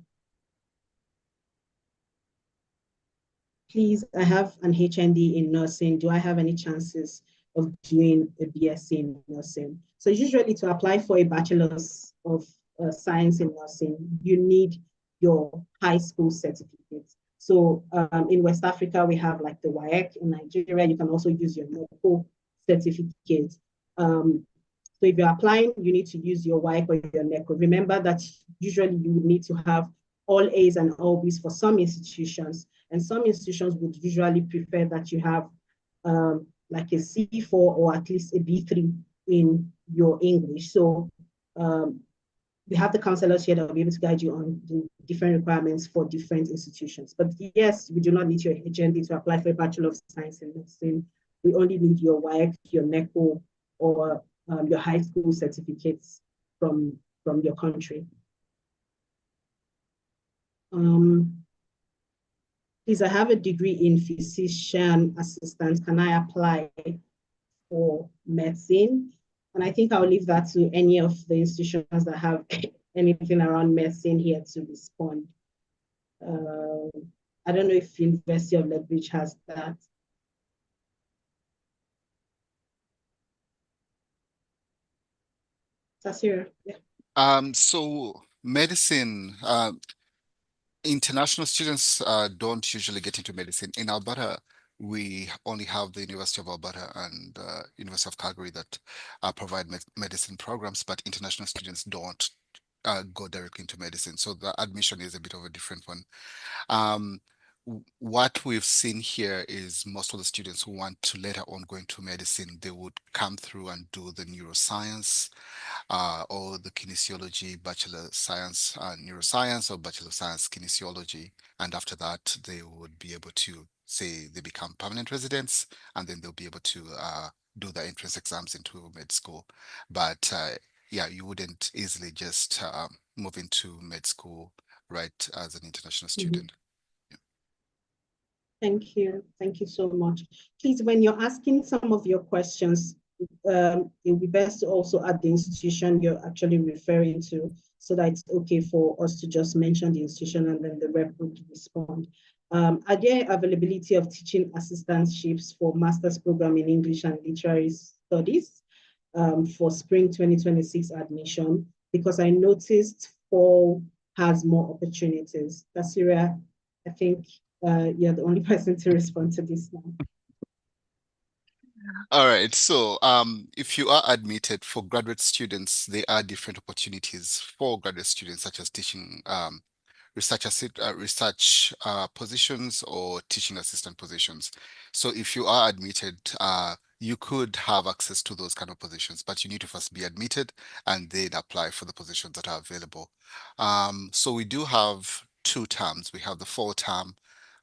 Please, I have an HND in nursing. Do I have any chances of doing a BSc in nursing? So usually to apply for a bachelor's of science in nursing, you need your high school certificate. So in West Africa, we have like the WAEC. In Nigeria, you can also use your NECO certificate. So if you're applying, you need to use your WAEC or your NECO. Remember that usually you would need to have all A's and all B's for some institutions. And some institutions would usually prefer that you have like a C4 or at least a B3 in your English. So we have the counselors here that will be able to guide you on the different requirements for different institutions. But yes, we do not need your HND to apply for a Bachelor of Science in Medicine. We only need your WAEC, your NECO, or your high school certificates from your country. Please, I have a degree in physician assistant. Can I apply for medicine? And I think I'll leave that to any of the institutions that have anything around medicine here to respond. I don't know if University of Lethbridge has that. Tasira, yeah. So medicine, international students don't usually get into medicine. In Alberta, we only have the University of Alberta and University of Calgary that provide medicine programs, but international students don't go directly into medicine. So the admission is a bit of a different one. What we've seen here is most of the students who want to later on go into medicine, they would come through and do the neuroscience or the kinesiology, Bachelor of Science Neuroscience or Bachelor of Science Kinesiology. And after that, they would be able to say they become permanent residents, and then they'll be able to do the entrance exams into med school. But yeah, you wouldn't easily just move into med school, right, as an international student. Thank you. Thank you so much. Please, when you're asking some of your questions, it would be best to also add the institution you're actually referring to, so that it's okay for us to just mention the institution and then the rep would respond. Are there availability of teaching assistantships for master's program in English and Literary Studies for spring 2026 admission? Because I noticed fall has more opportunities. Tasira, I think you're the only person to respond to this now. All right. So, if you are admitted for graduate students, there are different opportunities for graduate students, such as teaching, research positions or teaching assistant positions. So, if you are admitted, you could have access to those kind of positions, but you need to first be admitted and then apply for the positions that are available. So we do have 2 terms. We have the fall term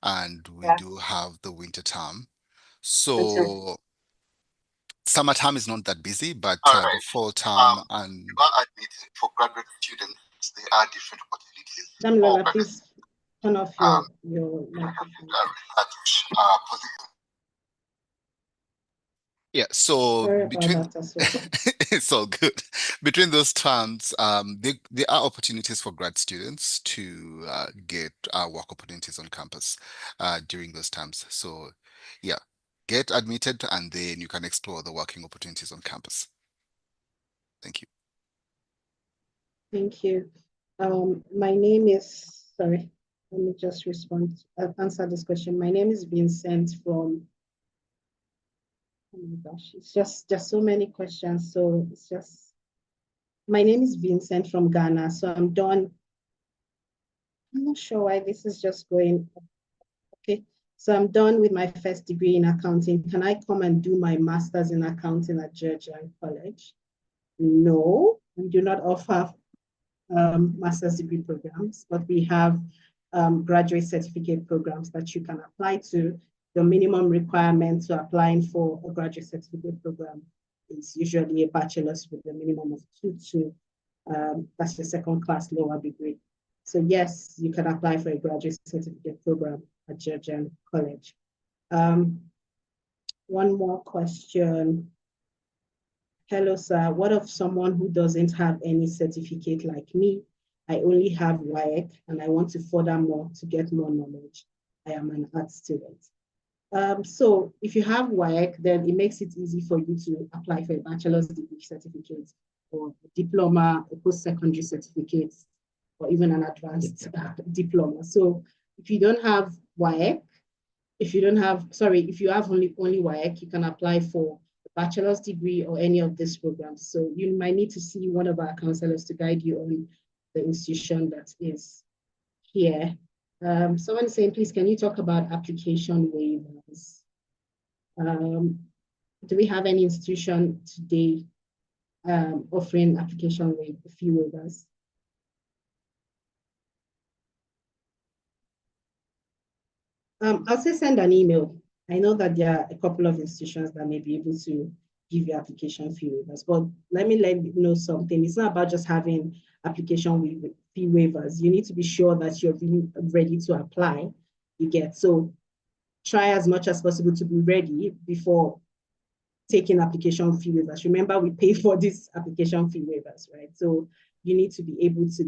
and we do have the winter term. So summer term is not that busy, but the fall term and you are admitted for graduate students, there are different opportunities. Damilola, please turn off your microphone. Yeah, so Sorry between about that as well. it's all good. Between those terms, there are opportunities for grad students to get work opportunities on campus during those terms. So yeah, get admitted and then you can explore the working opportunities on campus. Thank you. Thank you. My name is, sorry, let me just answer this question. My name is Vincent from, oh my gosh, it's just so many questions. So it's just, my name is Vincent from Ghana. So I'm done. I'm not sure why this is just going. Okay. So I'm done with my first degree in accounting. Can I come and do my master's in accounting at Georgian College? No, we do not offer master's degree programs, but we have graduate certificate programs that you can apply to. The minimum requirement to applying for a graduate certificate program is usually a bachelor's with a minimum of 2 that's the second class lower degree. So yes, you can apply for a graduate certificate program at Georgian College. One more question. Hello, sir. What of someone who doesn't have any certificate like me? I only have WAEC and I want to further more to get more knowledge. I am an art student. So if you have WAEC, then it makes it easy for you to apply for a bachelor's degree certificate or a diploma, a post-secondary certificate, or even an advanced diploma. So if you don't have WAEC, if you have only WAEC, you can apply for a bachelor's degree or any of these programs. So you might need to see one of our counselors to guide you on the institution that is here. Someone is saying, please, can you talk about application waivers? Do we have any institution today offering application fee waivers? I'll say send an email. I know that there are a couple of institutions that may be able to give you application fee waivers, but let you know something. It's not about just having application fee waivers. You need to be sure that you're really ready to apply. So try as much as possible to be ready before taking application fee waivers. Remember, we pay for these application fee waivers, right? So you need to be able to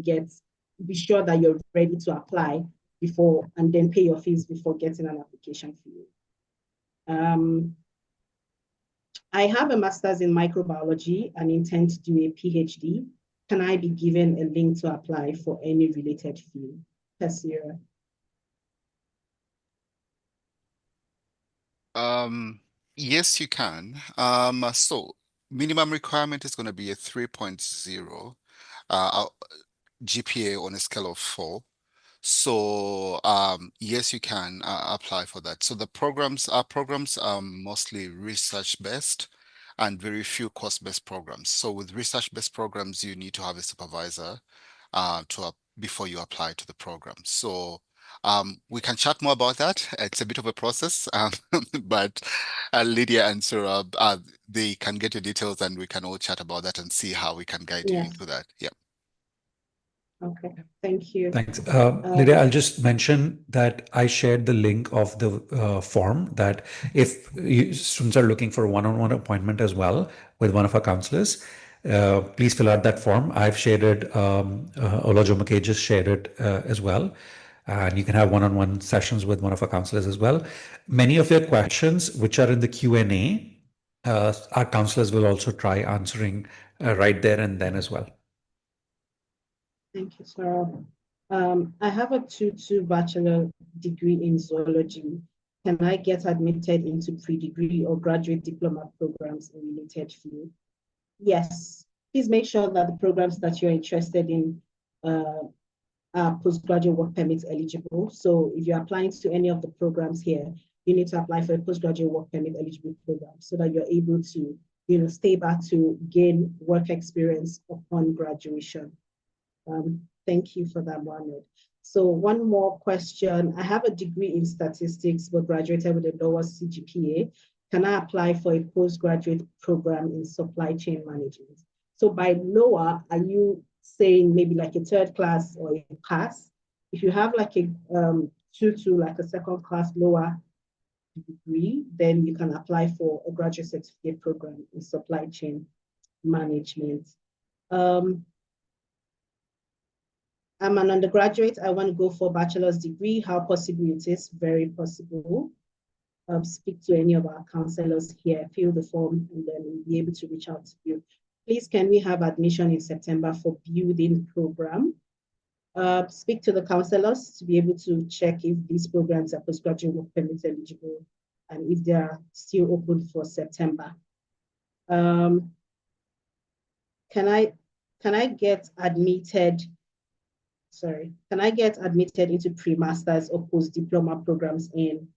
be sure that you're ready to apply before and then pay your fees before getting an application fee. I have a master's in microbiology and intend to do a PhD. Can I be given a link to apply for any related field? Tessira. Yes, you can. So minimum requirement is going to be a 3.0 GPA on a scale of 4. So yes, you can apply for that. So the programs are mostly research-based and very few course-based programs. So with research-based programs, you need to have a supervisor before you apply to the program. So we can chat more about that. It's a bit of a process, but Lydia and Saurabh, they can get your details and we can all chat about that and see how we can guide you into that. Yeah. Okay, thank you. Thanks. Lydia, I'll just mention that I shared the link of the form that if students are looking for a one-on-one appointment as well with one of our counselors, please fill out that form. I've shared it, Ola Jomoke just shared it as well. And you can have one-on-one sessions with one of our counselors as well. Many of your questions, which are in the Q&A, our counselors will also try answering right there and then as well. Thank you, Saurabh. I have a 2-2 bachelor degree in zoology. Can I get admitted into pre-degree or graduate diploma programs in related field? Yes. Please make sure that the programs that you're interested in are postgraduate work permit eligible. So if you're applying to any of the programs here, you need to apply for a postgraduate work permit eligible program so that you're able to, stay back to gain work experience upon graduation. Thank you for that, Mohammed. So one more question. I have a degree in statistics, but graduated with a lower CGPA. Can I apply for a postgraduate program in supply chain management? So by lower, are you saying maybe like a third class or a pass? If you have like a 2-2, like a second class lower degree, then you can apply for a graduate certificate program in supply chain management. I'm an undergraduate. I want to go for a bachelor's degree. How possible it is? Very possible. Speak to any of our counselors here, fill the form, and then we'll be able to reach out to you. Please, can we have admission in September for building program? Speak to the counselors to be able to check if these programs are postgraduate work permit eligible and if they are still open for September. Can I get admitted? Sorry, can I get admitted into pre-masters or post-diploma programs in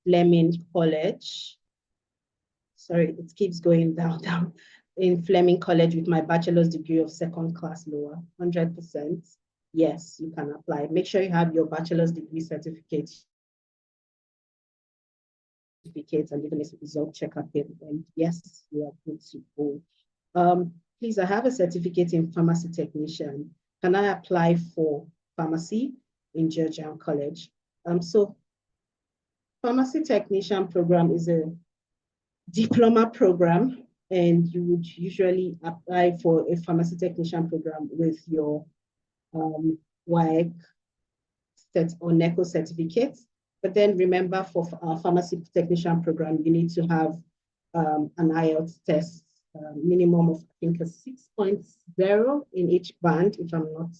Fleming College? Sorry, it keeps going down. In Fleming College with my bachelor's degree of second class lower, 100%. Yes, you can apply. Make sure you have your bachelor's degree certificate and even a result checkup, and yes, you are good to go. Please, I have a certificate in pharmacy technician. Can I apply for pharmacy in Georgian College? So pharmacy technician program is a diploma program, and you would usually apply for a pharmacy technician program with your WAEC or NECO certificate. But then remember, for our pharmacy technician program, you need to have an IELTS test, minimum of, I think, a 6.0 in each band, if I'm not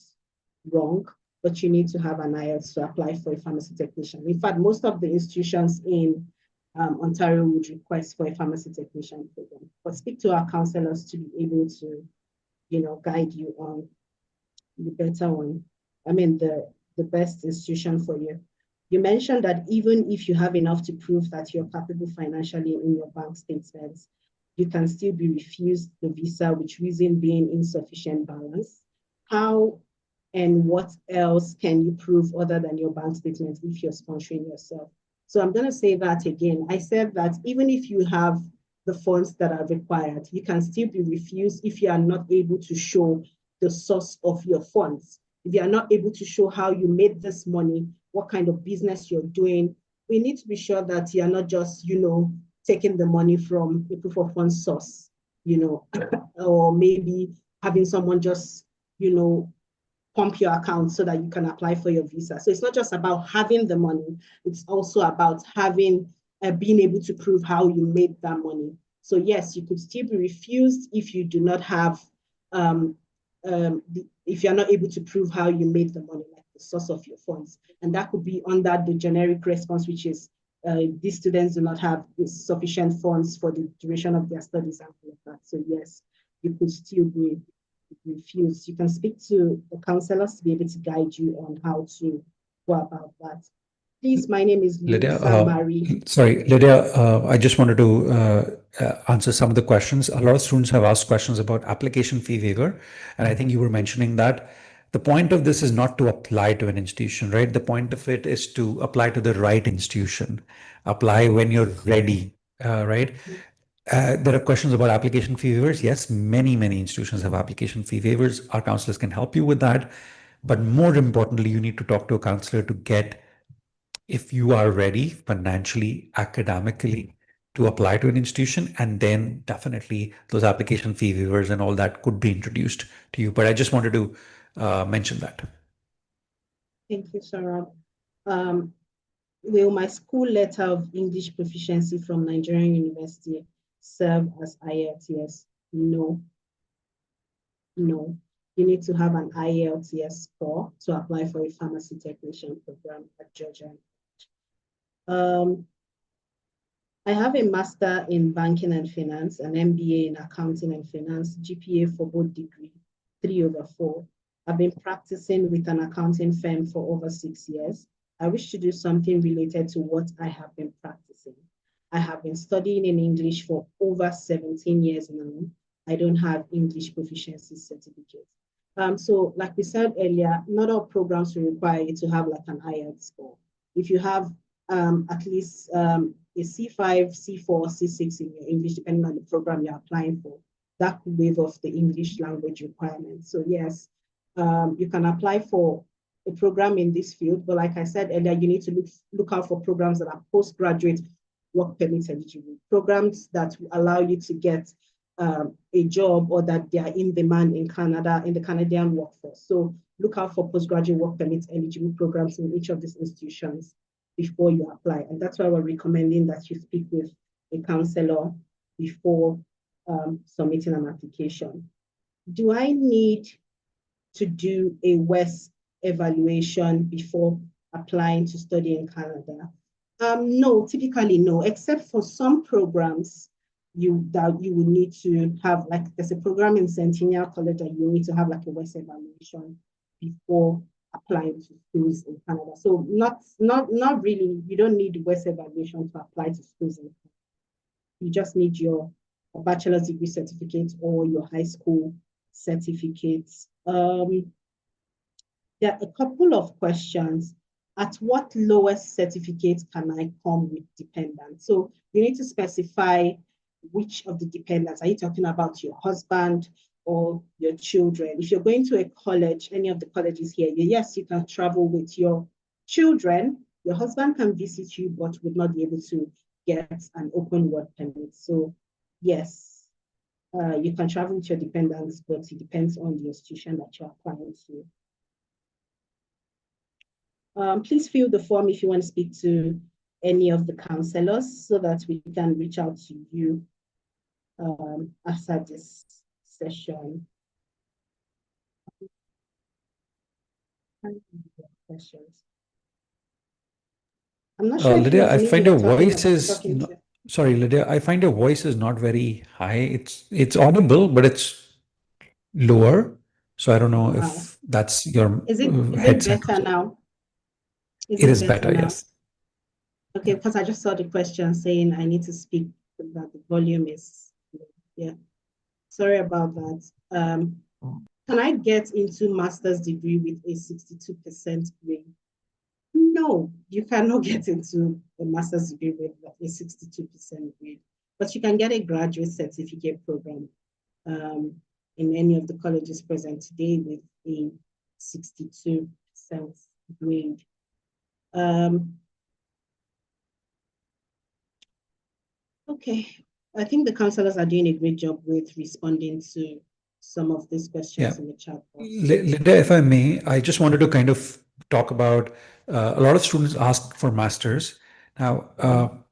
wrong. But you need to have an IELTS to apply for a pharmacy technician. In fact, most of the institutions in Ontario would request for a pharmacy technician program. But speak to our counselors to be able to, guide you on the better one. I mean, the best institution for you. You mentioned that even if you have enough to prove that you're capable financially in your bank statements, you can still be refused the visa, which reason being insufficient balance. How and what else can you prove other than your bank statements if you're sponsoring yourself? So I'm going to say that again. I said that even if you have the funds that are required, you can still be refused if you are not able to show the source of your funds. If you are not able to show how you made this money, what kind of business you're doing, we need to be sure that you're not just, taking the money from a proof of funds source, or maybe having someone just, pump your account so that you can apply for your visa. So it's not just about having the money, it's also about having, being able to prove how you made that money. So yes, you could still be refused if you do not have, if you're not able to prove how you made the money, like the source of your funds. And that could be under the generic response, which is these students do not have sufficient funds for the duration of their studies and all of that. So yes, you could still be refused. You can speak to the counselors to be able to guide you on how to go about that. Please, my name is Lydia, Lisa Marie. sorry, Lydia, I just wanted to answer some of the questions. A lot of students have asked questions about application fee waiver, and I think you were mentioning that. The point of this is not to apply to an institution, right? The point of it is to apply to the right institution. Apply when you're ready, right? There are questions about application fee waivers. Yes, many institutions have application fee waivers. Our counselors can help you with that. But more importantly, you need to talk to a counselor to get, if you are ready financially, academically, to apply to an institution, and then definitely those application fee waivers and all that could be introduced to you. But I just wanted to mention that. Thank you, Sarah. Will my school letter of English proficiency from Nigerian University serve as IELTS? No. you need to have an IELTS score to apply for a pharmacy technician program at Georgia. I have a master in banking and finance, an MBA in accounting and finance, GPA for both degree, 3/4. I've been practicing with an accounting firm for over 6 years. I wish to do something related to what I have been practicing. I have been studying in English for over 17 years now. I don't have English proficiency certificate. So like we said earlier, not all programs will require you to have like an IELTS score. If you have at least a C5, C4, C6 in your English, depending on the program you're applying for, that could waive off the English language requirements. So yes, you can apply for a program in this field, but like I said earlier, you need to look out for programs that are postgraduate work permit eligible, programs that allow you to get a job or that they are in demand in Canada, in the Canadian workforce. So look out for postgraduate work permit eligible programs in each of these institutions before you apply. And that's why we're recommending that you speak with a counselor before submitting an application. Do I need to do a WES evaluation before applying to study in Canada? No, typically no, except for some programs that you will need to have, like there's a program in Centennial College that you need to have like a WES evaluation before applying to schools in Canada. So not really, you don't need WES evaluation to apply to schools in Canada. You just need your bachelor's degree certificate or your high school certificates. There are a couple of questions. At what lowest certificate can I come with dependents? So you need to specify which of the dependents. Are you talking about your husband or your children? If you're going to a college, any of the colleges here, yes, you can travel with your children. Your husband can visit you, but would not be able to get an open work permit. So yes, you can travel with your dependents, but it depends on the institution that you're applying to. Please fill the form if you want to speak to any of the counselors so that we can reach out to you after this session. Questions. I'm not sure. Lydia, I find your voice is sorry, Lydia. I find your voice is not very high. It's audible, but it's lower. So I don't know if that's your headset. Is it better now? It is better, yes. Okay, because I just saw the question saying I need to speak, that the volume is, yeah. Sorry about that. Can I get into master's degree with a 62% grade? No, you cannot get into a master's degree with a 62% grade, but you can get a graduate certificate program in any of the colleges present today with a 62% grade. Okay, I think the counselors are doing a great job with responding to some of these questions in the chat box. Linda, if I may, I just wanted to kind of talk about a lot of students ask for masters. Now,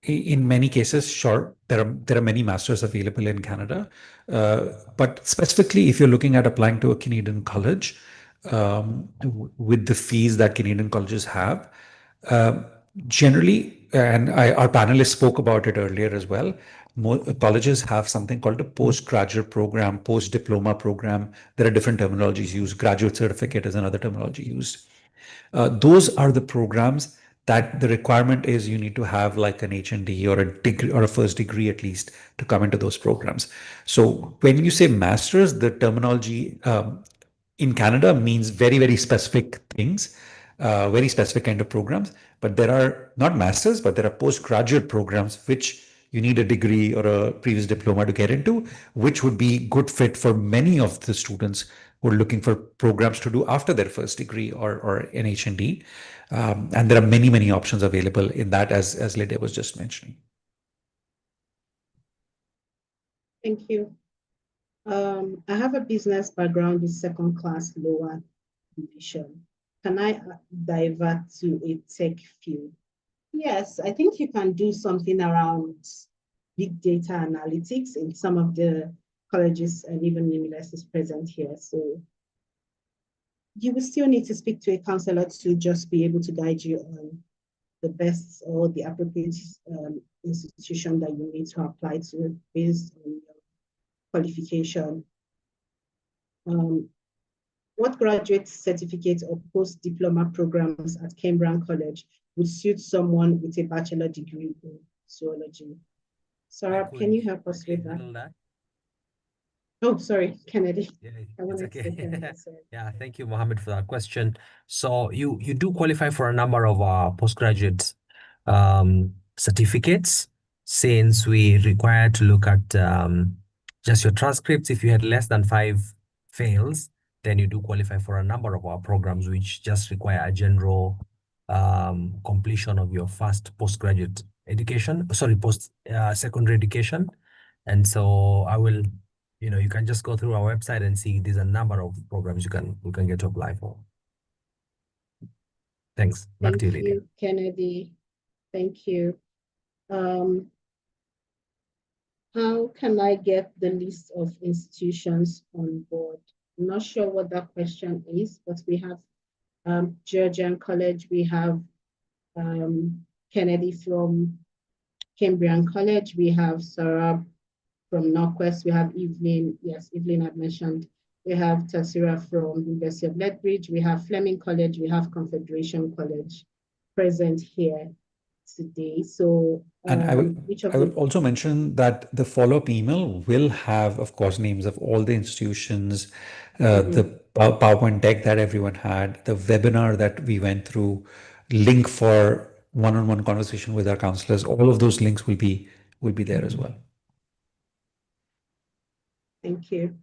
in many cases, sure, there are many masters available in Canada, but specifically if you're looking at applying to a Canadian college, with the fees that Canadian colleges have, generally, and our panelists spoke about it earlier as well, colleges have something called a postgraduate program, post-diploma program. There are different terminologies used. Graduate certificate is another terminology used. Those are the programs that the requirement is you need to have like an HND or a degree or a first degree at least to come into those programs. So when you say masters, the terminology in Canada means very, very specific things, very specific kind of programs. But there are not masters, but there are postgraduate programs which you need a degree or a previous diploma to get into, which would be good fit for many of the students who are looking for programs to do after their first degree or an HND. And there are many, many options available in that, as Lydia was just mentioning. Thank you. I have a business background with second class lower division. Can I divert to a tech field? Yes, I think you can do something around big data analytics in some of the colleges and even universities present here. So you will still need to speak to a counselor to just be able to guide you on the best or the appropriate institution that you need to apply to based on your qualification. What graduate certificate or post-diploma programs at Cambrian College would suit someone with a bachelor degree in zoology? Sarah, can you help us with that? Oh, sorry, Kennedy. Yeah, I it's wanted to say okay. Kennedy, sorry. Yeah, thank you, Mohammed, for that question. So you do qualify for a number of postgraduate certificates, since we require to look at just your transcripts. If you had less than 5 fails, then you do qualify for a number of our programs, which just require a general completion of your first postgraduate education, secondary education. And so I will, you can just go through our website and see there's a number of programs you can get to apply for. Thanks. Back to you, Lydia. Thank you, Kennedy. Thank you. How can I get the list of institutions on board? I'm not sure what that question is, but we have Georgian College, we have Kennedy from Cambrian College, we have Sarah from Northwest, we have Evelyn, yes, Evelyn I've mentioned, we have Tasira from University of Lethbridge, we have Fleming College, we have Confederation College present here today. So and I will also mention that the follow-up email will have, of course, names of all the institutions, the PowerPoint deck that everyone had, the webinar that we went through, link for one-on-one conversation with our counselors. All of those links will be there as well. Thank you.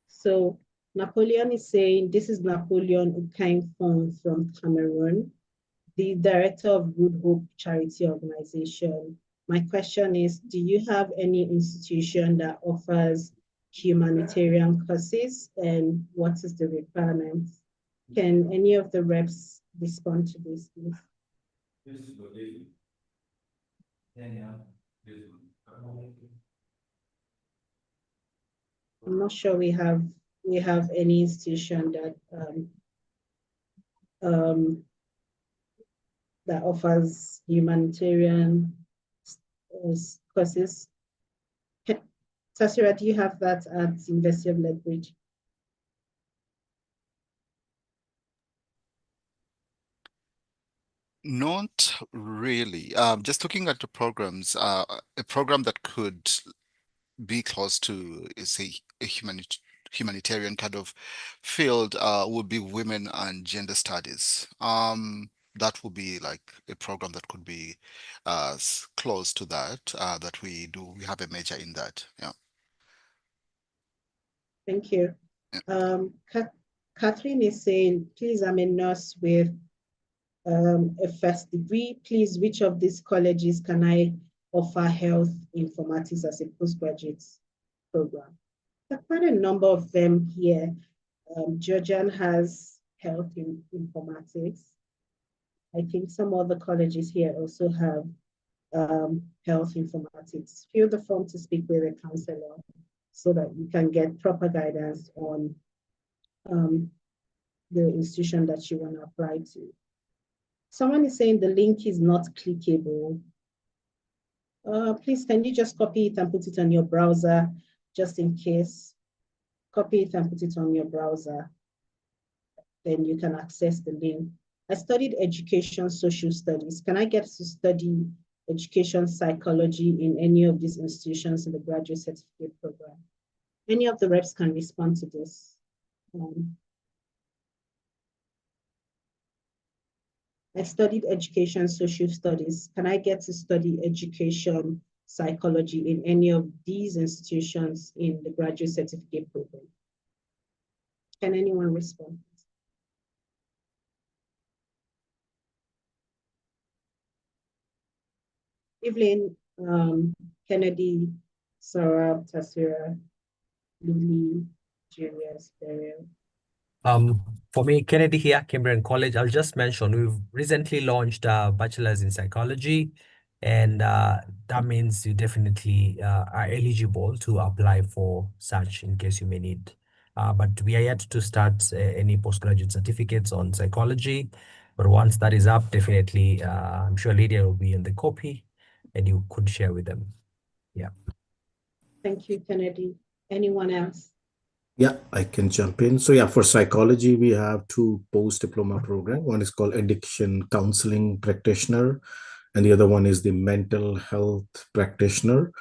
So Napoleon is saying, this is Napoleon Ukaimfong from Cameroon, the director of Good Hope Charity Organization. My question is, do you have any institution that offers humanitarian courses, and what is the requirement? Can any of the reps respond to this, please? I'm not sure we have any institution that that offers humanitarian courses. Tasira, do you have that at University of Lethbridge? Not really. Just looking at the programs, a program that could be close to, say, a humanitarian kind of field would be women and gender studies. That would be like a program that could be close to that, that we do. We have a major in that. Yeah. Thank you. Catherine is saying, please, I'm a nurse with a first degree. Please, which of these colleges can I offer health informatics as a postgraduate program? There are quite a number of them here. Georgian has health informatics. I think some other colleges here also have health informatics. Fill the form to speak with a counselor so that you can get proper guidance on the institution that you want to apply to. Someone is saying the link is not clickable. Please, can you just copy it and put it on your browser, just in case? Copy it and put it on your browser. Then you can access the link. I studied education social studies. Can I get to study education psychology in any of these institutions in the graduate certificate program? Any of the reps can respond to this. I studied education social studies. Can I get to study education psychology in any of these institutions in the graduate certificate program? Can anyone respond? Evelyn, Kennedy, Sarah, Tasira, Lily, Julius, Daryl. For me, Kennedy here, Cambrian College, I'll just mention we've recently launched a bachelor's in psychology And that means you definitely are eligible to apply for such in case you may need. But we are yet to start any postgraduate certificates on psychology. But once that is up, definitely, I'm sure Lydia will be in the copy and you could share with them. Yeah. Thank you, Kennedy. Anyone else? Yeah, I can jump in. So yeah, for psychology, we have two post-diploma programs. One is called Addiction Counseling Practitioner, and the other one is the Mental Health Practitioner.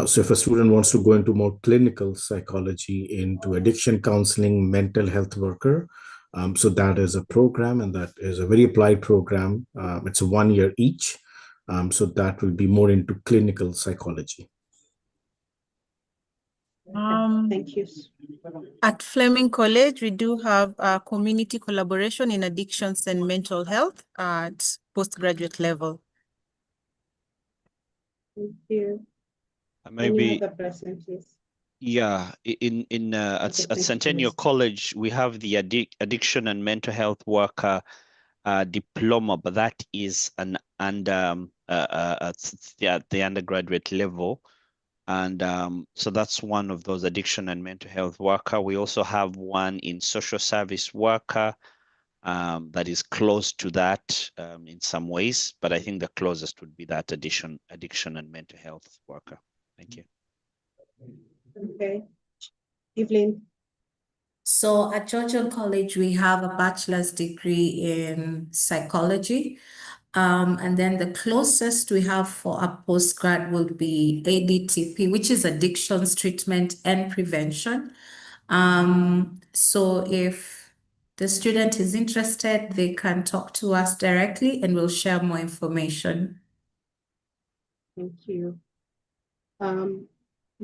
So if a student wants to go into more clinical psychology, into addiction counseling, mental health worker, so that is a program, and that is a very applied program. It's a 1 year each. So that will be more into clinical psychology. Thank you. At Fleming College, we do have community collaboration in addictions and mental health at postgraduate level. Thank you. Maybe, any other person, please? yeah, at Centennial College, we have the addiction and mental health worker diploma, but that is an at the undergraduate level. And so that's one of those addiction and mental health worker. We also have one in social service worker that is close to that in some ways, but I think the closest would be that addiction and mental health worker. Thank you. Okay. Evelyn. So at Georgian College, we have a bachelor's degree in psychology. And then the closest we have for a postgrad would be ADTP, which is addictions treatment and prevention. So if the student is interested, they can talk to us directly and we'll share more information. Thank you.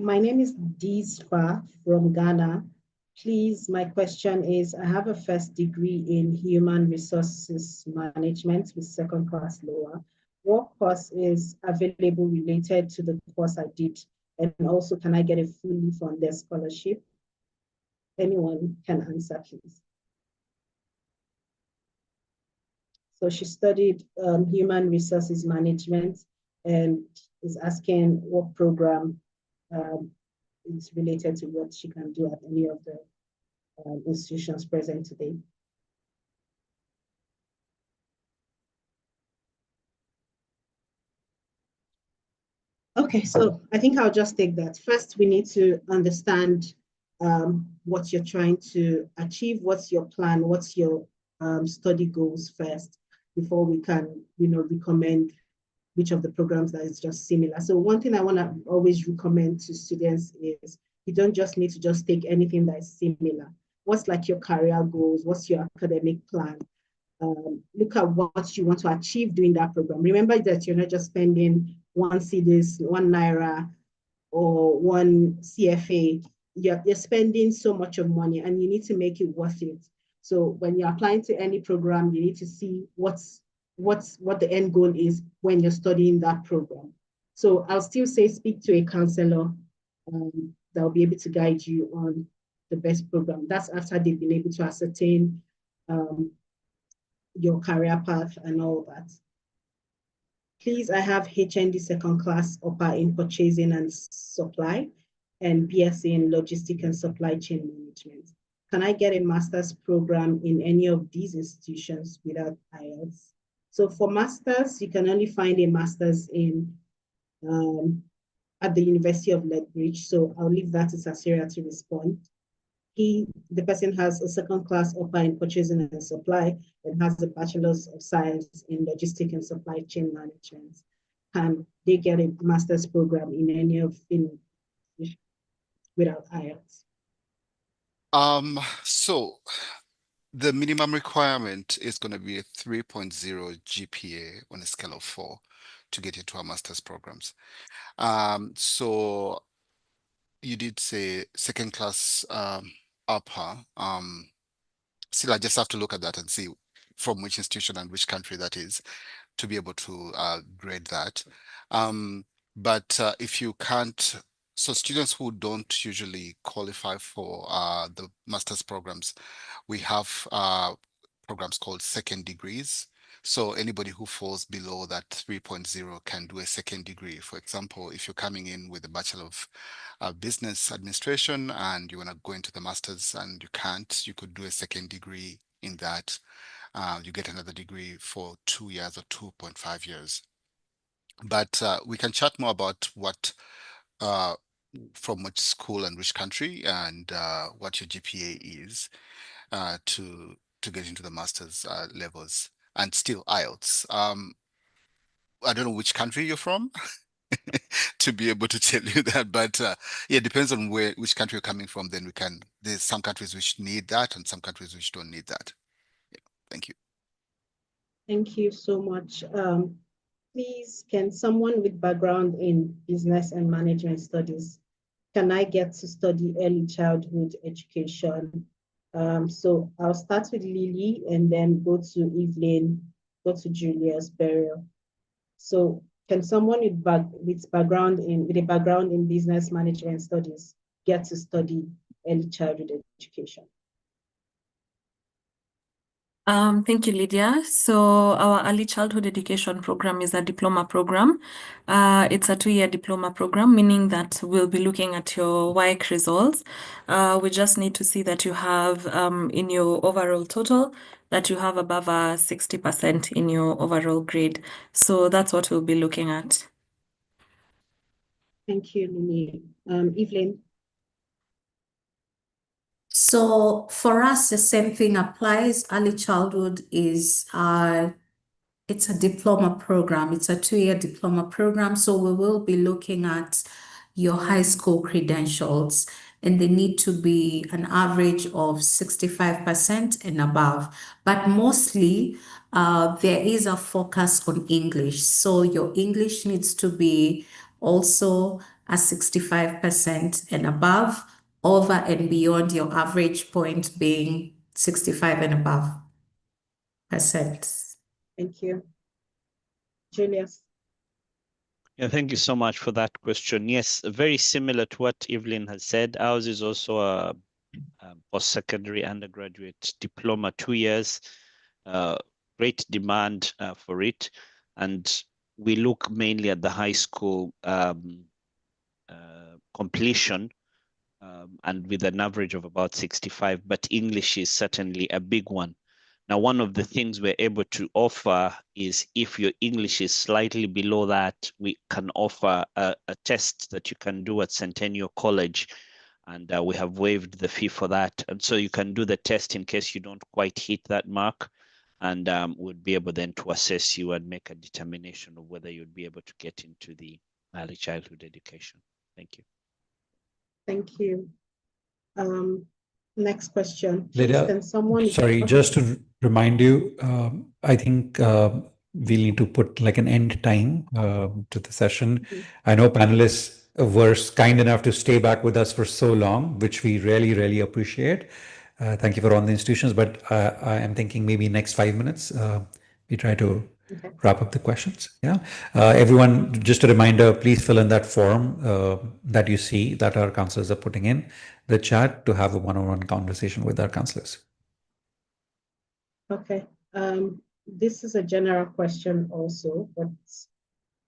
My name is Dispa from Ghana. Please, my question is, I have a first degree in human resources management with second class lower. What course is available related to the course I did? And also, can I get a fully funded scholarship? Anyone can answer, please. So she studied human resources management and is asking what program is related to what she can do at any of the institutions present today. Okay, so I think I'll just take that. First, we need to understand what you're trying to achieve, what's your plan, what's your study goals first, before we can, recommend which of the programs that is just similar. So one thing I want to always recommend to students is you don't just need to just take anything that is similar. What's like your career goals? What's your academic plan? Look at what you want to achieve during that program. Remember that you're not just spending 1 cedis, 1 naira, or 1 CFA. You're spending so much of money and you need to make it worth it. So when you're applying to any program, you need to see what the end goal is when you're studying that program. So I'll still say speak to a counselor that will be able to guide you on the best program. That's after they've been able to ascertain your career path and all that. Please, I have HND second class upper in purchasing and supply and BSc in logistics and supply chain management. Can I get a master's program in any of these institutions without IELTS? So for masters, you can only find a master's in at the University of Lethbridge. So I'll leave that to Sasiria to respond. The person has a second class upper in purchasing and supply and has a bachelor's of science in logistics and supply chain management. Can they get a master's program in any of without IELTS? So the minimum requirement is going to be a 3.0 GPA on a scale of 4 to get into our master's programs. So you did say second class upper. Still, I just have to look at that and see from which institution and which country that is to be able to grade that. But if you can't, so students who don't usually qualify for the master's programs, we have programs called second degrees. So anybody who falls below that 3.0 can do a second degree. For example, if you're coming in with a Bachelor of Business Administration and you want to go into the master's and you can't, you could do a second degree in that. You get another degree for 2 years or 2.5 years. But we can chat more about what from which school and which country and what your GPA is to get into the master's levels, and still IELTS. I don't know which country you're from to be able to tell you that, but yeah, it depends on which country you're coming from. Then there's some countries which need that and some countries which don't need that. Yeah. Thank you. Thank you so much. Please, can someone with background in business and management studies, can I get to study early childhood education? So I'll start with Lily and then go to Evelyn, go to Julius Beryl. So can someone with a background in business management studies get to study early childhood education? Thank you, Lydia. So our early childhood education program is a diploma program. It's a 2-year diploma program, meaning that we'll be looking at your WAEC results. We just need to see that you have in your overall total, that you have above 60% in your overall grade. So that's what we'll be looking at. Thank you, Lily. Evelyn? So for us, the same thing applies. Early childhood is it's a diploma program. It's a 2-year diploma program. So we will be looking at your high school credentials, and they need to be an average of 65% and above. But mostly, there is a focus on English. So your English needs to be also a 65% and above, over and beyond your average point being 65 and above %. Thank you. Julius? Yeah, thank you so much for that question. Yes, very similar to what Evelyn has said. Ours is also a post-secondary undergraduate diploma, 2 years. Great demand for it. And we look mainly at the high school completion and with an average of about 65, but English is certainly a big one. Now, one of the things we're able to offer is if your English is slightly below that, we can offer a test that you can do at Centennial College, and we have waived the fee for that. And so you can do the test in case you don't quite hit that mark, and would be able then to assess you and make a determination of whether you'd be able to get into the early childhood education. Thank you. Thank you. Next question. Lydia, Can someone... sorry, just to remind you, I think we'll need to put like an end time to the session. I know panelists were kind enough to stay back with us for so long, which we really, really appreciate. Thank you for all the institutions, but I am thinking maybe next 5 minutes, we try to wrap up the questions. Yeah. Everyone, just a reminder, please fill in that form that you see that our counselors are putting in the chat to have a one-on-one conversation with our counselors. Okay. This is a general question also, but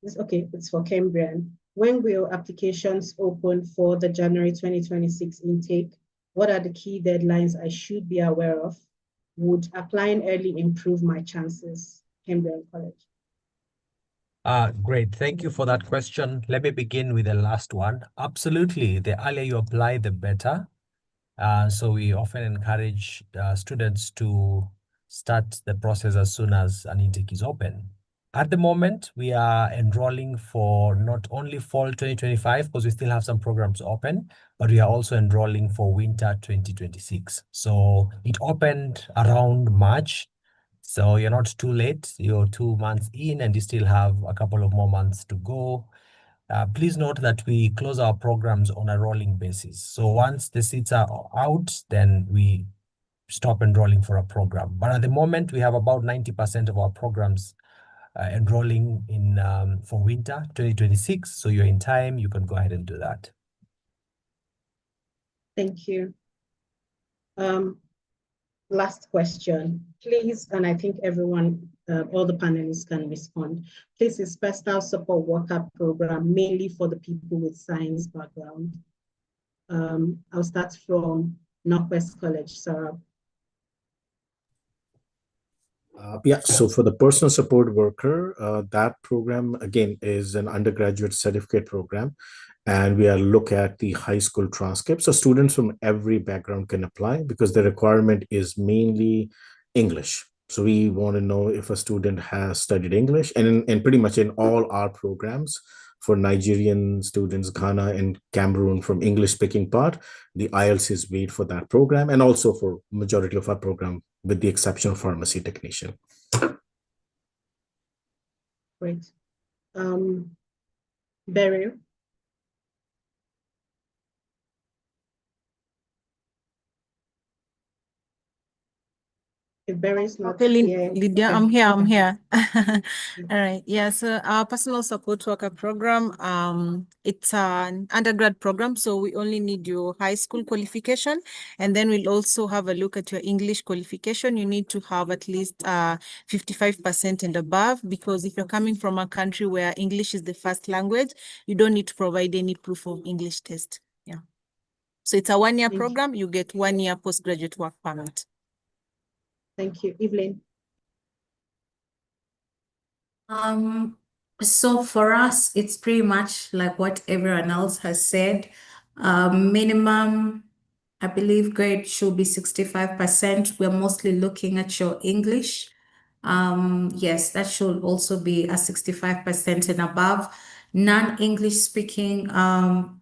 it's for Cambrian. When will applications open for the January 2026 intake? What are the key deadlines I should be aware of? Would applying early improve my chances? Cambrian College. Great. Thank you for that question. Let me begin with the last one. Absolutely. The earlier you apply, the better. So we often encourage students to start the process as soon as an intake is open. At the moment, we are enrolling for not only fall 2025, because we still have some programs open, but we are also enrolling for winter 2026. So it opened around March. So you're not too late. You're 2 months in and you still have a couple of more months to go. Please note that we close our programs on a rolling basis. So once the seats are out, then we stop enrolling for a program. But at the moment, we have about 90% of our programs enrolling in for winter 2026. So you're in time, you can go ahead and do that. Thank you. Last question, please, and I think everyone all the panelists can respond. This is personal support worker program, mainly for the people with science background. I'll start from Northwest College, Sarah. Yeah, so for the personal support worker, that program, again, is an undergraduate certificate program. And we are look at the high school transcripts. So students from every background can apply because the requirement is mainly English. So we want to know if a student has studied English, and pretty much in all our programs for Nigerian students, Ghana and Cameroon from English speaking part, the IELTS is made for that program, and also for majority of our program, with the exception of pharmacy technician. Great. Beryl. If Barry's not Okay, here, Lydia, okay. I'm here. I'm Okay. here. All right. Yeah. So our personal support worker program, it's an undergrad program, so we only need your high school qualification, and then we'll also have a look at your English qualification. You need to have at least 55% and above, because if you're coming from a country where English is the first language, you don't need to provide any proof of English test. Yeah. So it's a one-year program. You get 1 year postgraduate work permit. Thank you. Evelyn. So for us, it's pretty much like what everyone else has said. Minimum, I believe, grade should be 65%. We're mostly looking at your English. Yes, that should also be a 65% and above. Non-English speaking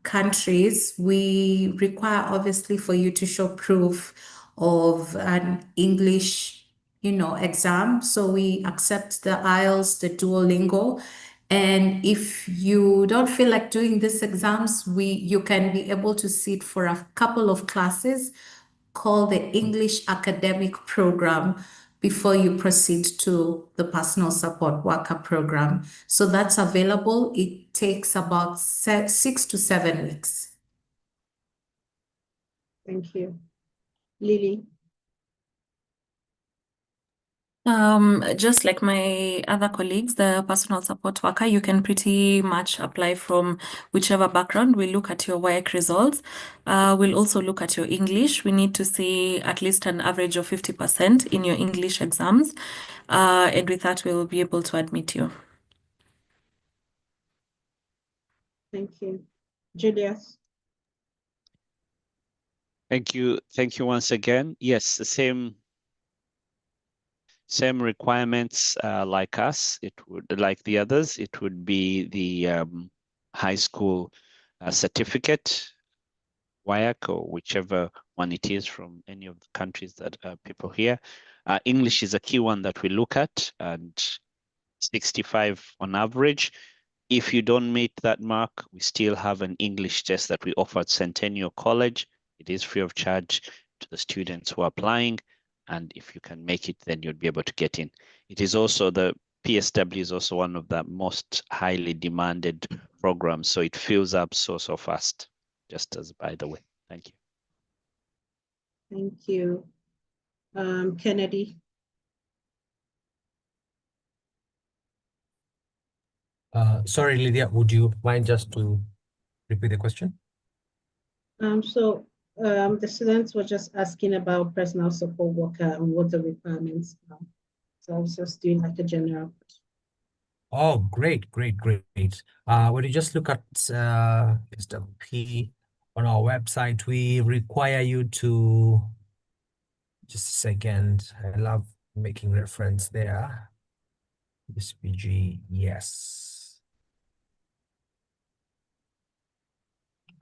countries, we require obviously for you to show proof of an English exam. So we accept the IELTS, the Duolingo. And if you don't feel like doing these exams, you can be able to sit for a couple of classes called the English Academic Program before you proceed to the personal support worker program. So that's available. It takes about 6 to 7 weeks. Thank you. Lily. Just like my other colleagues, the personal support worker, you can pretty much apply from whichever background. We look at your WAEC results. We'll also look at your English. We need to see at least an average of 50% in your English exams. And with that, we'll be able to admit you. Thank you. Julius. Thank you. Thank you once again. Yes, the same requirements like us. It would, like the others, it would be the high school certificate, WAEC, or whichever one it is from any of the countries that people here. English is a key one that we look at, and 65 on average. If you don't meet that mark, we still have an English test that we offer at Centennial College. It is free of charge to the students who are applying. And if you can make it, then you'll be able to get in. It is also, the PSW is also one of the most highly demanded programs. So it fills up so fast, just as by the way. Thank you. Thank you. Kennedy. Sorry, Lydia, would you mind just to repeat the question? The students were just asking about personal support worker and what the requirements are. So I was just doing like a general. Oh, great. When you just look at PSWP on our website, we require you to, just a second, I love making reference there. SPG, yes.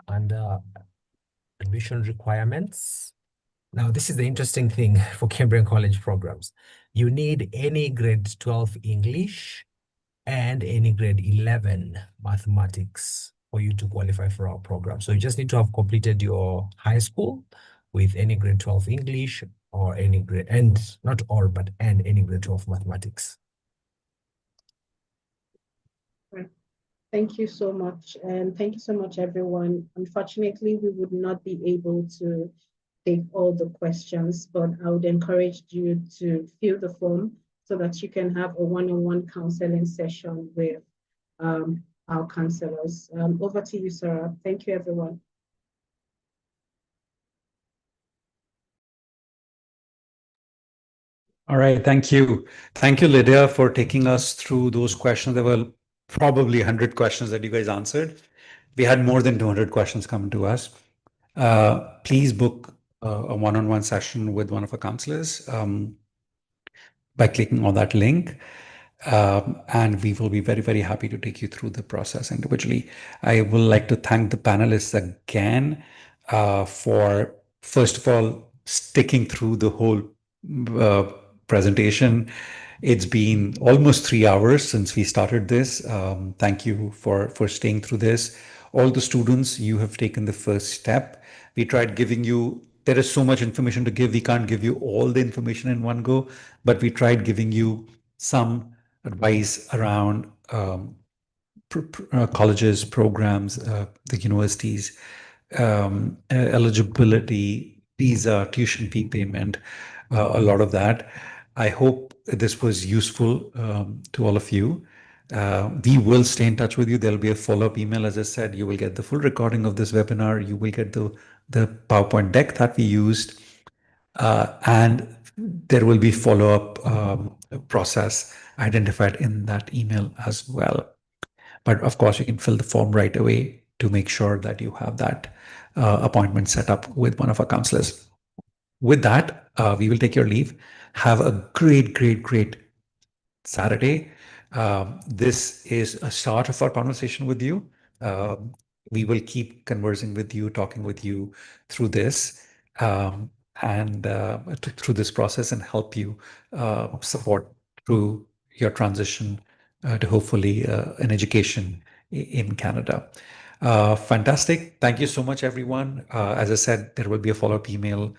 Under admission requirements. Now, this is the interesting thing for Cambrian College programs. You need any grade 12 English and any grade 11 mathematics for you to qualify for our program. So you just need to have completed your high school with any grade 12 English or any grade, and not all, but and any grade 12 mathematics. Right. Thank you so much. And thank you so much, everyone. Unfortunately, we would not be able to take all the questions, but I would encourage you to fill the form so that you can have a one-on-one counseling session with our counselors. Over to you, Sarah. Thank you, everyone. All right, thank you. Thank you, Lydia, for taking us through those questions. There were probably 100 questions that you guys answered. We had more than 200 questions coming to us. Please book a one-on-one session with one of our counselors by clicking on that link. And we will be very, very happy to take you through the process individually. I would like to thank the panelists again for, first of all, sticking through the whole presentation. It's been almost 3 hours since we started this. Thank you for staying through this. All the students, you have taken the first step. We tried giving you, there is so much information to give. We can't give you all the information in one go, but we tried giving you some advice around colleges, programs, the universities, eligibility, visa, tuition fee payment, a lot of that. I hope this was useful to all of you. We will stay in touch with you. There'll be a follow-up email. As I said, you will get the full recording of this webinar. You will get the PowerPoint deck that we used. And there will be follow-up process identified in that email as well. But of course, you can fill the form right away to make sure that you have that appointment set up with one of our counselors. With that, we will take your leave. Have a great Saturday. This is a start of our conversation with you. We will keep conversing with you, talking with you through this and through this process and help you support through your transition to hopefully an education in Canada. Fantastic. Thank you so much, everyone. As I said, there will be a follow-up email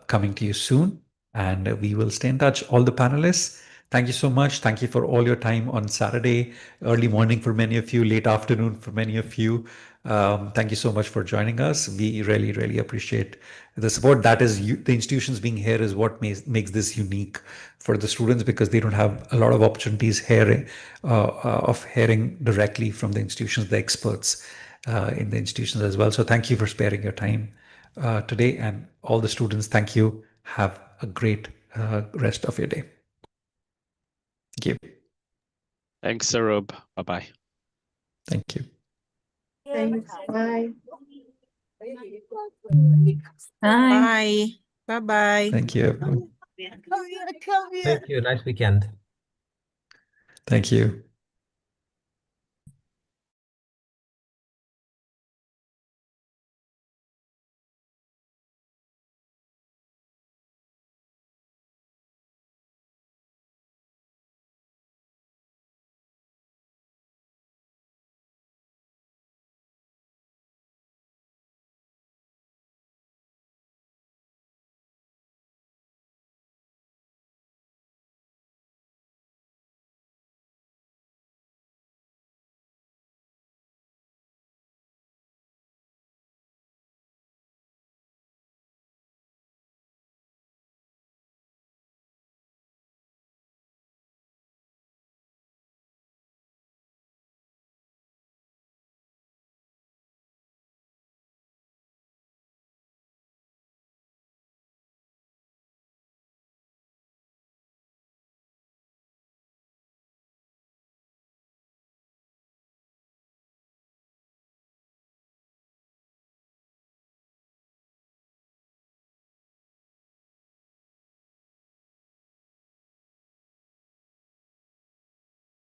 coming to you soon, and we will stay in touch. All the panelists, thank you so much. Thank you for all your time on Saturday, early morning for many of you, late afternoon for many of you. Thank you so much for joining us. We really appreciate the support. That is, the institutions being here is what makes this unique for the students, because they don't have a lot of opportunities hearing directly from the institutions, the experts in the institutions as well. So thank you for sparing your time today, and all the students, thank you. Have a great rest of your day. Thank you. Thanks, Saurabh. Bye-bye. Thank you. Thanks. Bye. Bye. Bye-bye. Thank you, everyone. Thank you. Nice weekend. Thank you.